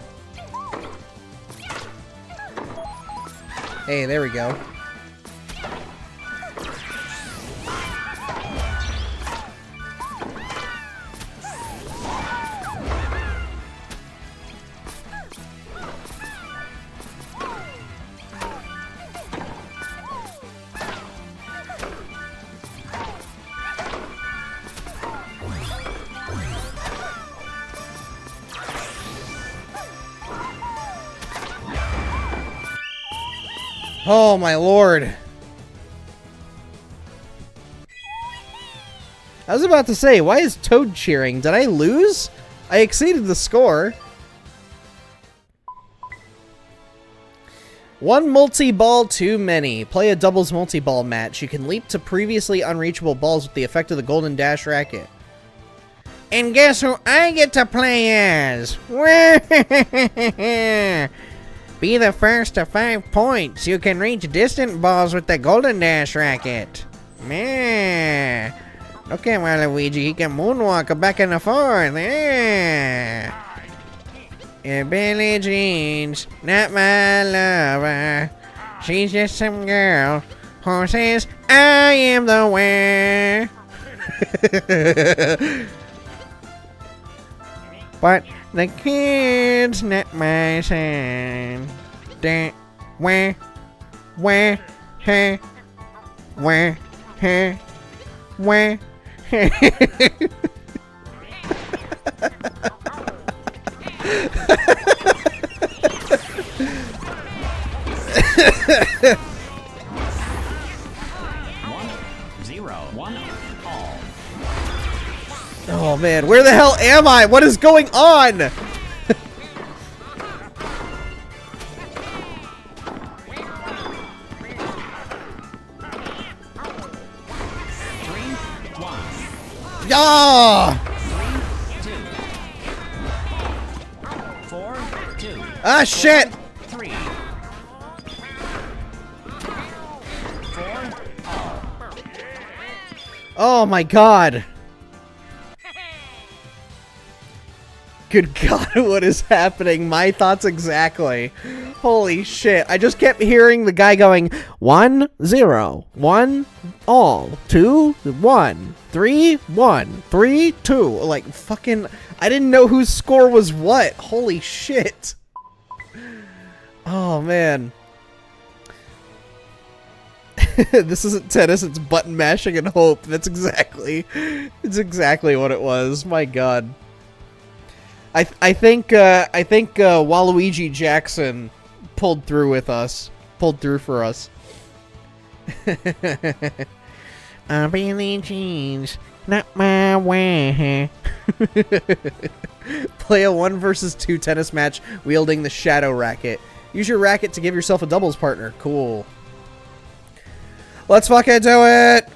Hey, there we go. Oh my lord. I was about to say, why is Toad cheering? Did I lose? I exceeded the score. One multi-ball too many. Play a doubles multi-ball match. You can leap to previously unreachable balls with the effect of the Golden Dash racket. And guess who I get to play as? Be the first to 5 points. You can reach distant balls with the Golden Dash racket. Man, look at Waluigi. He can moonwalk back and forth. Yeah. And Billie Jean's not my lover. She's just some girl who says I am the one. But the kid's not my son. Hey, hey, hey, Oh man, where the hell am I? What is going on? Yeah! 4, 2. Ah, shit! 3. 4. Oh my god. Good god, what is happening? My thoughts exactly. Holy shit. I just kept hearing the guy going 1, 0, 1, all, 2, 1, 3, 1, 3, 2. Like, fucking, I didn't know whose score was what. Holy shit. Oh, man. This isn't tennis, it's button mashing and hope. That's exactly what it was. My god. I think Waluigi Jackson pulled through with us. Pulled through for us. Billie Jean's not my way. Play a 1 versus 2 tennis match wielding the Shadow Racket. Use your racket to give yourself a doubles partner. Cool. Let's fucking do it!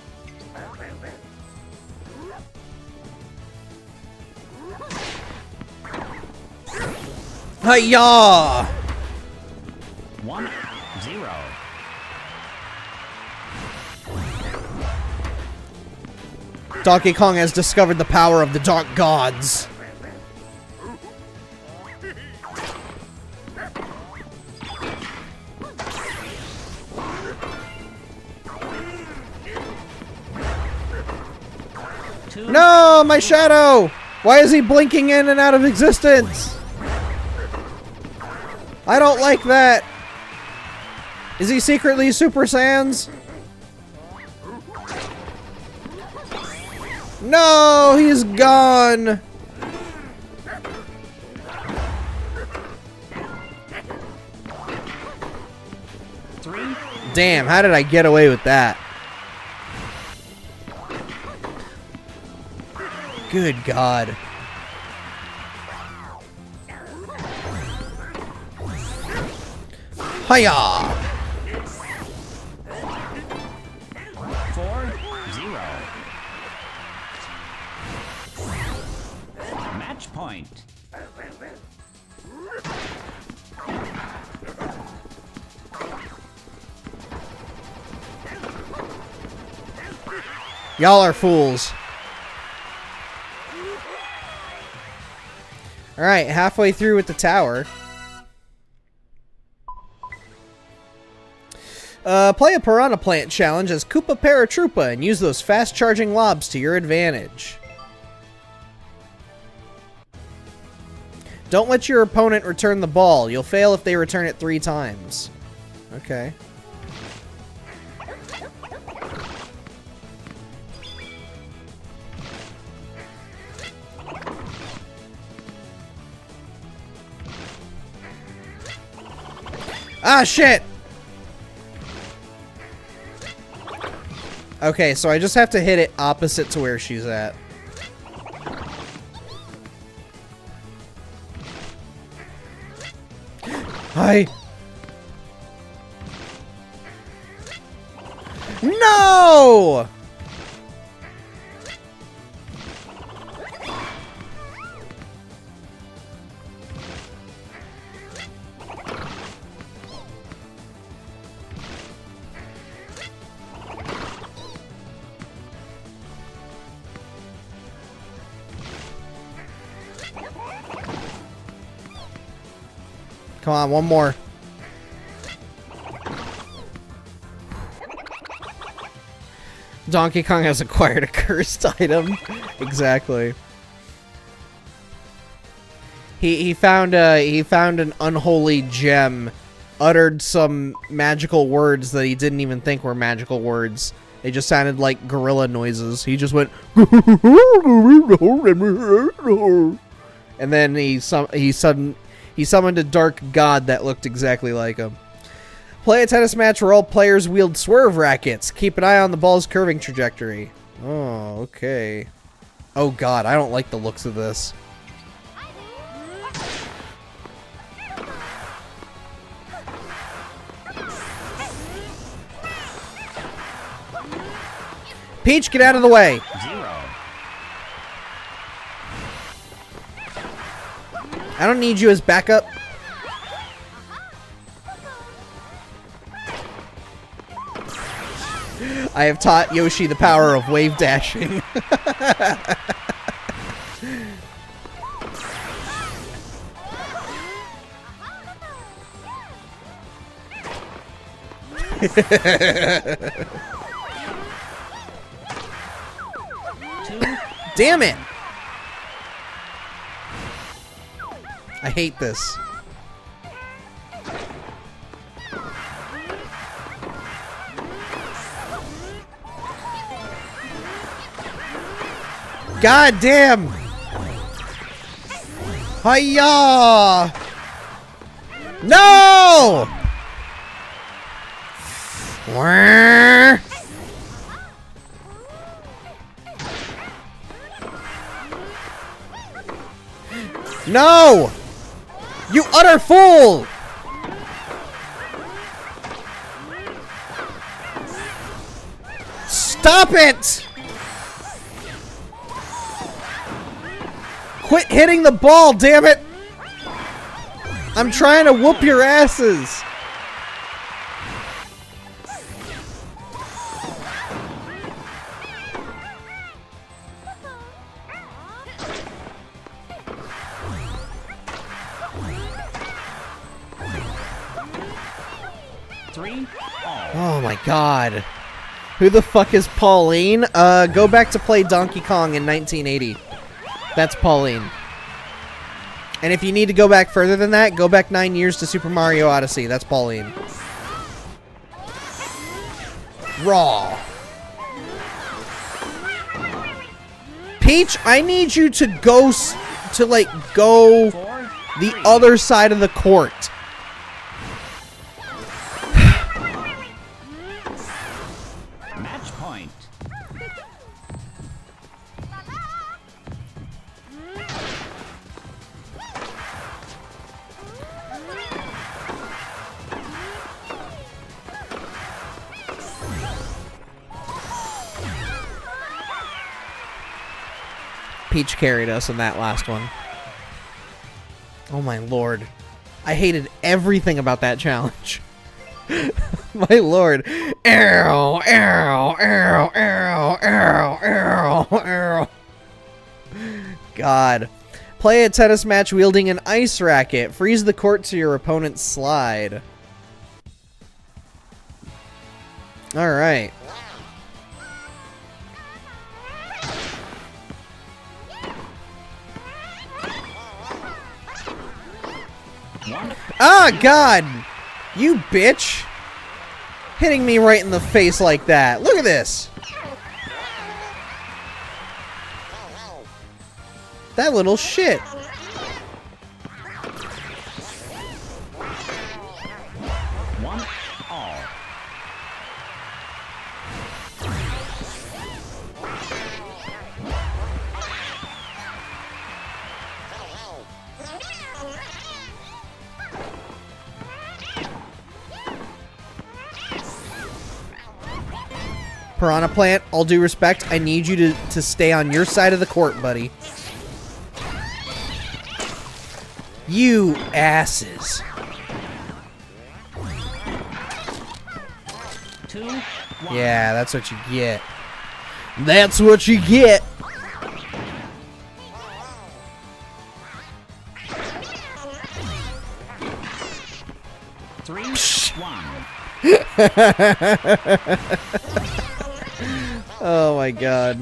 Hi-ya! 1, 0. Donkey Kong has discovered the power of the Dark Gods. No, my shadow! Why is he blinking in and out of existence? I don't like that. Is he secretly Super Sans? No, he's gone. Three. Damn, how did I get away with that? Good God. Hiya! 4-0. Match point. Y'all are fools. Alright, halfway through with the tower. Play a Piranha Plant challenge as Koopa Paratroopa and use those fast-charging lobs to your advantage. Don't let your opponent return the ball. You'll fail if they return it 3 times. Okay. Ah, shit! Okay, so I just have to hit it opposite to where she's at. Hi! No! Come on, one more. Donkey Kong has acquired a cursed item. Exactly. He found an unholy gem, uttered some magical words that he didn't even think were magical words. They just sounded like gorilla noises. He just went and then he summoned a dark god that looked exactly like him. Play a tennis match where all players wield swerve rackets. Keep an eye on the ball's curving trajectory. Oh, okay. Oh god, I don't like the looks of this. Peach, get out of the way! 0. I don't need you as backup. I have taught Yoshi the power of wave dashing. Damn it! I hate this. God damn! Hiya! No! Wah! No! You utter fool! Stop it! Quit hitting the ball, damn it! I'm trying to whoop your asses! Oh my god. Who the fuck is Pauline? Go back to play Donkey Kong in 1980. That's Pauline. And if you need to go back further than that, go back 9 years to Super Mario Odyssey. That's Pauline. Raw. Peach, I need you to go go 4, the 3. other side of the court. Match point. Peach carried us in that last one. Oh my lord. I hated everything about that challenge. My lord. Arrow, arrow, arrow, arrow, arrow, arrow, arrow. God. Play a tennis match wielding an ice racket. Freeze the court to your opponent's slide. Alright. Ah, God! You bitch! Hitting me right in the face like that. Look at this! That little shit. One all. Piranha Plant, all due respect, I need you to stay on your side of the court, buddy. You asses. 2, 1. Yeah, that's what you get. That's what you get. Three, 1. Oh my god.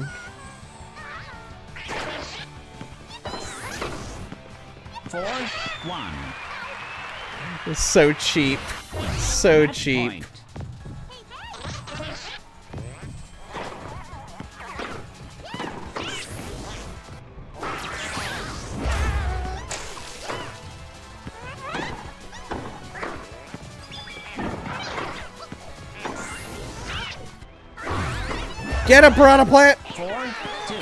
4, 1. It's so cheap. So Match cheap. point. Get a Piranha Plant! 4, 2.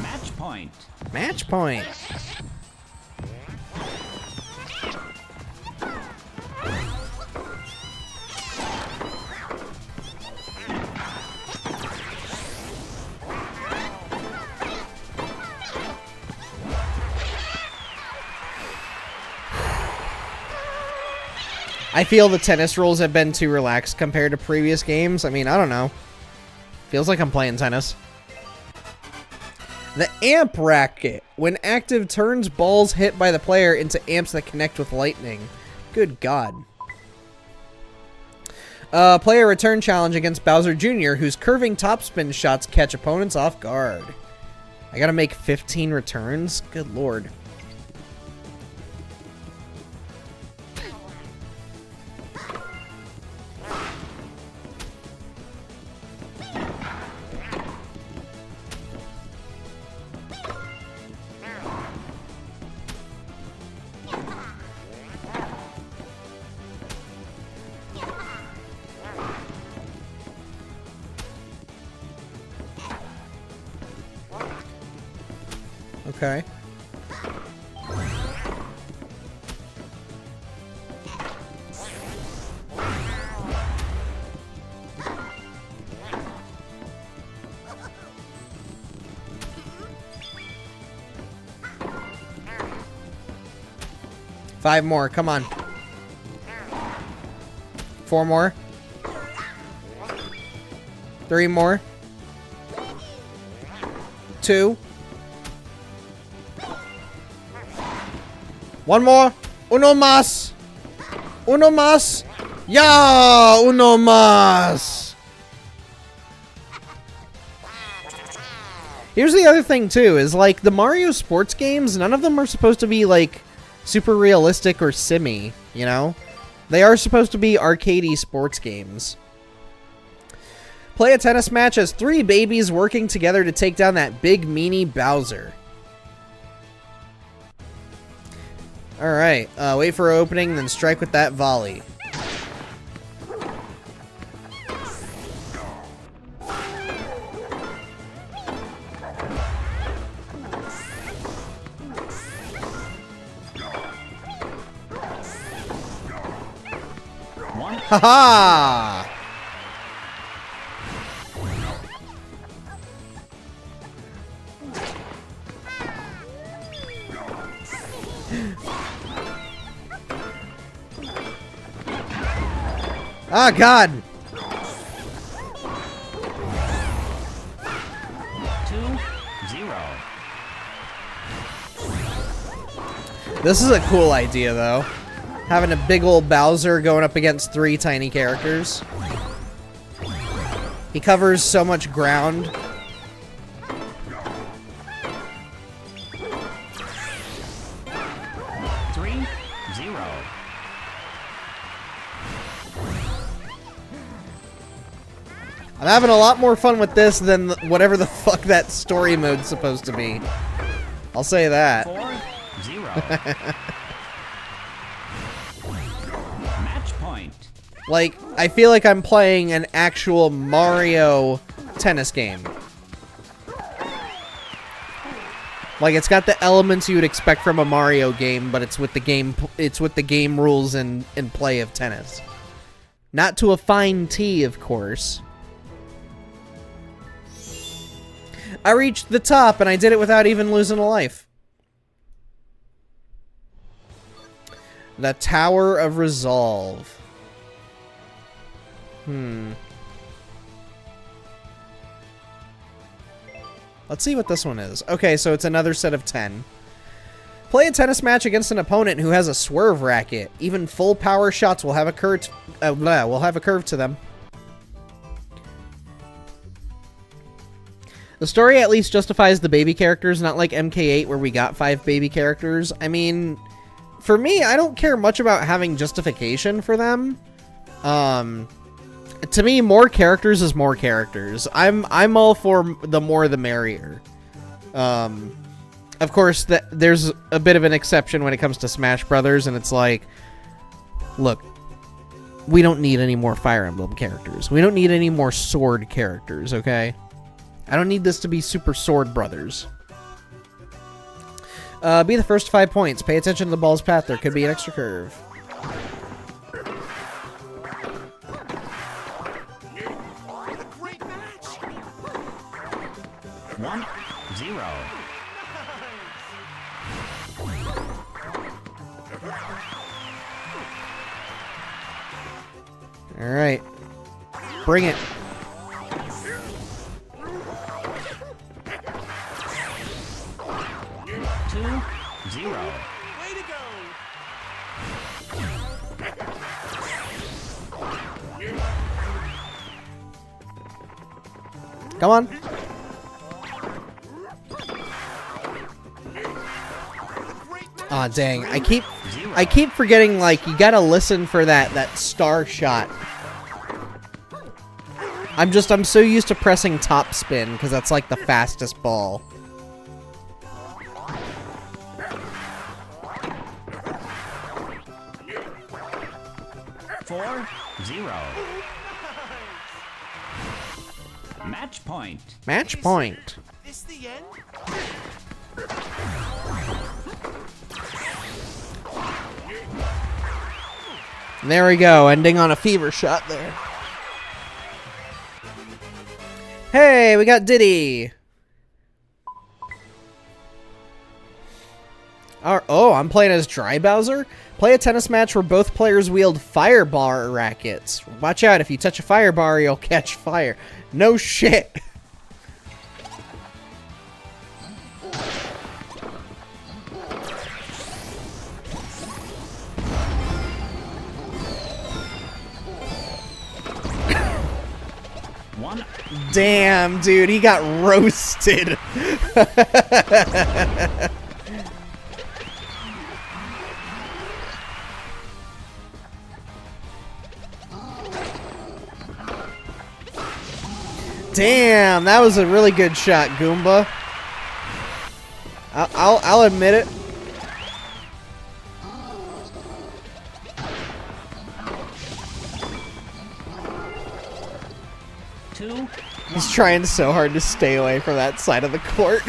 Match point. Match point. I feel the tennis rules have been too relaxed compared to previous games. I mean, I don't know. Feels like I'm playing tennis. The amp racket. When active, turns balls hit by the player into amps that connect with lightning. Good God. Play a return challenge against Bowser Jr., whose curving topspin shots catch opponents off guard. I gotta make 15 returns? Good Lord. Okay. Five more, come on. 4 more. 3 more. 2. 1 more. Uno más. Uno más. Ya, uno más. Here's the other thing too, is like the Mario sports games, none of them are supposed to be like super realistic or simmy, you know? They are supposed to be arcadey sports games. Play a tennis match as 3 babies working together to take down that big meanie Bowser. Alright, wait for opening, then strike with that volley. Haha! Ah, God! 2-0. This is a cool idea, though. Having a big old Bowser going up against 3 tiny characters. He covers so much ground. I'm having a lot more fun with this than whatever the fuck that story mode's supposed to be. I'll say that. 4-0. Match point. Like, I feel like I'm playing an actual Mario tennis game. Like, it's got the elements you would expect from a Mario game, but it's with the game rules and play of tennis. Not to a fine tee, of course. I reached the top, and I did it without even losing a life. The Tower of Resolve. Let's see what this one is. Okay, so it's another set of 10. Play a tennis match against an opponent who has a swerve racket. Even full power shots will have a curve to them. The story at least justifies the baby characters, not like MK8 where we got 5 baby characters. I mean, for me, I don't care much about having justification for them. To me, more characters is more characters. I'm all for the more the merrier. Of course, there's a bit of an exception when it comes to Smash Brothers, and it's like, look, we don't need any more Fire Emblem characters. We don't need any more Sword characters, okay? I don't need this to be Super Sword Brothers. Be the first 5 points. Pay attention to the ball's path. There could be an extra curve. Great match. 1-0. All right. Bring it. Way to go. Come on. Aw, dang. I keep forgetting, like, you gotta listen for that star shot. I'm so used to pressing top spin, because that's, like, the fastest ball. Match point. Match point. Is this the end? There we go, ending on a fever shot there. Hey, we got Diddy. Oh, I'm playing as Dry Bowser? Play a tennis match where both players wield fire bar rackets. Watch out, if you touch a fire bar, you'll catch fire. No shit. Damn, dude, he got roasted. Damn, that was a really good shot, Goomba. I'll admit it. Two. He's trying so hard to stay away from that side of the court.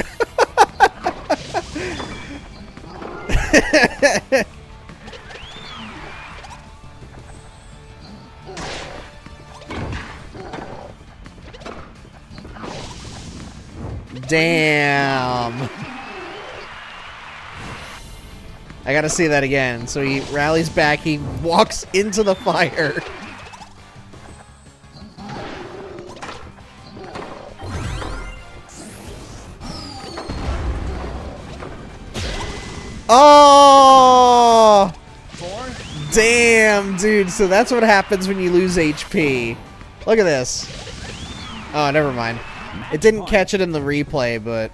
Damn. I gotta see that again. So he rallies back, he walks into the fire. Oh! Damn, dude. So that's what happens when you lose HP. Look at this. Oh, never mind. It didn't catch it in the replay, but...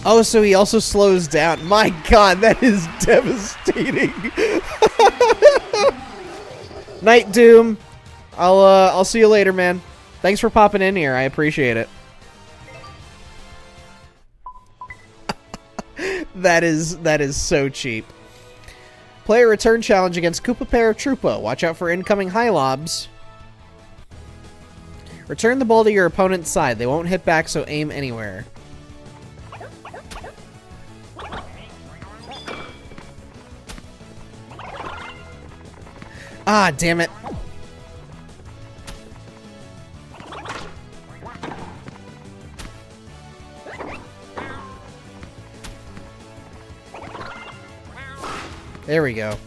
Oh, so he also slows down. My god, that is devastating. Night, Doom. I'll see you later, man. Thanks for popping in here. I appreciate it. That is so cheap. Play a return challenge against Koopa Paratroopa. Watch out for incoming high lobs. Return the ball to your opponent's side. They won't hit back, so aim anywhere. Ah, damn it. There we go.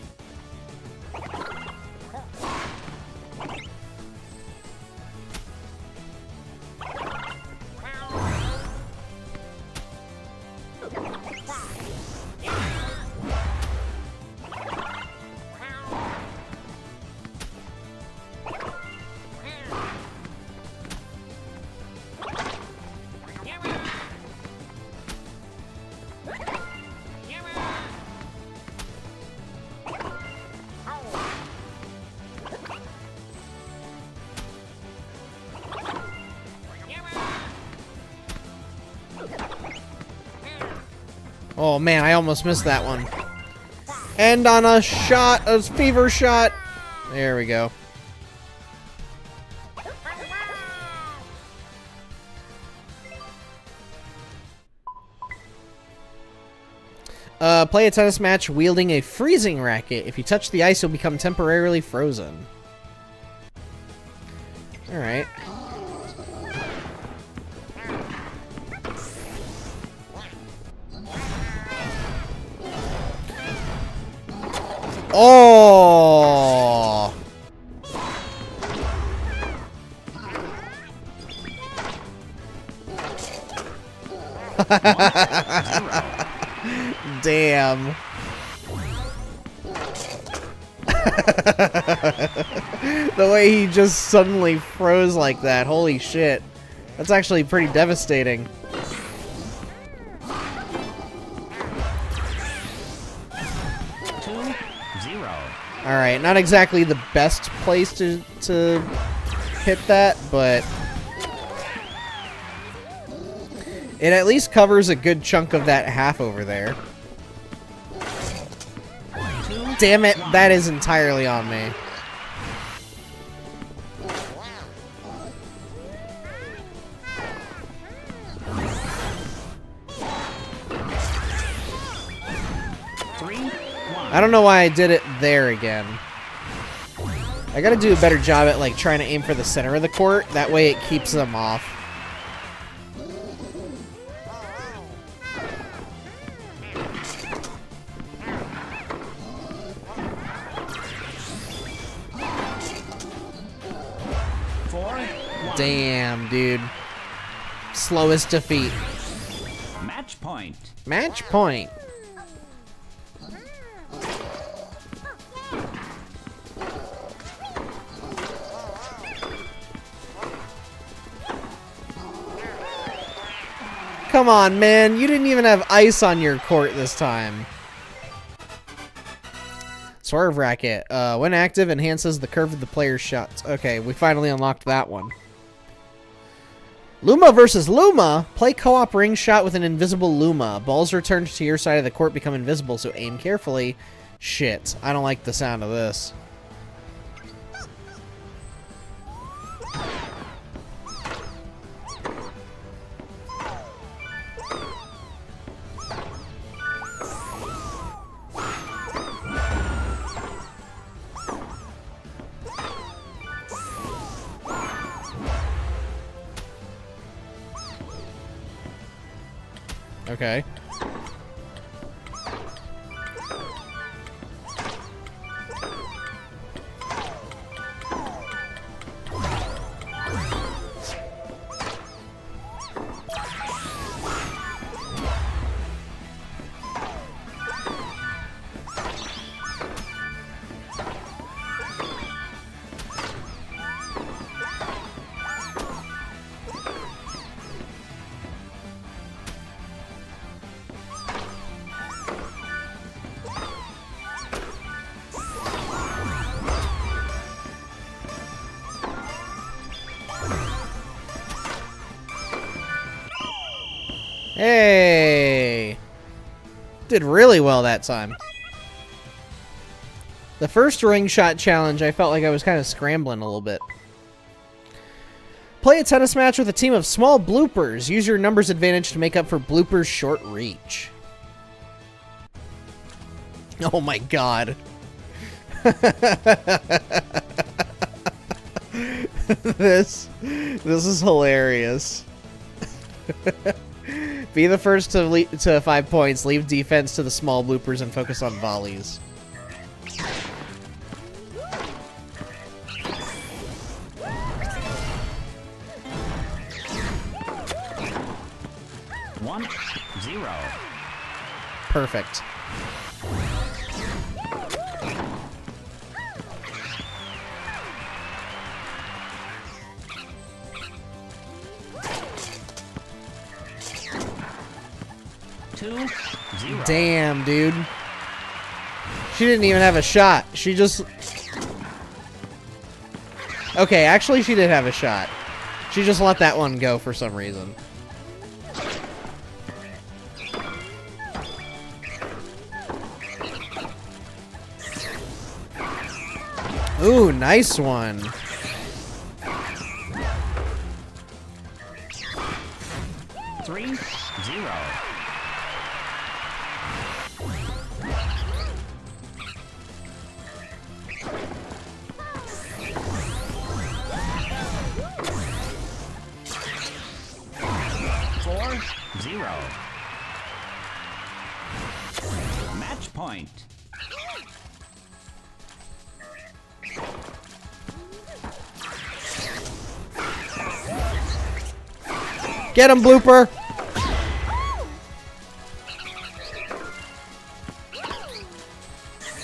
Oh man, I almost missed that one. And on a shot, a fever shot. There we go. Play a tennis match wielding a freezing racket. If you touch the ice, you'll become temporarily frozen. Alright. Oh! Damn. The way he just suddenly froze like that. Holy shit. That's actually pretty devastating. Alright, not exactly the best place to hit that, but it at least covers a good chunk of that half over there. Damn it, that is entirely on me. I don't know why I did it there again. I gotta do a better job at like trying to aim for the center of the court. That way it keeps them off. Damn, dude. Slowest defeat. Match point. Match point. Come on, man. You didn't even have ice on your court this time. Swerve Racket. When active, enhances the curve of the player's shots. Okay, we finally unlocked that one. Luma versus Luma. Play co-op ring shot with an invisible Luma. Balls returned to your side of the court become invisible, so aim carefully. Shit, I don't like the sound of this. Okay. Hey! Did really well that time. The first ring shot challenge, I felt like I was kind of scrambling a little bit. Play a tennis match with a team of small bloopers. Use your numbers advantage to make up for bloopers' short reach. Oh my god. This is hilarious. Be the first to 5 points. Leave defense to the small bloopers and focus on volleys. One, zero. Perfect. Two, zero. Damn, dude. She didn't even have a shot. She just... Okay, actually she did have a shot. She just let that one go for some reason. Ooh, nice one. Three, zero. Four, zero. Match point. Get him, blooper!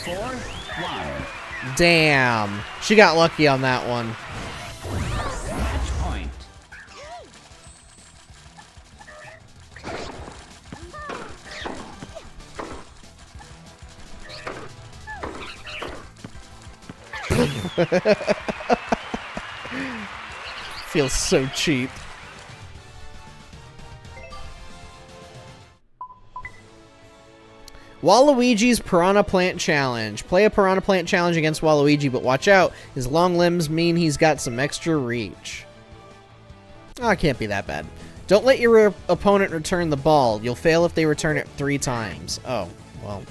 Four, one. Damn. She got lucky on that one. Match point. Feels so cheap. Waluigi's Piranha Plant Challenge. Play a Piranha Plant Challenge against Waluigi, but watch out. His long limbs mean he's got some extra reach. Oh, it can't be that bad. Don't let your opponent return the ball. You'll fail if they return it 3 times. Oh, well.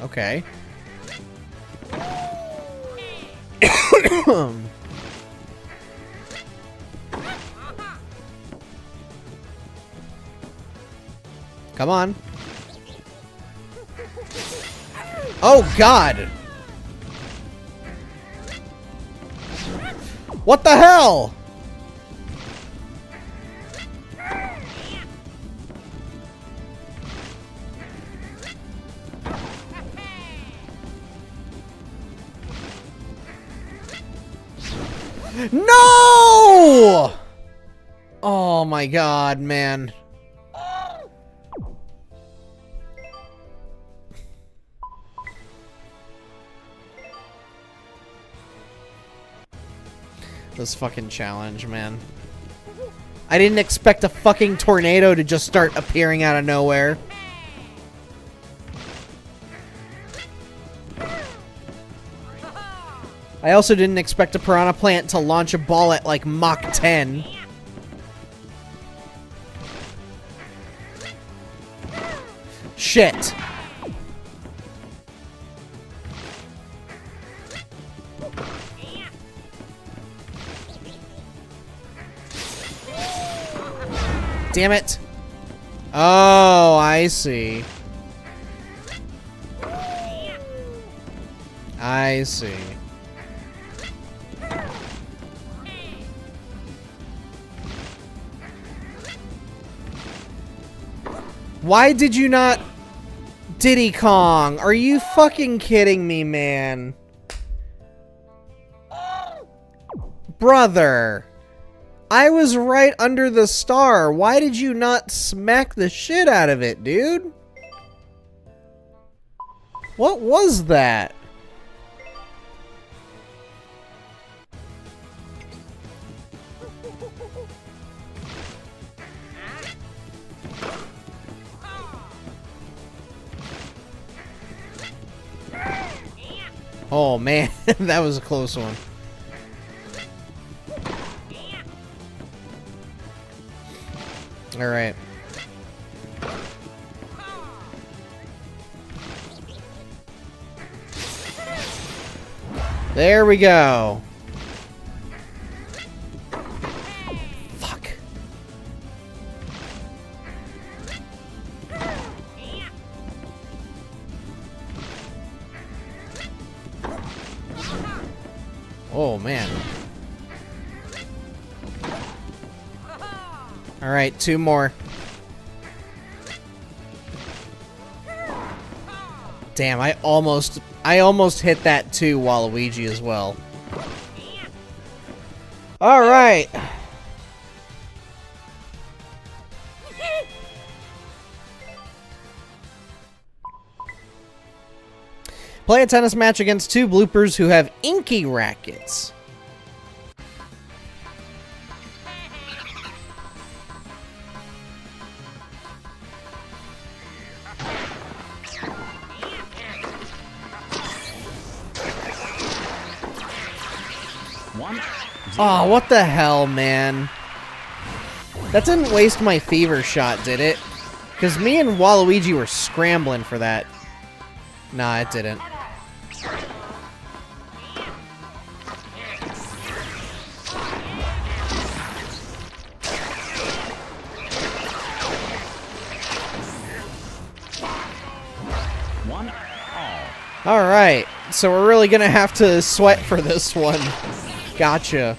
Okay. Come on. Oh, God. What the hell? No! Oh my god, man. This fucking challenge, man. I didn't expect a fucking tornado to just start appearing out of nowhere. I also didn't expect a piranha plant to launch a ball at like Mach 10. Shit. Damn it. Oh, I see. I see. Why did you not... Diddy Kong? Are you fucking kidding me, man? Brother. I was right under the star. Why did you not smack the shit out of it, dude? What was that? Oh man, that was a close one. All right. There we go. Fuck. Oh man. All right, two more. Damn, I almost hit that too, Waluigi as well. All right. Play a tennis match against two bloopers who have inky rackets. Oh, what the hell, man? That didn't waste my fever shot, did it? Because me and Waluigi were scrambling for that. Nah, it didn't. Alright, so we're really gonna have to sweat for this one. Gotcha.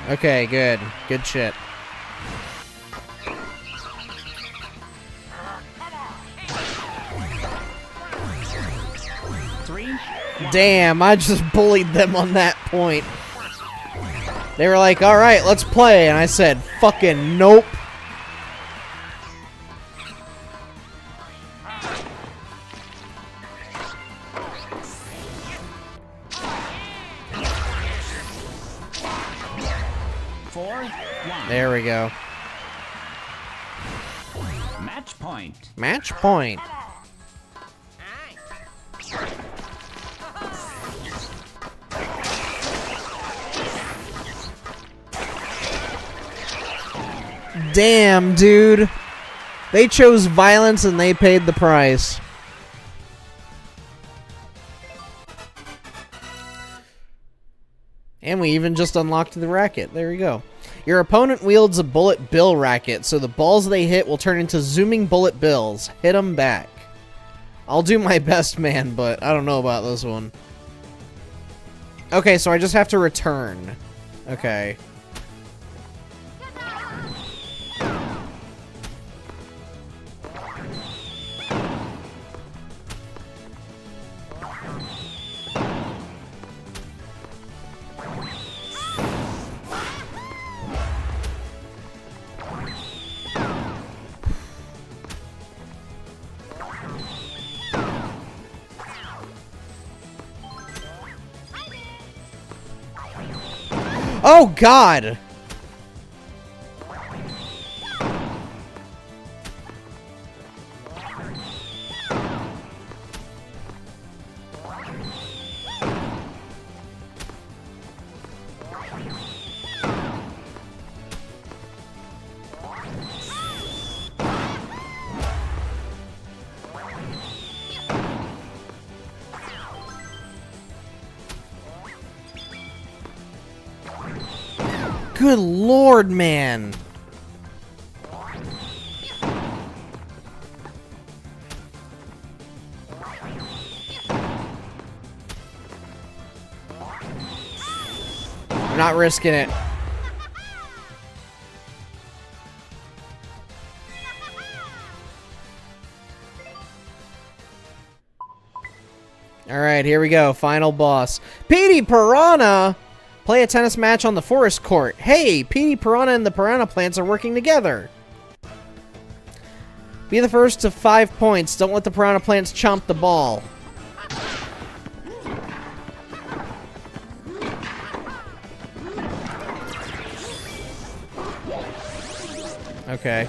Okay, good. Good shit. Damn, I just bullied them on that point. They were like, alright, let's play. And I said, fucking nope. There we go. Match point. Match point. Damn, dude. They chose violence and they paid the price. And we even just unlocked the racket. There you go. Your opponent wields a bullet bill racket, so the balls they hit will turn into zooming bullet bills. Hit them back. I'll do my best, man, but I don't know about this one. Okay, so I just have to return. Okay. Oh, God! Good lord, man. I'm not risking it. Alright, here we go. Final boss. Petey Piranha! Play a tennis match on the forest court. Hey, Petey Piranha and the Piranha Plants are working together. Be the first to 5 points. Don't let the Piranha Plants chomp the ball. Okay.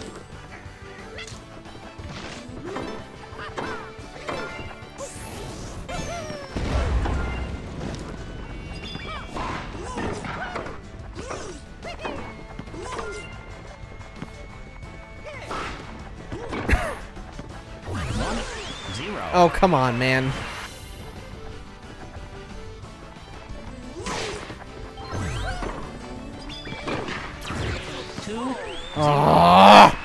Oh, come on, man. Ah!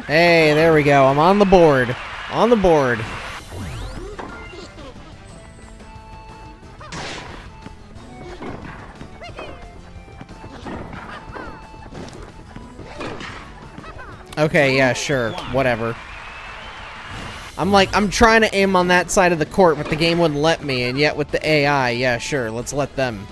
Hey, there we go. I'm on the board. On the board. Okay, yeah, sure. Whatever. I'm trying to aim on that side of the court, but the game wouldn't let me, and yet with the AI, yeah, sure, let's let them.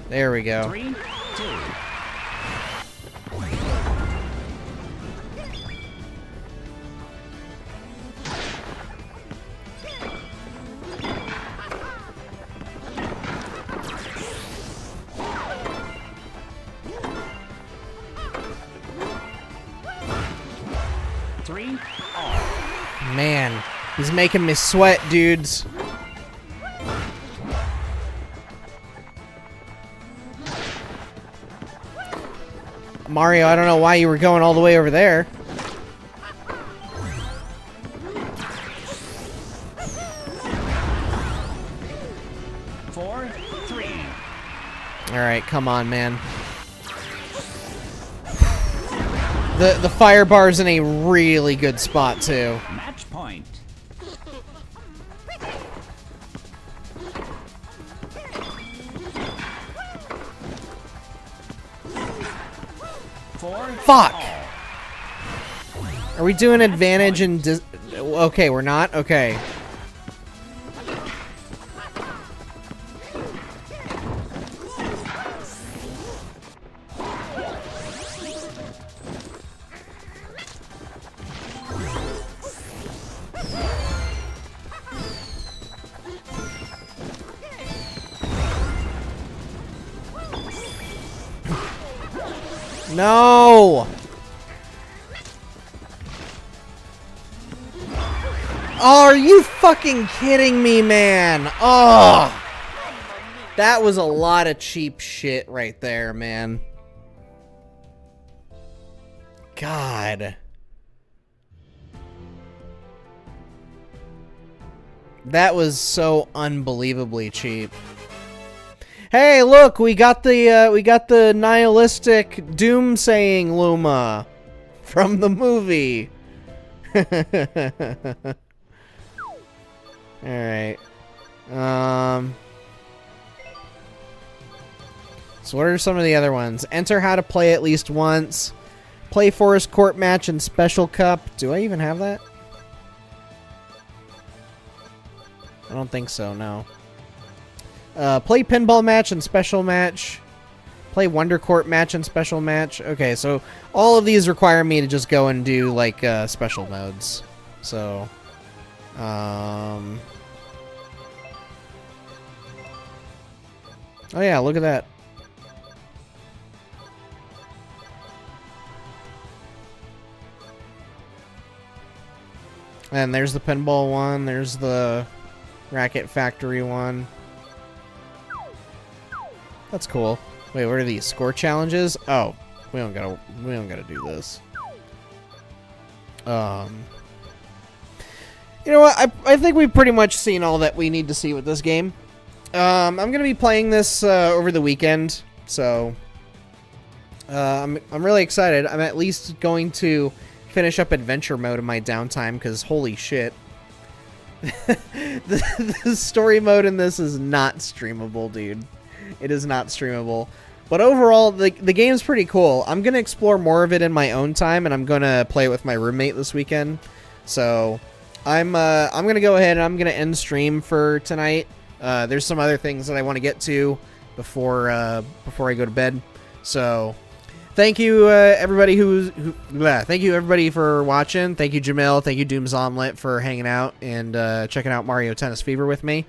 There we go. 3, 2. Man, he's making me sweat, dudes. Mario, I don't know why you were going all the way over there. Four, 3. Alright, come on, man. The fire bar's in a really good spot, too. Match point. Fuck! Are we doing advantage and okay, we're not? Okay. No! Oh, are you fucking kidding me, man? Oh! That was a lot of cheap shit right there, man. God. That was so unbelievably cheap. Hey, look, we got the nihilistic doom-saying Luma from the movie. All right. So what are some of the other ones? Enter how to play at least once. Play Forest Court match and Special Cup. Do I even have that? I don't think so, no. Play Pinball match and Special match. Play Wonder Court match and Special match. Okay, so all of these require me to just go and do, like, special modes. So, oh yeah, look at that. And there's the pinball one, there's the Racket Factory one. That's cool. Wait, what are these? Score challenges? Oh, we don't gotta do this. You know what? I think we've pretty much seen all that we need to see with this game. I'm gonna be playing this over the weekend, so I'm really excited. I'm at least going to finish up adventure mode in my downtime, because holy shit. The story mode in this is not streamable, dude. It is not streamable. But overall, the game's pretty cool. I'm going to explore more of it in my own time, and I'm going to play it with my roommate this weekend. So I'm going to go ahead and I'm going to end stream for tonight. There's some other things that I want to get to before I go to bed. So thank you everybody thank you everybody for watching. Thank you Jamil, thank you Doom's Omelet for hanging out and checking out Mario Tennis Fever with me.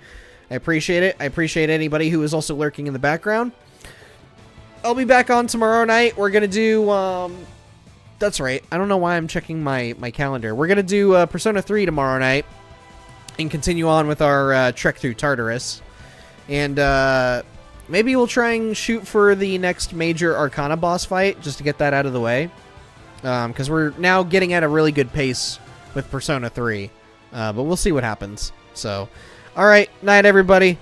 I appreciate it. I appreciate anybody who is also lurking in the background. I'll be back on tomorrow night. We're gonna do that's right. I don't know why I'm checking my calendar. We're gonna do Persona 3 tomorrow night and continue on with our trek through Tartarus. And maybe we'll try and shoot for the next major Arcana boss fight, just to get that out of the way. Because we're now getting at a really good pace with Persona 3. But we'll see what happens. So, alright, night everybody.